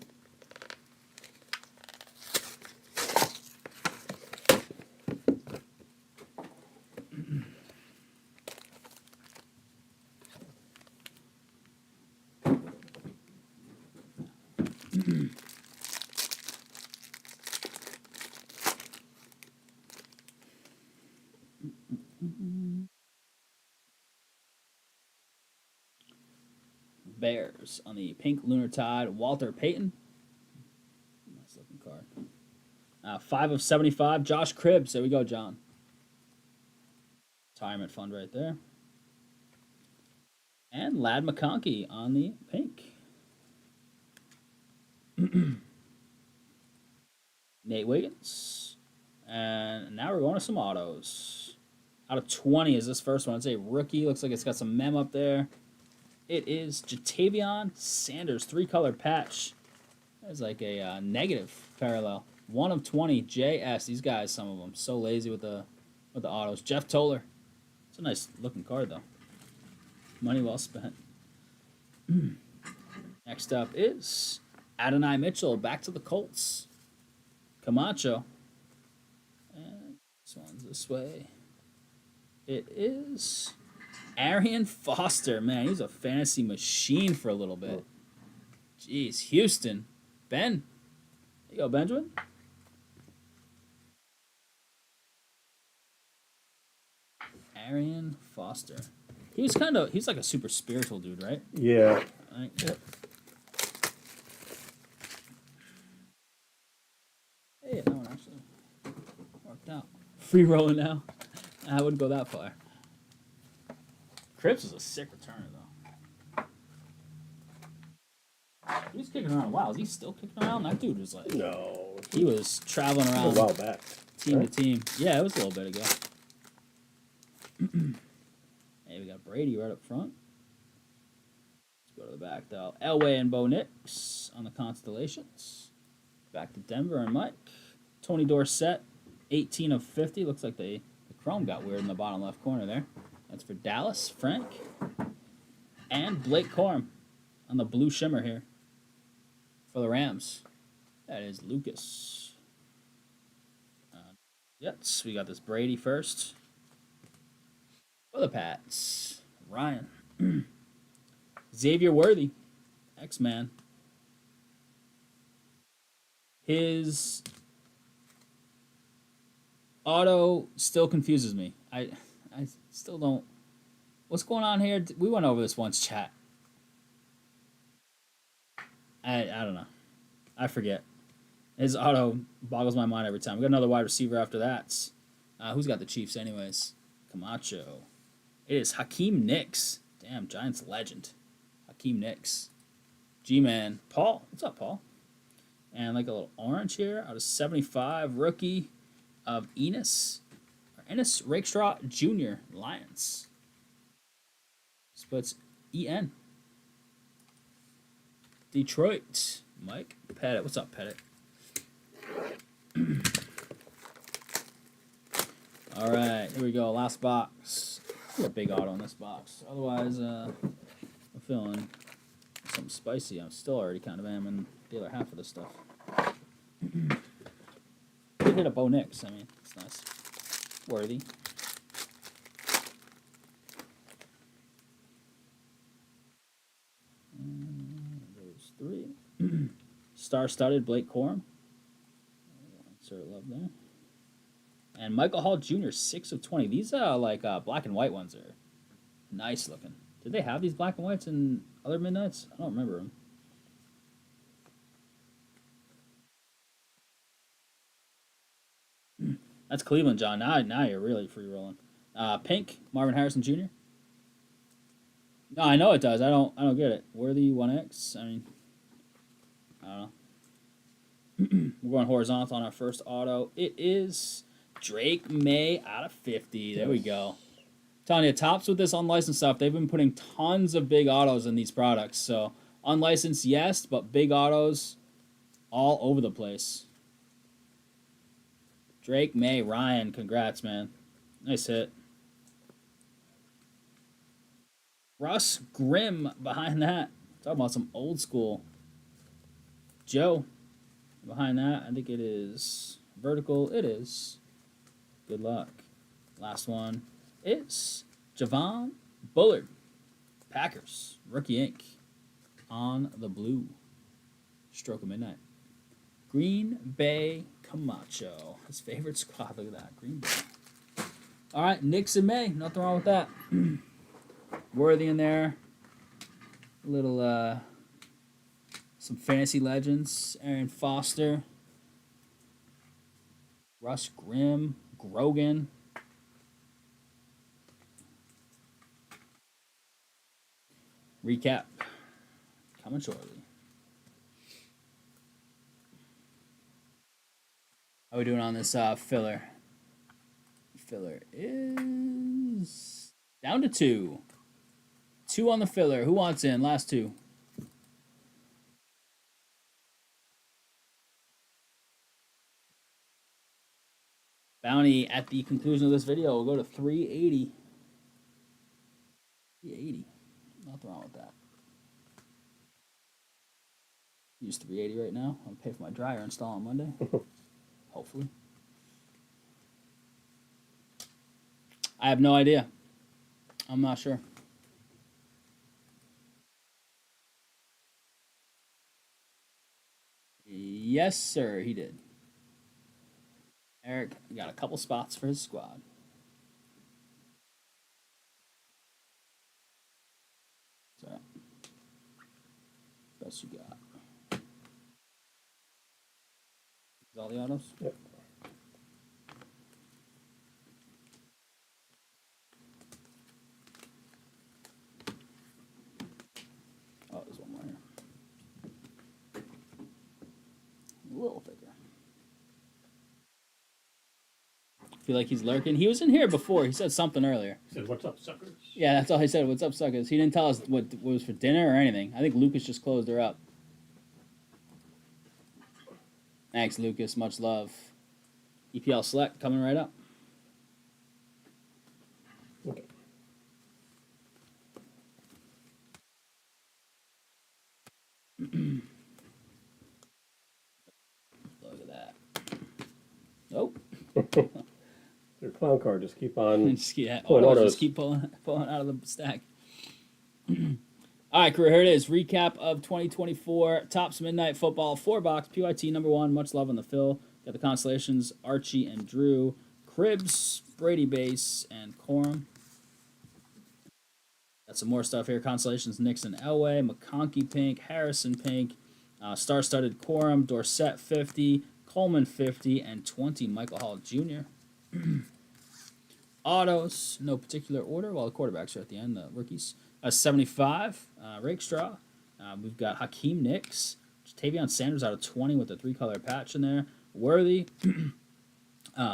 Bears on the pink Lunar Tide. Walter Payton. Nice looking card. 5 of 75. Josh Cribbs. There we go, John. Retirement fund right there. And Lad McConkey on the pink. Nate Wiggins. And now we're going to some autos. Out of 20 is this first one. It's a rookie. Looks like it's got some mem up there. It is Jatavion Sanders, 3-color patch. There's like a negative parallel. 1 of 20, JS. These guys, some of them, so lazy with the autos. Jeff Toller. It's a nice looking card though. Money well spent. Next up is Adonai Mitchell, back to the Colts. Camacho. And this one's this way. It is Arian Foster. Man, he's a fantasy machine for a little bit. Jeez, Houston. Ben. There you go, Benjamin. Arian Foster. He's like a super spiritual dude, right? Yeah. Yep. Hey, that one actually worked out. Free rolling now. I wouldn't go that far. Cripps is a sick returner, though. He's kicking around a while. Is he still kicking around? That dude was like... No. He was traveling A around while back. team to team. Yeah, it was a little bit ago. Hey, we got Brady right up front. Let's go to the back, though. Elway and Bo Nix on the Constellations. Back to Denver and Mike. Tony Dorsett, 18 of 50. Looks like the chrome got weird in the bottom left corner there. That's for Dallas, Frank. And Blake Corum on the blue shimmer here for the Rams. That is Lucas. Yes, we got this Brady first. For the Pats, Ryan. Xavier Worthy, X-Man. His auto still confuses me. I still don't... What's going on here? We went over this once, chat. I don't know. I forget. His auto boggles my mind every time. We got another wide receiver after that. Who's got the Chiefs anyways? Camacho. It is Hakeem Nicks. Damn, Giants legend. Hakeem Nicks. G-Man. Paul. What's up, Paul? And like a little orange here out of 75. Rookie of Ennis Rakestraw Jr. Lions. Splits EN. Detroit. Mike Pettit. What's up, Pettit? All right, here we go. Last box get a big auto in this box. Otherwise, I'm feeling something spicy. I'm still already kind of am in the other half of this stuff. Did hit a Bo Nix. I mean, it's nice. Worthy. Those three. Star-studded Blake Corum. Insert love there. And Michael Hall Jr., 6 of 20. These like black and white ones are nice looking. Did they have these black and whites in other Midnights? I don't remember them. That's Cleveland, John. Now you're really free rolling. Pink, Marvin Harrison Jr. No, I know it does. I don't get it. Worthy 1X. I mean, I don't know. We're going horizontal on our first auto. It is Drake May out of 50. There we go. Telling you, Topps with this unlicensed stuff, they've been putting tons of big autos in these products. So unlicensed, yes, but big autos all over the place. Drake May, Ryan, congrats, man. Nice hit. Russ Grimm behind that. Talking about some old school. Joe behind that. I think it is vertical. It is. Good luck. Last one is Javon Bullard. Packers. Rookie ink. On the blue. Stroke of midnight. Green Bay Camacho. His favorite squad. Look at that. Green Bay. All right. Knicks and May. Nothing wrong with that. Worthy in there. A little, some fantasy legends. Aaron Foster. Russ Grimm. Grogan. Recap. Coming shortly. How are we doing on this filler? Filler is down to 2. 2 on the filler. Who wants in? Last 2. Bounty at the conclusion of this video will go to 380. 380. Nothing wrong with that. Use 380 right now. I'll pay for my dryer install on Monday. Hopefully. I have no idea. I'm not sure. Yes, sir, he did. Eric got a couple spots for his squad. So, best you got. Is all the autos? Yep. Oh, there's one more here. A little thicker. Feel like he's lurking. He was in here before. He said something earlier. He said, "What's up, suckers?" Yeah, that's all he said. What's up, suckers? He didn't tell us what was for dinner or anything. I think Lucas just closed her up. Thanks, Lucas. Much love. EPL Select coming right up. Okay. Look at that. Nope. Their clown card just keep on. Pulling autos. just keep pulling out of the stack. All right, crew, here it is. Recap of 2024 Topps Midnight Football 4-box PYT number 1. Much love on the fill. Got the constellations Archie and Drew, Cribs, Brady base, and Corum. Got some more stuff here. Constellations Nixon Elway, McConkey pink, Harrison pink, star-studded Corum, Dorsett 50, Coleman 50, and 20 Michael Hall Jr. Autos, no particular order, while the quarterbacks are at the end, the rookies. 75, Rakestraw. We've got Hakeem Nicks, Tavion Sanders out of 20 with the 3-color patch in there. Worthy,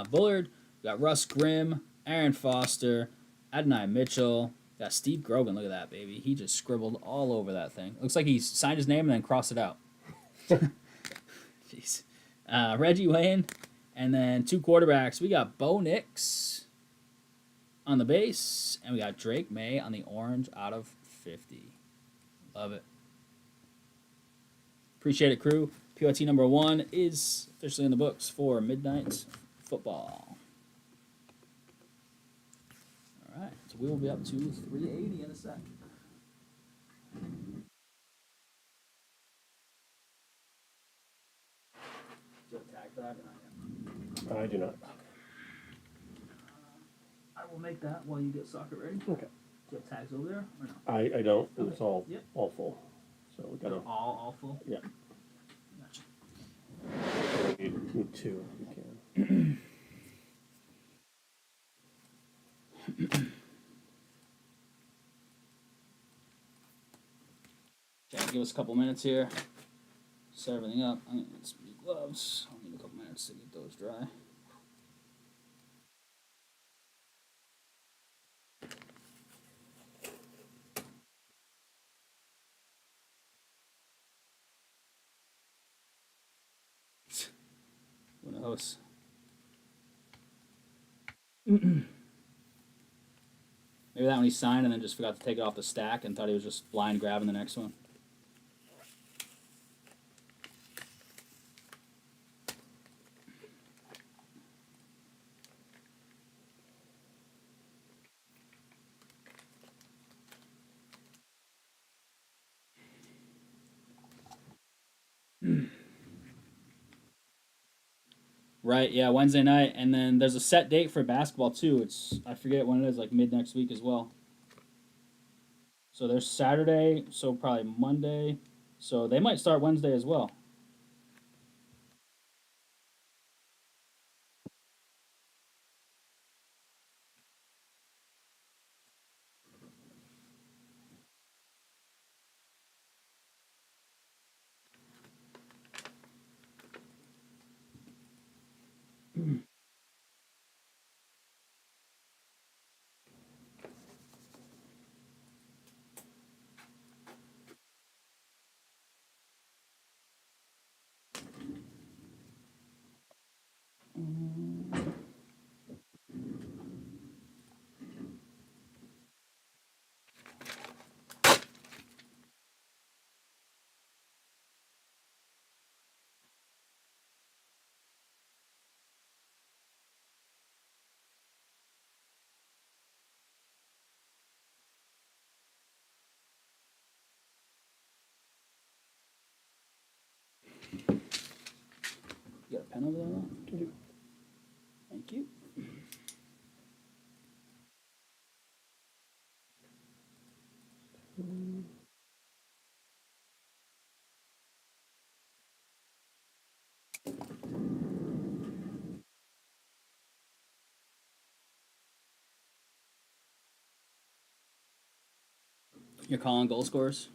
Bullard. We got Russ Grimm, Aaron Foster, Adonai Mitchell. Got Steve Grogan. Look at that, baby. He just scribbled all over that thing. Looks like he signed his name and then crossed it out. Jeez. Reggie Wayne. And then 2 quarterbacks. We got Bo Nix. on the base, and we got Drake May on the orange out of 50. Love it. Appreciate it, crew. POT number 1 is officially in the books for Midnight Football. All right, so we will be up to 380 in a sec. Do you have tag that? I do not. I will make that while you get soccer ready. Okay. Do you have tags over there or no? I don't. It was Okay. all Yep. all full. So we gotta. All full? Yeah. Gotcha. Need two. If you can. Okay, give us a couple minutes here. Set everything up. I'm gonna get some new gloves. I'll need a couple minutes to get those dry. Who knows? Maybe that one he signed and then just forgot to take it off the stack and thought he was just blind grabbing the next one. Right, yeah, Wednesday night, and then there's a set date for basketball too. It's I forget when it is, like mid next week as well. So there's Saturday, so probably Monday. So they might start Wednesday as well. You got a pen over there? Though? Thank you. You're calling goal scorers?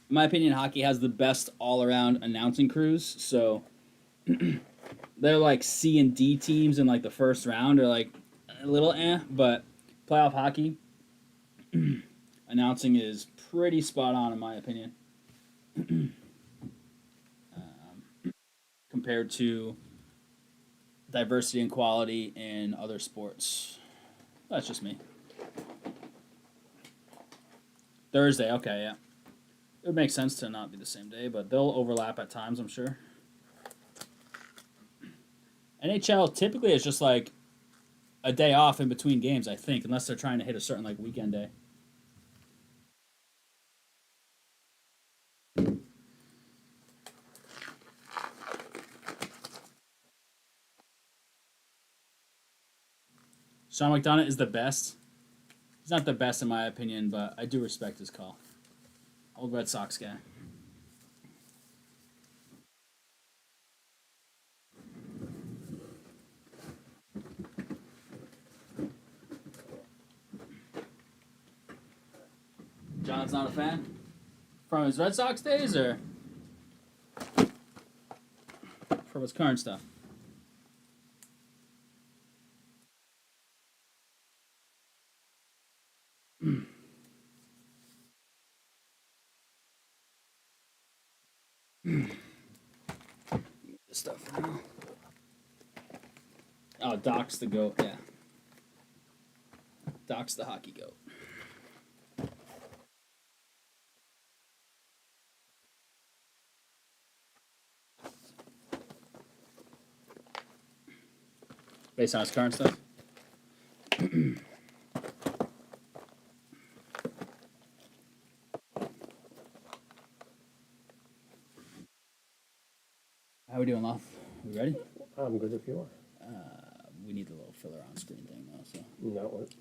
In my opinion, hockey has the best all-around announcing crews. So they're like C and D teams in like the first round are like a little but playoff hockey announcing is pretty spot on in my opinion. Compared to diversity and quality in other sports. That's just me. Thursday, okay, yeah. It would make sense to not be the same day, but they'll overlap at times, I'm sure. NHL typically is just like a day off in between games, I think, unless they're trying to hit a certain like weekend day. Sean McDonough is the best. He's not the best in my opinion, but I do respect his call. Old Red Sox guy. John's not a fan? From his Red Sox days or from his current stuff? This stuff for now. Oh, Doc's the goat. Yeah. Doc's the hockey goat. Based on his current stuff. How we doing, Loth? We ready? I'm good if you are. We need the little filler on screen thing though. So No, what?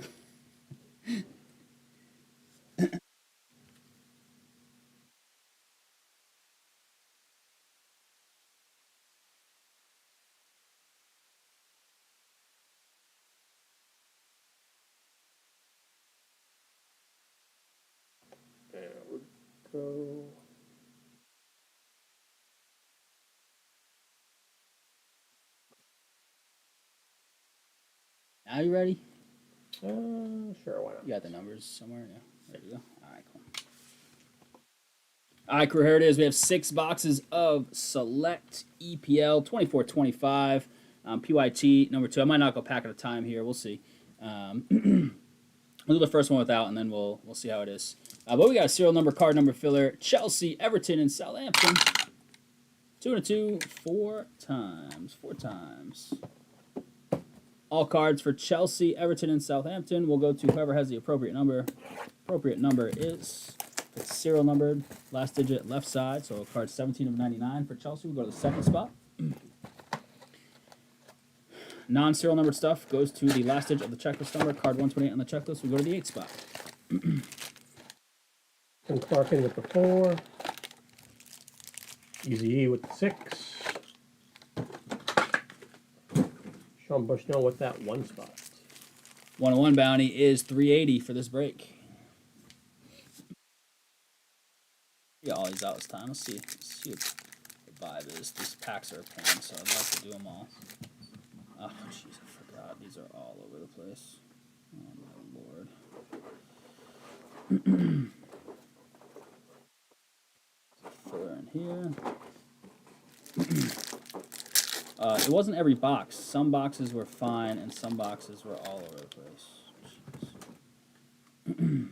There we go. now you ready? Sure, why not? You got the numbers somewhere? Yeah. There you go. All right, cool. All right, crew, here it is. We have 6 boxes of Select EPL 24-25. PYT number 2. I might not go pack at a time here. We'll see. We'll do the first one without, and then we'll see how it is. But we got a serial number, card number filler. Chelsea, Everton, and Southampton. 2 and a 2, 4 times. 4 times. All cards for Chelsea, Everton, and Southampton will go to whoever has the appropriate number. Appropriate number is, it's serial numbered, last digit left side. So card 17 of 99 for Chelsea. We'll go to the second spot. Non-serial numbered stuff goes to the last digit of the checklist number. Card 128 on the checklist. We go to the 8th spot. And Clarkin with the 4. Easy E with the 6. Sean Bushnell with that 1 spot. 101 bounty is 380 for this break. Yeah, all these out this time. Let's see what the vibe is. These packs are a pain, so I'd like to do them all. Oh, jeez, I forgot. These are all over the place. Oh, my lord. Filler in here. It wasn't every box. Some boxes were fine, and some boxes were all over the place. Jeez.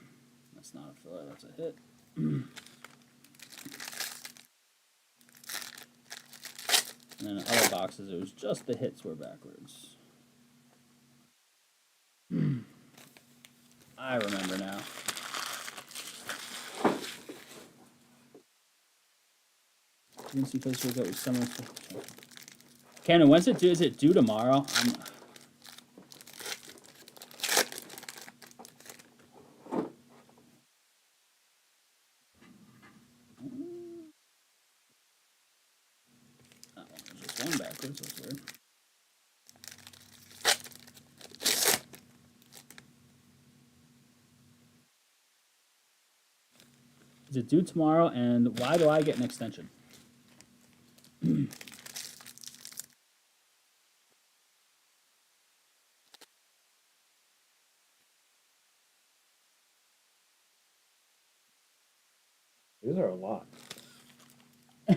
That's not a filler. That's a hit. And then in other boxes, it was just the hits were backwards. I remember now. Didn't see Facebook that was summer. Cannon, when's it due? Is it due tomorrow? Just one backwards. That's weird. Is it due tomorrow? And why do I get an extension? These are a lot. Wow.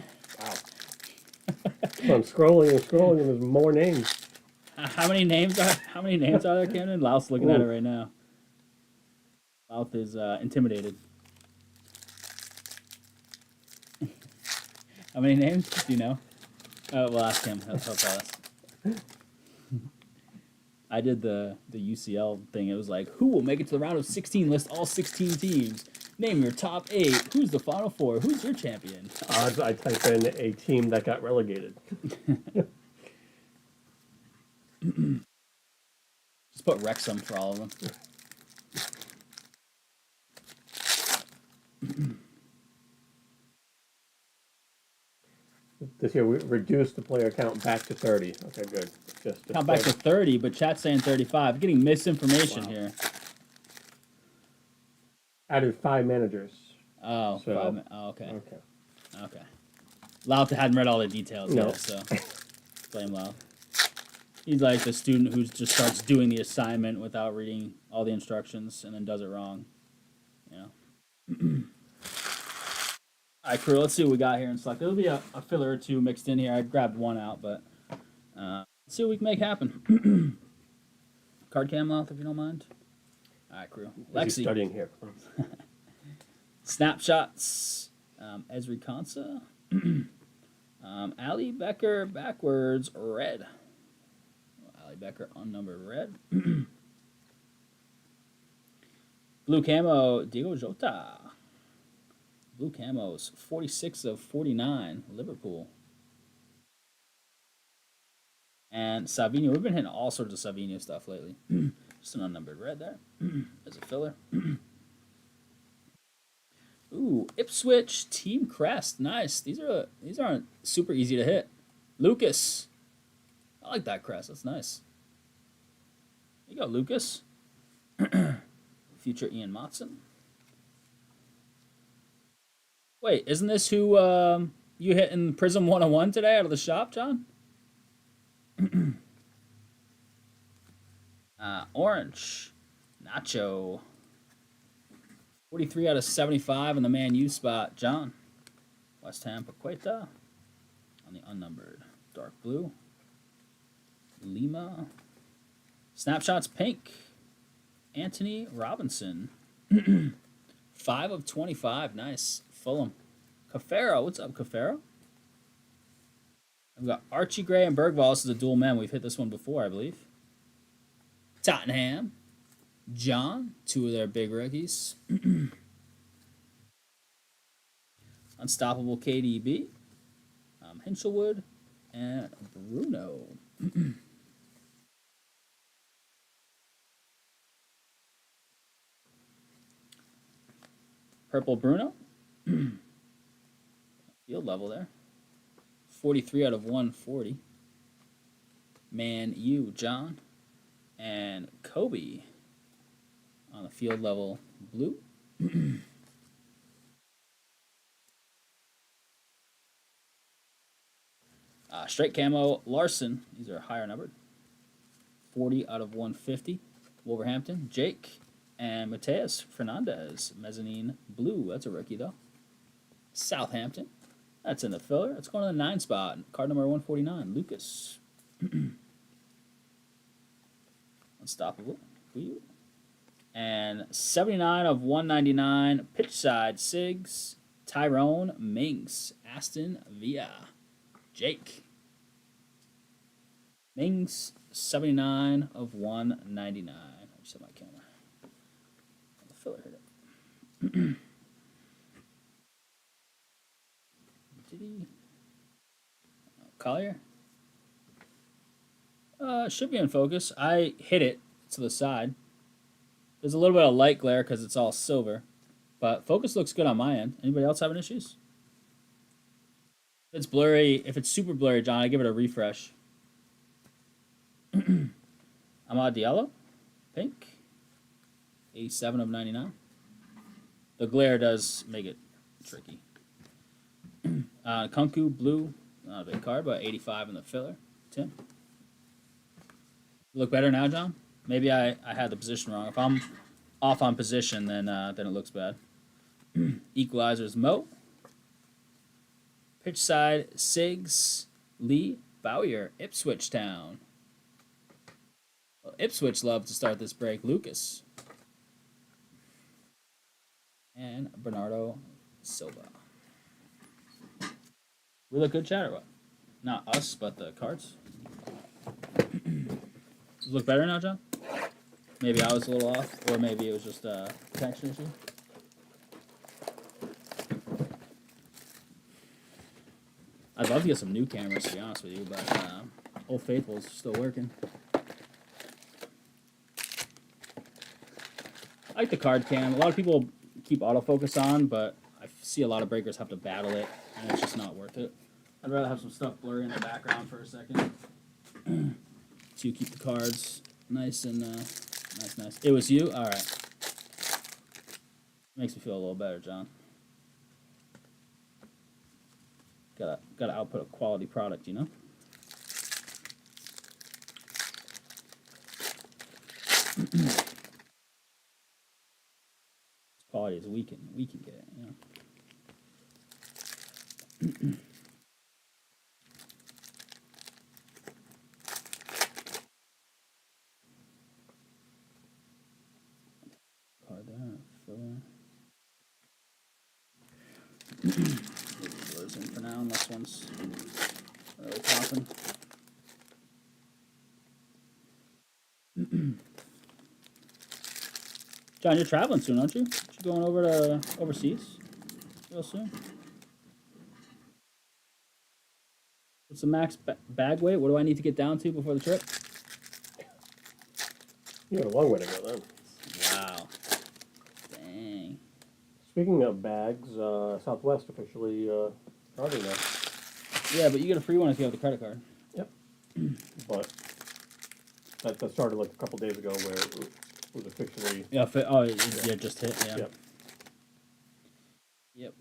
So I'm scrolling and scrolling, and there's more names. How many names are there, Camden? Loud's looking at it right now. Loud is intimidated. How many names? Do you know? We'll ask him. He'll tell us. I did the UCL thing. It was like, who will make it to the round of 16? List all 16 teams. Name your top 8. Who's the final 4? Who's your champion? Odds I type in a team that got relegated. Just put Wrexham for all of them. This year we reduced the player count back to 30. Okay, good. Just Count back to 30, but chat's saying 35. Getting misinformation here. Added 5 managers. Oh, So- okay. Okay. Okay. Louth hadn't read all the details No. yet, so blame Louth. He's like the student who just starts doing the assignment without reading all the instructions and then does it wrong. You know. All right, crew. Let's see what we got here in stock. There'll be a filler or two mixed in here. I grabbed one out, but let's see what we can make happen. Card cam off, if you don't mind. All right, crew. Is he Lexi. studying here? Snapshots. Ezri Konsa. Ali Becker backwards red. Ali Becker unnumbered red. Blue camo Diego Jota. Blue camos 46 of 49 Liverpool. And Savinho. We've been hitting all sorts of Savinho stuff lately. Just an unnumbered red there as a filler. Ooh, Ipswich Team Crest. Nice. These aren't super easy to hit. Lucas. I like that crest. That's nice. There you go, Lucas. Future Ian Motson. Wait, isn't this who you hit in Prism 101 today out of the shop, John? Orange. Nacho. 43 out of 75 in the Man U spot. John. West Ham Paqueta. On the unnumbered. Dark blue. Lima. Snapshots pink. Anthony Robinson. 5 of 25. Nice. Fulham. Cafaro. What's up, Cafaro? I've got Archie Gray and Bergvall. This is a dual man. We've hit this one before, I believe. Tottenham. John. 2 of their big rookies. Unstoppable KDB. Hinchelwood. And Bruno. Purple Bruno. Field level there. 43 out of 140. Man U, John. And Kobe on the field level blue. Straight camo, Larson. These are higher numbered. 40 out of 150. Wolverhampton, Jake. And Mateus Fernandez, mezzanine blue. That's a rookie, though. Southampton. That's in the filler. It's going to the 9 spot. Card number 149, Lucas. Unstoppable. And 79 of 199, pitch side, Sigs. Tyrone Mings, Aston Villa. Jake. Mings, 79 of 199. I just set my camera. The filler hit it. Did he? Collier? Should be in focus. I hit it to the side. There's a little bit of light glare because it's all silver. But focus looks good on my end. Anybody else having issues? If it's blurry, if it's super blurry, John, I give it a refresh. Amad Diallo, pink, 87 of 99. The glare does make it tricky. Kunku, blue, not a big card, but 85 in the filler. Tim. Look better now, John? Maybe I had the position wrong. If I'm off on position, then it looks bad. Equalizers, Mo. Pitch side, Sigs, Lee, Bowyer, Ipswich Town. Well, Ipswich love to start this break. Lucas. And Bernardo Silva. We look good, chat, or what? Not us, but the cards. Does it look better now, John? Maybe I was a little off, or maybe it was just a connection issue. I'd love to get some new cameras, to be honest with you, but Old Faithful's still working. I like the card cam. A lot of people keep autofocus on, but I see a lot of breakers have to battle it, and it's just not worth it. I'd rather have some stuff blurry in the background for a second to keep the cards nice and nice. It was you? All right. Makes me feel a little better, John. Gotta output a quality product, you know? Quality as we can get it, you know? Those in for now, unless one's really popping. John, you're traveling soon, aren't you? You going over to overseas real soon? What's the max bag weight? What do I need to get down to before the trip? You got a long way to go then. Wow. Dang. Speaking of bags, Southwest officially charging now. Yeah, but you get a free one if you have the credit card. Yep. But that started like a couple days ago where it was officially. Yeah, yeah, just hit. Yeah. Yep. Yep.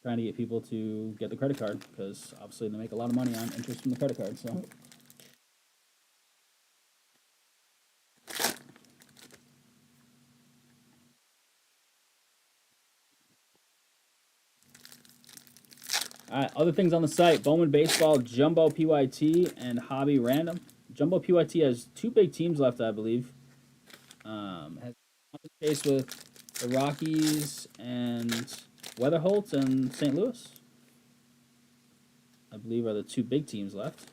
Trying to get people to get the credit card because obviously they make a lot of money on interest from the credit card. So. All right, other things on the site: Bowman Baseball, Jumbo PYT, and Hobby Random. Jumbo PYT has 2 big teams left, I believe. Has a case with the Rockies and Weatherholt and St. Louis. I believe are the 2 big teams left.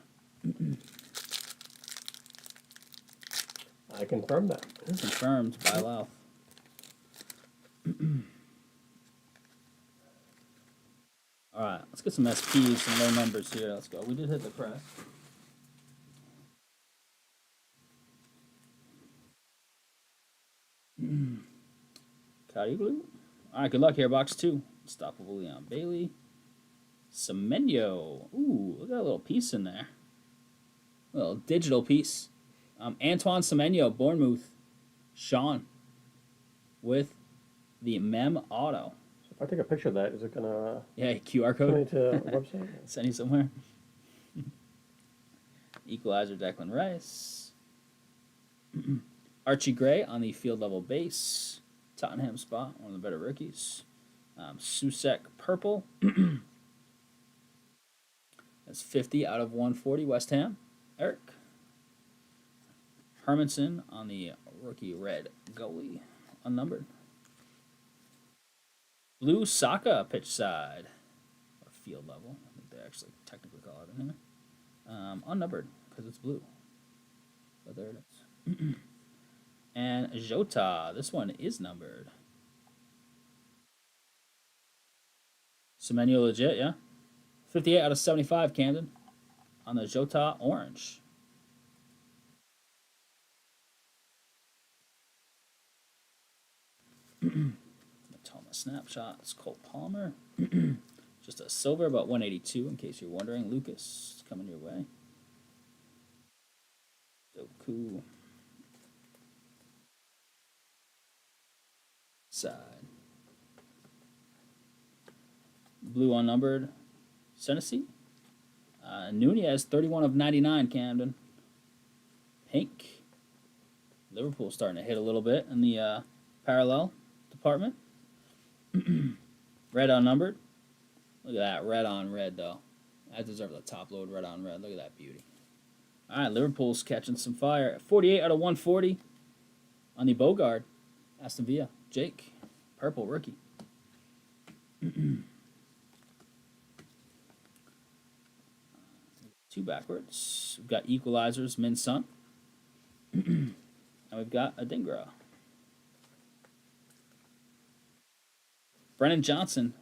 I confirm that. Confirmed by Louth. All right, let's get some SPs, some low numbers here. Let's go. We did hit the press. Cody Blue. All right, good luck here. Box 2. Unstoppable Leon Bailey. Semenyo. Ooh, look at that little piece in there. A little digital piece. Antoine Semenyo, Bournemouth. Sean with the Mem Auto. So if I take a picture of that, is it gonna Yeah, QR send me code. to a website? Send you somewhere. Equalizer Declan Rice. Archie Gray on the field level base. Tottenham spot, one of the better rookies. Susek Purple. That's 50 out of 140, West Ham. Eric. Hermanson on the rookie red goalie, unnumbered. Blue Saka pitch side, or field level. I think they actually technically call it in here. Unnumbered, because it's blue. But there it is. And Jota, this one is numbered. Semenyo legit, yeah. 58 out of 75, Camden, on the Jota orange. Matoma snapshots, Cole Palmer. Just a silver, about 182, in case you're wondering. Lucas, coming your way. So cool. Side. Blue unnumbered. Senesi. Nunez, 31 of 99, Camden. Pink. Liverpool starting to hit a little bit in the parallel department. Red unnumbered. Look at that, red on red, though. That deserves a top load red on red. Look at that beauty. All right, Liverpool's catching some fire. 48 out of 140 on the Bogard. Aston Villa. Jake. Purple rookie. Two backwards. We've got equalizers, Min Sun. And we've got Adingra. Brennan Johnson,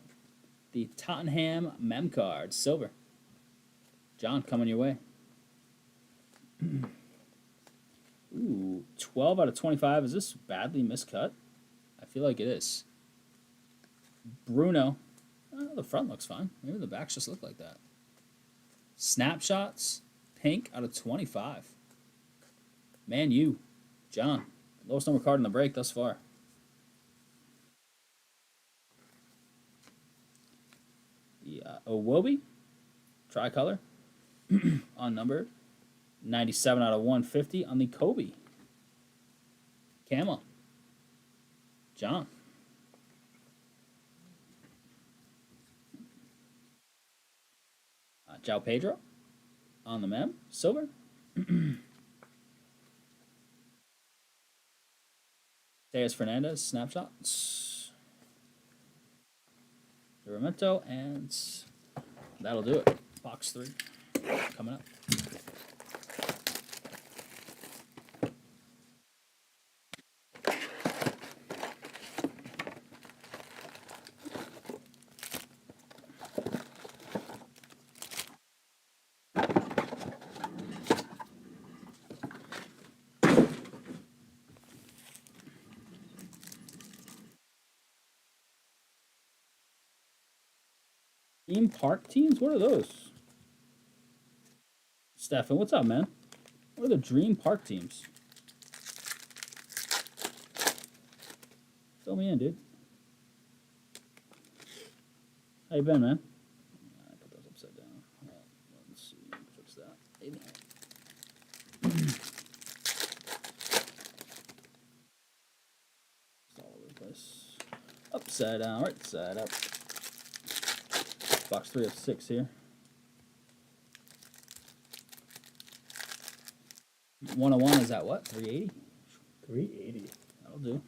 the Tottenham Mem card, silver. John, coming your way. Ooh, 12 out of 25. Is this badly miscut? I feel like it is. Bruno. Oh, the front looks fine. Maybe the backs just look like that. Snapshots, pink out of 25. Man, you, John, lowest number card in the break thus far. The Owobi, tricolor, unnumbered. 97 out of 150 on the Kobe. Camo. John. João Pedro on the Mem, silver. Tejas Fernandez, snapshots. Ramento, and that'll do it. Box 3 coming up. Theme park teams? What are those? Stefan, what's up, man? What are the dream park teams? Fill me in, dude. How you been, man? I put those upside down. Let's see. Fix that. It's all over the place. Upside down, right side up. Box 3 of 6 here. 101 is at what? 380? 380. That'll do.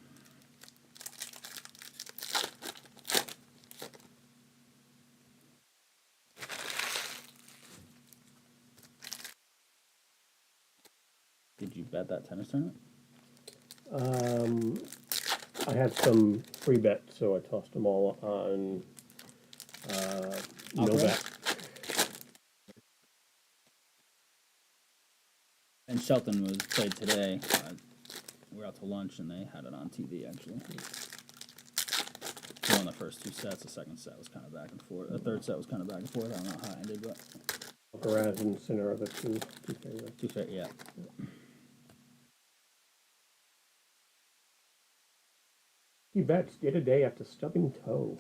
Did you bet that tennis tournament? I had some free bets, so I tossed them all on no Okay. bet. And Shelton was played today. We were out to lunch and they had it on TV actually. He won the first 2 sets. The second set was kind of back and forth. The third set was kind of back and forth. I don't know how it ended, but Alcaraz and Sinner are the two favorites. 2 set, yeah. He bets the other day after stubbing toe.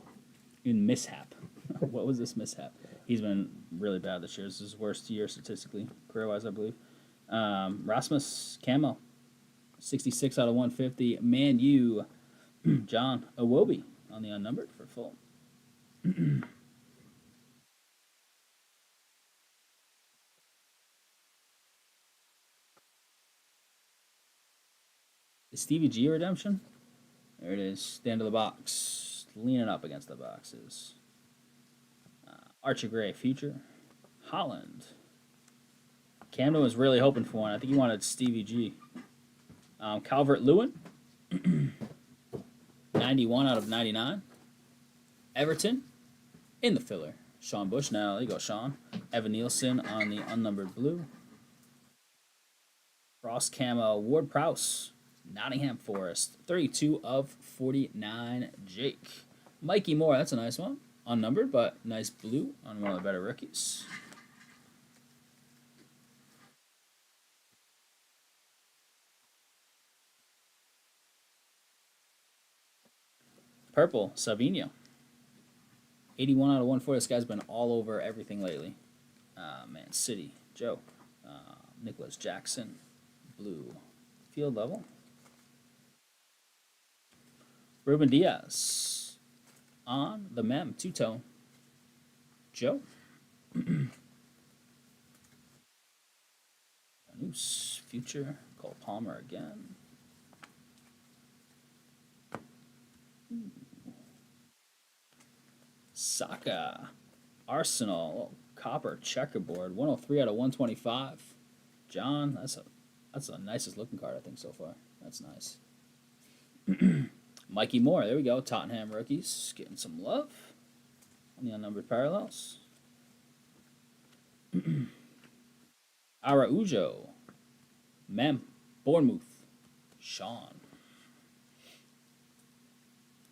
In mishap. What was this mishap? He's been really bad this year. This is his worst year statistically, career-wise, I believe. Rasmus Camo, 66 out of 150. Man U, John Iwobi on the unnumbered for full. The Stevie G redemption. There it is. The end of the box. Leaning up against the boxes. Archie Gray, future. Holland. Camden was really hoping for one. I think he wanted Stevie G. Calvert-Lewin. 91 out of 99. Everton. In the filler. Sean Bushnell. There you go, Sean. Evan Nielsen on the unnumbered blue. Cross camo. Ward Prowse. Nottingham Forest. 32 of 49. Jake. Mikey Moore. That's a nice one. Unnumbered, but nice blue on one of the better rookies. Purple, Savino. 81 out of 140. This guy's been all over everything lately. Man City, Joe. Nicholas Jackson, blue. Field level. Ruben Diaz. On the mem, two-tone. Joe. News, future. Cole Palmer again. Saka. Arsenal. Copper checkerboard. 103 out of 125. John, that's the nicest looking card I think so far. That's nice. Mikey Moore, there we go. Tottenham rookies getting some love on the unnumbered parallels. Araujo. Mem. Bournemouth. Sean.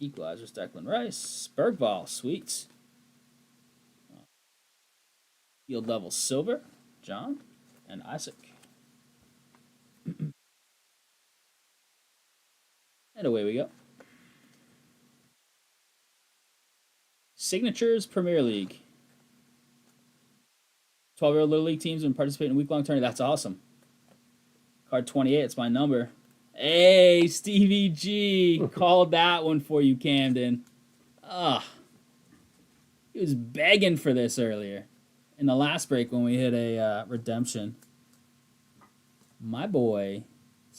Equalizers, Declan Rice. Bergvall, sweet. Field level silver, John and Isaac. And away we go. Signatures Premier League. 12-year-old Little League teams and participate in a week-long tournament. That's awesome. Card 28, it's my number. Hey, Stevie G. Called that one for you, Camden. He was begging for this earlier. In the last break when we hit a redemption. My boy,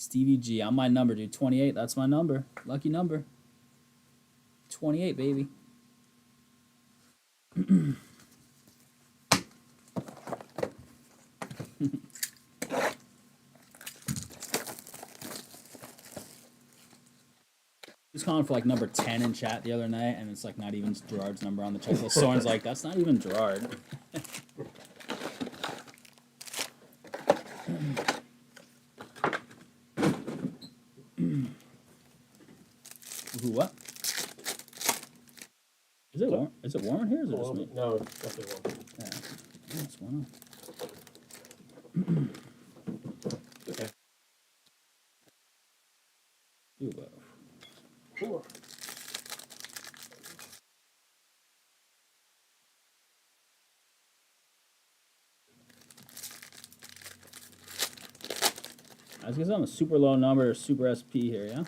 Stevie G, I'm my number, dude. 28. That's my number. Lucky number. 28, baby. He was calling for like number 10 in chat the other night, and it's like not even Gerard's number on the checklist. Someone's like, that's not even Gerard. Ooh, what? Is it warm? Is it warm in here? Or is it just me? No, it's definitely warm. Yeah. What's going on? Okay. Ooh, Cool. I was gonna say on a super low number, super SP here, yeah?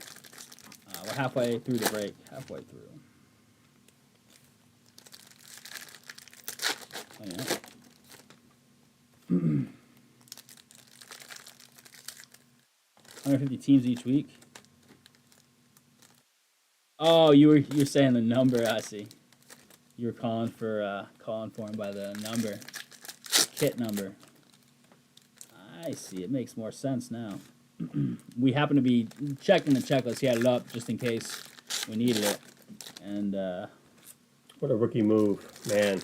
We're halfway through the break. Halfway through. Oh, yeah. 150 teams each week. Oh, you're saying the number. I see. You were calling for him by the number, kit number. I see. It makes more sense now. We happen to be checking the checklist. He had it up just in case we needed it. And What a rookie move, man.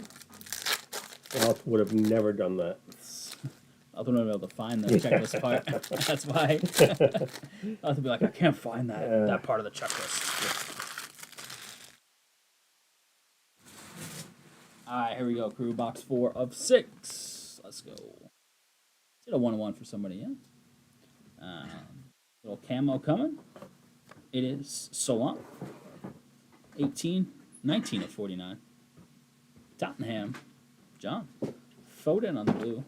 Ralph would have never done that. I don't know able to find the checklist part. That's why. I'll have to be like, I can't find that part of the checklist. All right, here we go. Crew box 4 of 6. Let's go. Did a 1-1 for somebody, yeah. Little camo coming. It is Solon. 19 of 49. Tottenham. John. Foden on the blue.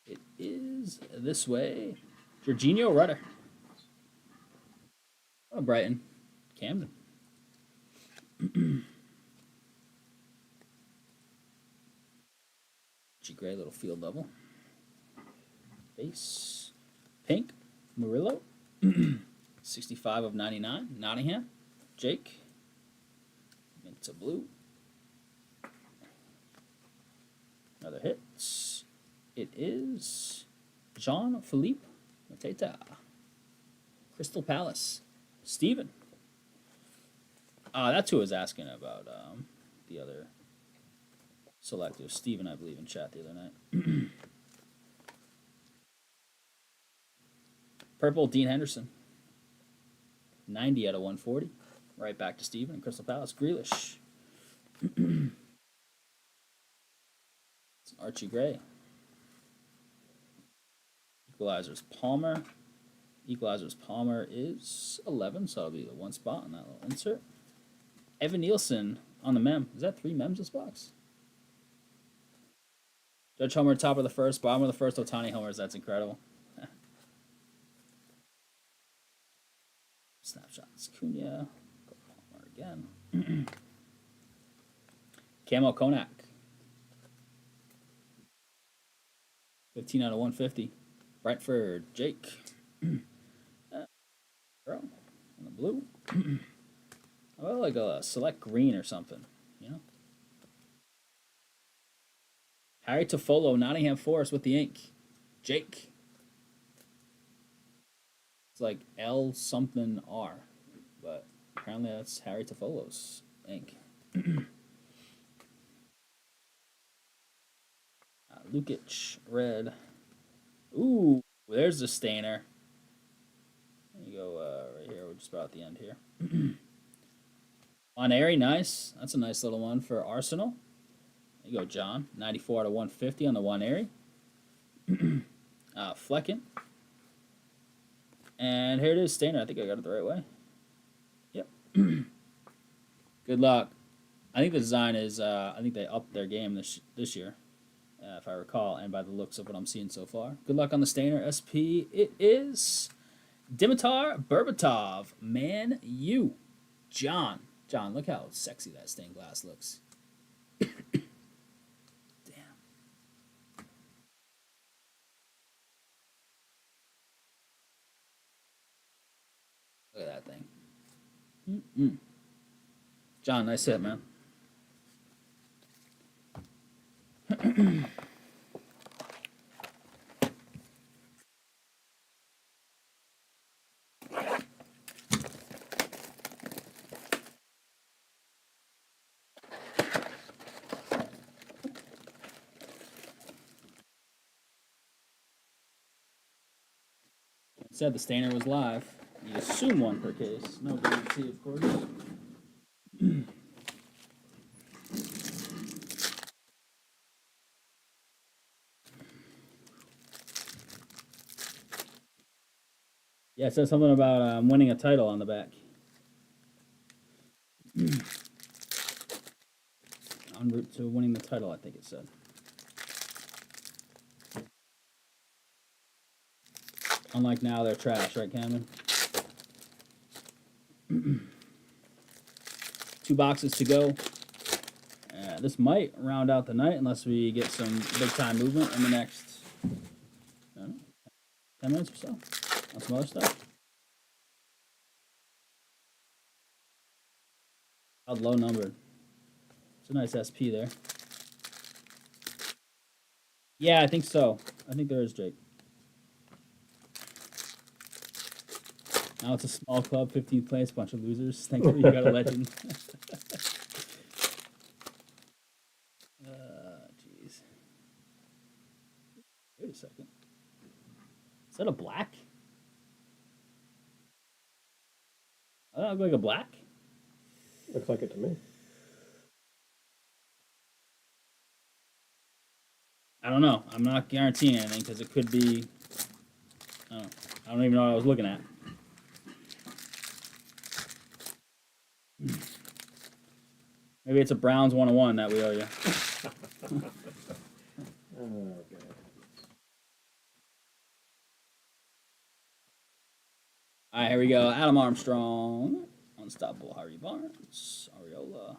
It is this way. Jorginho Rudder. Oh, Brighton. Camden. G Gray, little field level. Base. Pink. Murillo. 65 of 99. Nottingham. Jake. Into blue. Another hit. It is Jean-Philippe Mateta. Crystal Palace. Steven. That's who I was asking about the other selector. Steven, I believe, in chat the other night. Purple, Dean Henderson. 90 out of 140. Right back to Steven and Crystal Palace. Grealish. It's Archie Gray. Equalizer's Palmer. Equalizer's Palmer is 11, so that'll be the one spot on that little insert. Evan Nielsen on the mem. Is that 3 mems this box? Judge Homer, top of the first, bottom of the first, Otani homers. That's incredible. Snapshots. Cunha. Palmer again. Camo Konak. 15 out of 150. Brentford. Jake. Girl. On the blue. How about like a select green or something, you know? Harry Toffolo, Nottingham Forest with the ink. Jake. It's like L something R, but apparently that's Harry Toffolo's ink. Lukic, red. Ooh, there's the stainer. There you go, right here. We're just about at the end here. On Airy, nice. That's a nice little one for Arsenal. There you go, John. 94 out of 150 on the one Airy. Flecken. And here it is, Stainer. I think I got it the right way. Yep. Good luck. I think the design is, I think they upped their game this year, if I recall, and by the looks of what I'm seeing so far. Good luck on the Stainer SP. It is Dimitar Berbatov. Man, you. John, look how sexy that stained glass looks. Damn. Look at that thing. Mm-mm. John, nice hit, man. It said the stainer was live. You assume one per case. No guarantee, of course. Yeah, it says something about winning a title on the back. En route to winning the title, I think it said. Unlike now, they're trash, right, Cameron? 2 boxes to go. This might round out the night unless we get some big-time movement in the next, I don't know, 10 minutes or so on some other stuff. How low numbered. It's a nice SP there. Yeah, I think so. I think there is, Jake. Now it's a small club, 15th place, bunch of losers. Thankfully, you got a legend. Jeez. Wait a second. Is that a black? Does that look like a black? Looks like it to me. I don't know. I'm not guaranteeing anything because it could be. I don't even know what I was looking at. Maybe it's a Browns 101 that we owe you. Oh, God. All right, here we go. Adam Armstrong, Unstoppable Harvey Barnes, Ariola,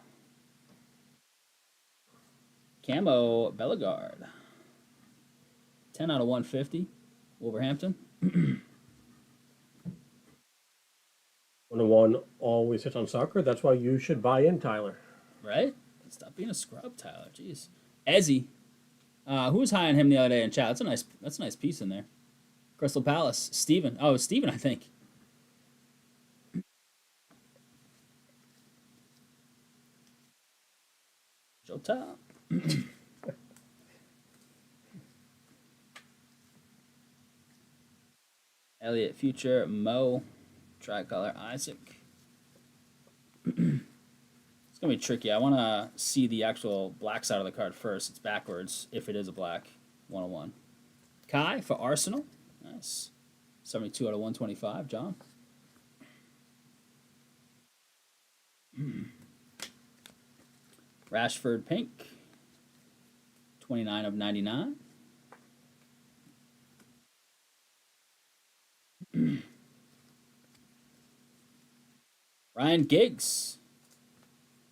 Camo Bellegarde, 10 out of 150, Wolverhampton. 101 always hits on soccer. That's why you should buy in, Tyler. Right? Stop being a scrub, Tyler. Jeez. Ezzy. Who was high on him the other day in chat? That's a nice piece in there. Crystal Palace. Steven. Oh, Steven, I think. Jota. Elliott Future. Mo. Tricolor. Isaac. It's going to be tricky. I want to see the actual black side of the card first. It's backwards if it is a black 101. Kai for Arsenal. Nice. 72 out of 125. John. Rashford Pink. 29 of 99. Ryan Giggs.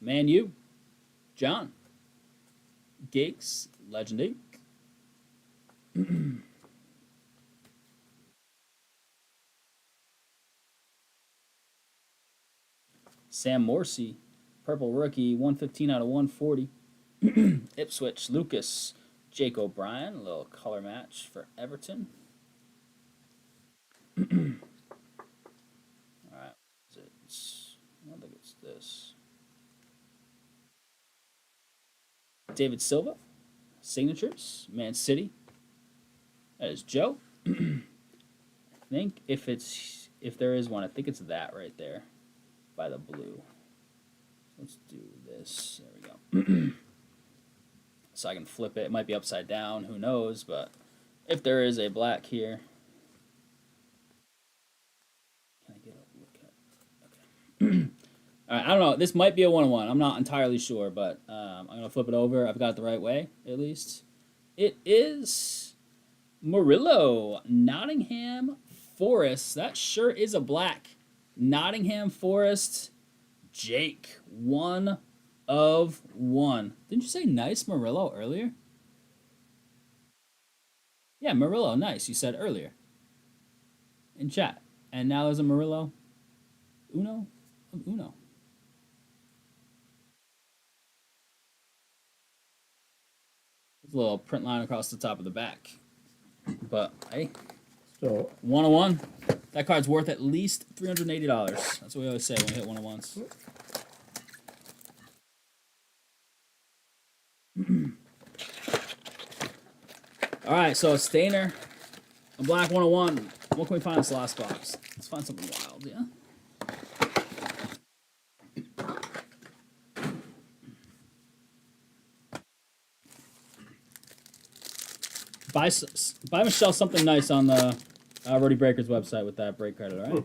Man U. John. Giggs. Legend Inc. Sam Morsey. Purple Rookie. 115 out of 140. Ipswich. Lucas. Jake O'Brien. A little color match for Everton. All right. I don't think it's this. David Silva. Signatures. Man City. That is Joe. I think if there is one, I think it's that right there by the blue. Let's do this. There we go. So I can flip it. It might be upside down. Who knows? But if there is a black here, can I get a look at? Okay. All right. I don't know. This might be a 101. I'm not entirely sure, but I'm gonna flip it over. I've got it the right way at least. It is Murillo, Nottingham Forest. That sure is a black. Nottingham Forest. Jake, 1 of 1. Didn't you say nice Murillo earlier? Yeah, Murillo, nice. You said earlier in chat, and now there's a Murillo. Uno of Uno. There's a little print line across the top of the back. But hey, So 101. That card's worth at least $380. That's what we always say when we hit 101s. All right, so a Stainer, a black 101. What can we find in this last box? Let's find something wild, yeah? Buy Michelle something nice on the Rhody Breakers website with that break credit, all right?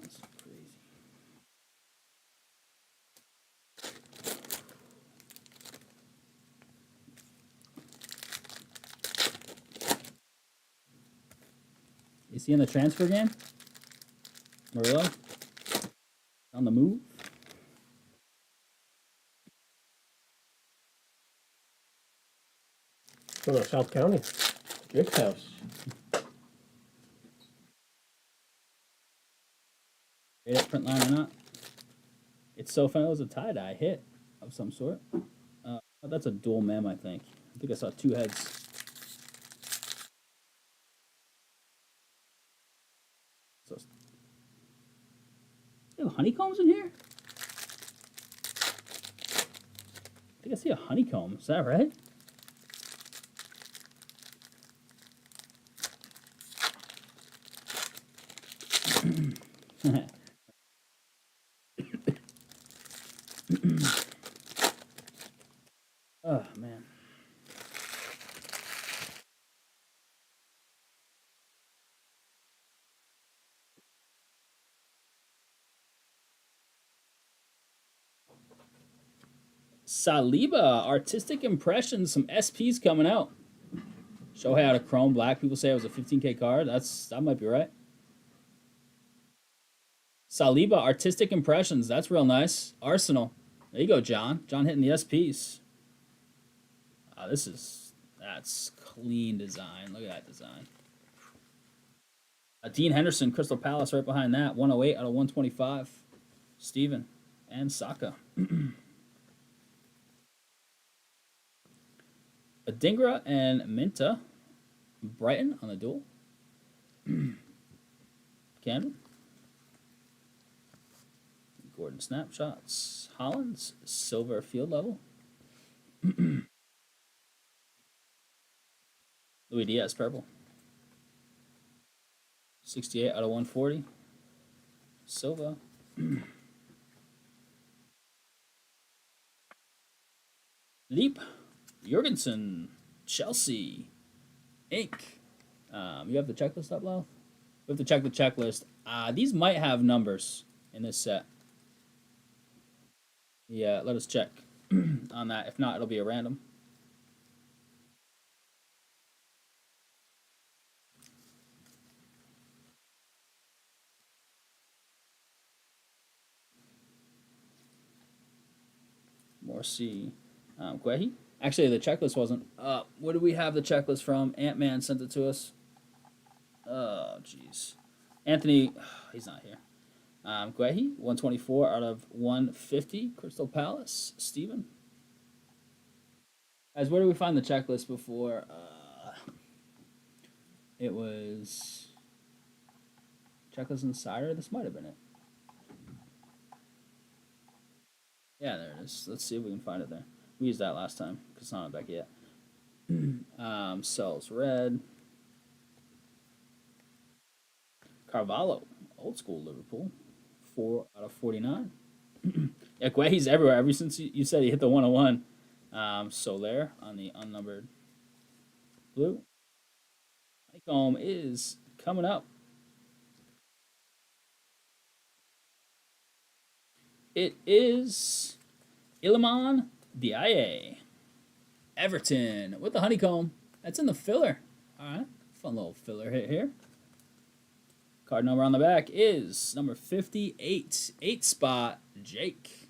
That's crazy. Is he in the transfer game? Murillo? On the move? go to South County, Jake's house. Straight up print line or not? It's so fun. It was a tie-dye hit of some sort. That's a dual mem, I think. I think I saw two heads. So, you have honeycombs in here? I think I see a honeycomb. Is that right? Oh, man. Saliba, Artistic Impressions, some SPs coming out. Shohei out of Chrome Black. People say it was a 15K card. That might be right. Saliba, Artistic Impressions. That's real nice. Arsenal. There you go, John. John hitting the SPs. That's clean design. Look at that design. Dean Henderson, Crystal Palace right behind that. 108 out of 125. Steven and Saka. Adingra and Minta. Brighton on the duel. Camden. Gordon snapshots. Holland's silver field level. Louis Diaz purple. 68 out of 140. Silva. Leap. Jorgensen. Chelsea. Ink. You have the checklist up, Lau? We have to check the checklist. These might have numbers in this set. Yeah, let us check on that. If not, it'll be a random. Morsi. Guehi. Actually, the checklist wasn't up. What did we have the checklist from? Ant-Man sent it to us. Oh, jeez. Anthony, he's not here. Guehi, 124 out of 150. Crystal Palace. Steven. Guys, where did we find the checklist before? It was Checklist Insider. This might have been it. Yeah, there it is. Let's see if we can find it there. We used that last time because it's not back yet. Sells red. Carvalho, old school Liverpool, 4 out of 49. Yeah, Guehi's everywhere. Ever since you said he hit the 101. Soler on the unnumbered blue. Honeycomb is coming up. It is Iliman Dia. Everton with the honeycomb. That's in the filler. All right, fun little filler hit here. Card number on the back is number 58. 8 spot, Jake.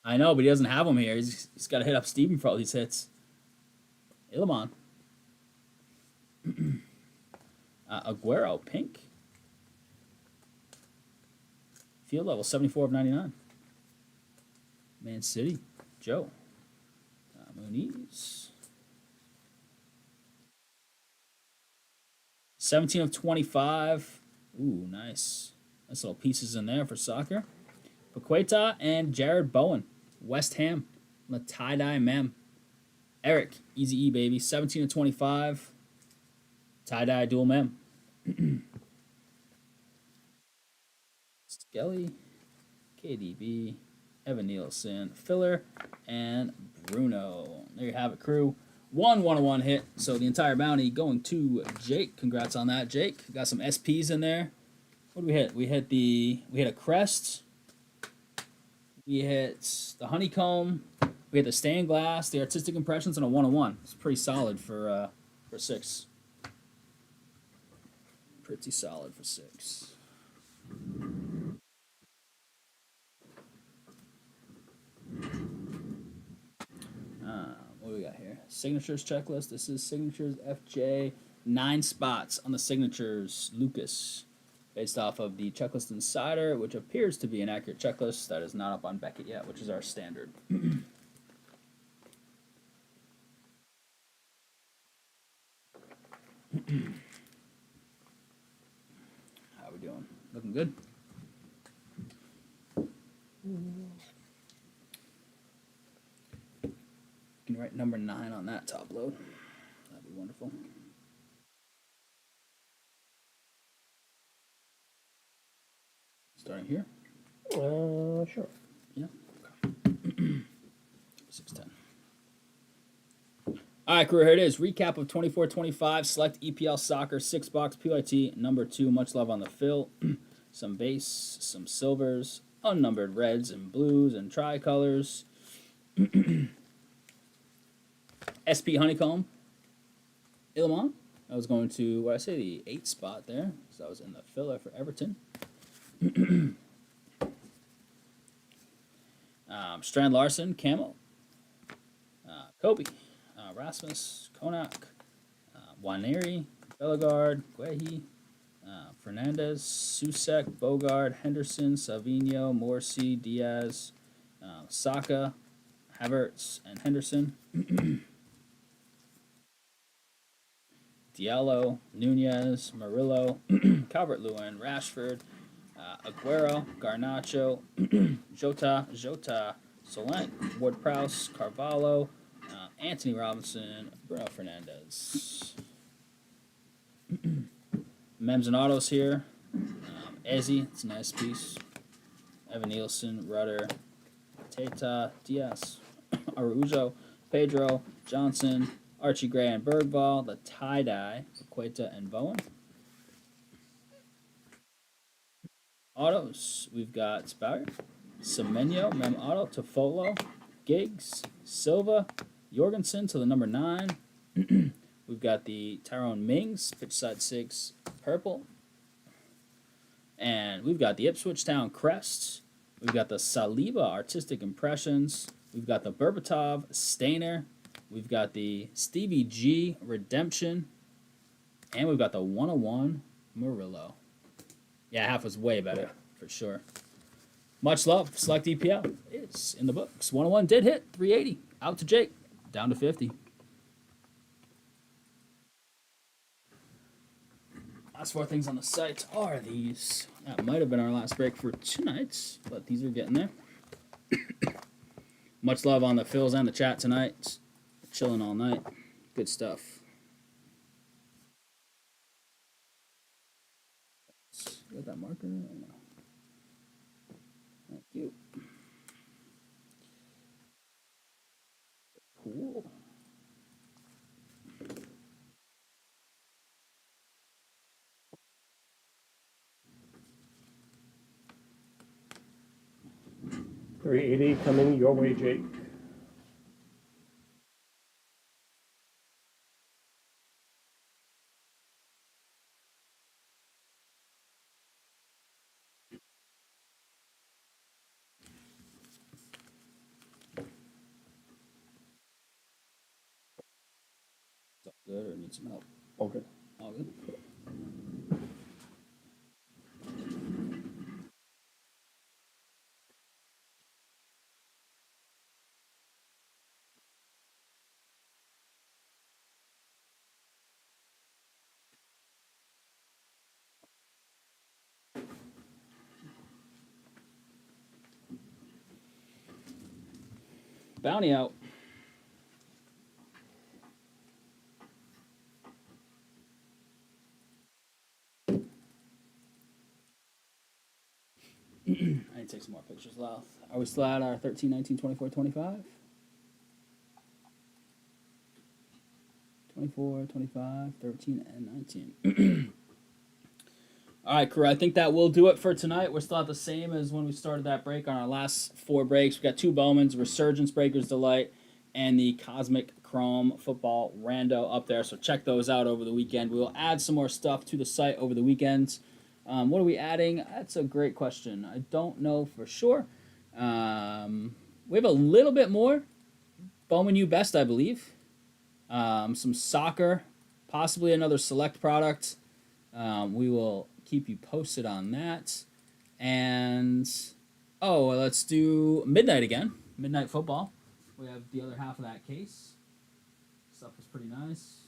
I know, but he doesn't have him here. He's got to hit up Steven for all these hits. Illiman. Aguero, pink. Field level, 74 of 99. Man City, Joe. Muniz. 17 of 25. Ooh, nice. Nice little pieces in there for soccer. Paqueta and Jared Bowen. West Ham. The tie-dye mem. Eric, Easy E, baby. 17 of 25. Tie-dye dual mem. Skelly. KDB. Evan Nielsen. Filler. And Bruno. There you have it, crew. 1-1-1 hit. So the entire bounty going to Jake. Congrats on that, Jake. Got some SPs in there. What did we hit? We hit a crest. We hit the honeycomb. We hit the stained glass, the artistic impressions, and a 1-1. It's pretty solid for 6. Pretty solid for 6. What do we got here? Signatures checklist. This is signatures FJ. 9 spots on the signatures. Lucas. Based off of the checklist insider, which appears to be an accurate checklist. That is not up on Beckett yet, which is our standard. How we doing? Looking good? You can write number 9 on that top load. That'd be wonderful. Starting here? Sure. Yeah. Okay. 610. All right, crew, here it is. Recap of 24-25. Select EPL Soccer 6-box PYT number 2. Much love on the fill. Some base, some silvers, unnumbered reds and blues and tricolors. SP Honeycomb. Illiman. I was going to, what I say, the 8 spot there. So I was in the filler for Everton. Strand Larson, Camo. Kobe. Rasmus, Konak. Waneri, Bellegarde, Guehi. Fernandez, Susek, Bogard, Henderson, Savino, Morsi, Diaz, Saka, Havertz, and Henderson. Diallo, Nunez, Murillo, Calvert-Lewin, Rashford, Aguero, Garnacho, Jota, Solanke, Ward-Prowse, Carvalho, Anthony Robinson, Bruno Fernandes. Mems and autos here. Ezzy, it's a nice piece. Evan Nielsen, Rudder, Teta, Diaz, Araujo, Pedro, Johnson, Archie Gray and Bergvall, the tie-dye, Paqueta and Bowen. Autos, we've got Spouter, Semenyo, Mem Auto, Tofolo, Giggs, Silva, Jorgensen to the number 9. We've got the Tyrone Mings, pitch side 6, purple. And we've got the Ipswich Town Crest. We've got the Saliba Artistic Impressions. We've got the Berbatov Stainer. We've got the Stevie G Redemption. And we've got the 101 Murillo. Yeah, half was way better, for sure. Much love. Select EPL. It's in the books. 101 did hit. 380. Out to Jake. Down to 50. Last 4 things on the site are these. That might have been our last break for tonight, but these are getting there. Much love on the fills and the chat tonight. Chilling all night. Good stuff. Got that marker? Thank you. Cool. $380 coming your way, Jake. Good or need some help? Okay. All good. Bounty out. I need to take some more pictures, Louth. Are we still at our 13, 19, 24, 25? 24, 25, 13, and 19. All right, crew. I think that will do it for tonight. We're still at the same as when we started that break on our last 4 breaks. We got 2 Bowmans, Resurgence Breakers Delight, and the Cosmic Chrome Football Rando up there. So check those out over the weekend. We will add some more stuff to the site over the weekends. What are we adding? That's a great question. I don't know for sure. We have a little bit more. Bowman U Best, I believe. Some soccer, possibly another select product. We will keep you posted on that. And, let's do Midnight again. Midnight Football. We have the other half of that case. Stuff was pretty nice.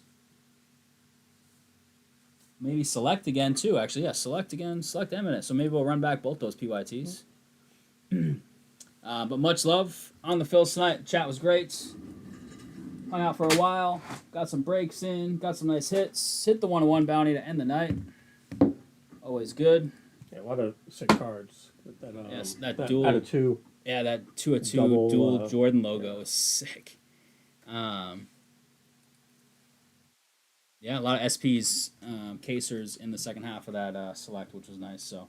Maybe Select again, too, actually. Yeah, Select again. Select Eminent. So maybe we'll run back both those PYTs. But much love on the Phils tonight. Chat was great. Hung out for a while. Got some breaks in. Got some nice hits. Hit the 1-1 bounty to end the night. Always good. Yeah, a lot of sick cards. Yes, that dual. Out of 2. Yeah, that 2-2 Double, dual Jordan logo is sick. Yeah, a lot of SPs, casers in the second half of that select, which was nice. So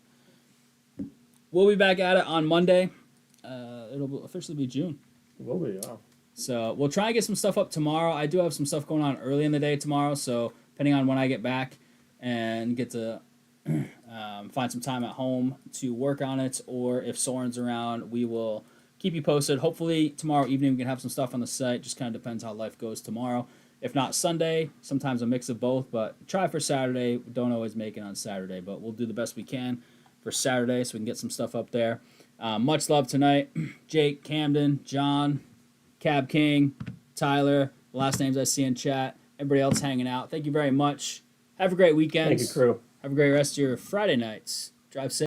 we'll be back at it on Monday. It'll officially be June. It will be, wow. So we'll try and get some stuff up tomorrow. I do have some stuff going on early in the day tomorrow, so depending on when I get back and get to find some time at home to work on it, or if Soren's around, we will keep you posted. Hopefully tomorrow evening we can have some stuff on the site. Just kind of depends how life goes tomorrow. If not Sunday, sometimes a mix of both, but try for Saturday. Don't always make it on Saturday, but we'll do the best we can for Saturday so we can get some stuff up there. Much love tonight. Jake, Camden, John, Cab King, Tyler, the last names I see in chat, everybody else hanging out. Thank you very much. Have a great weekend. Thank you, crew. Have a great rest of your Friday nights. Drive safe.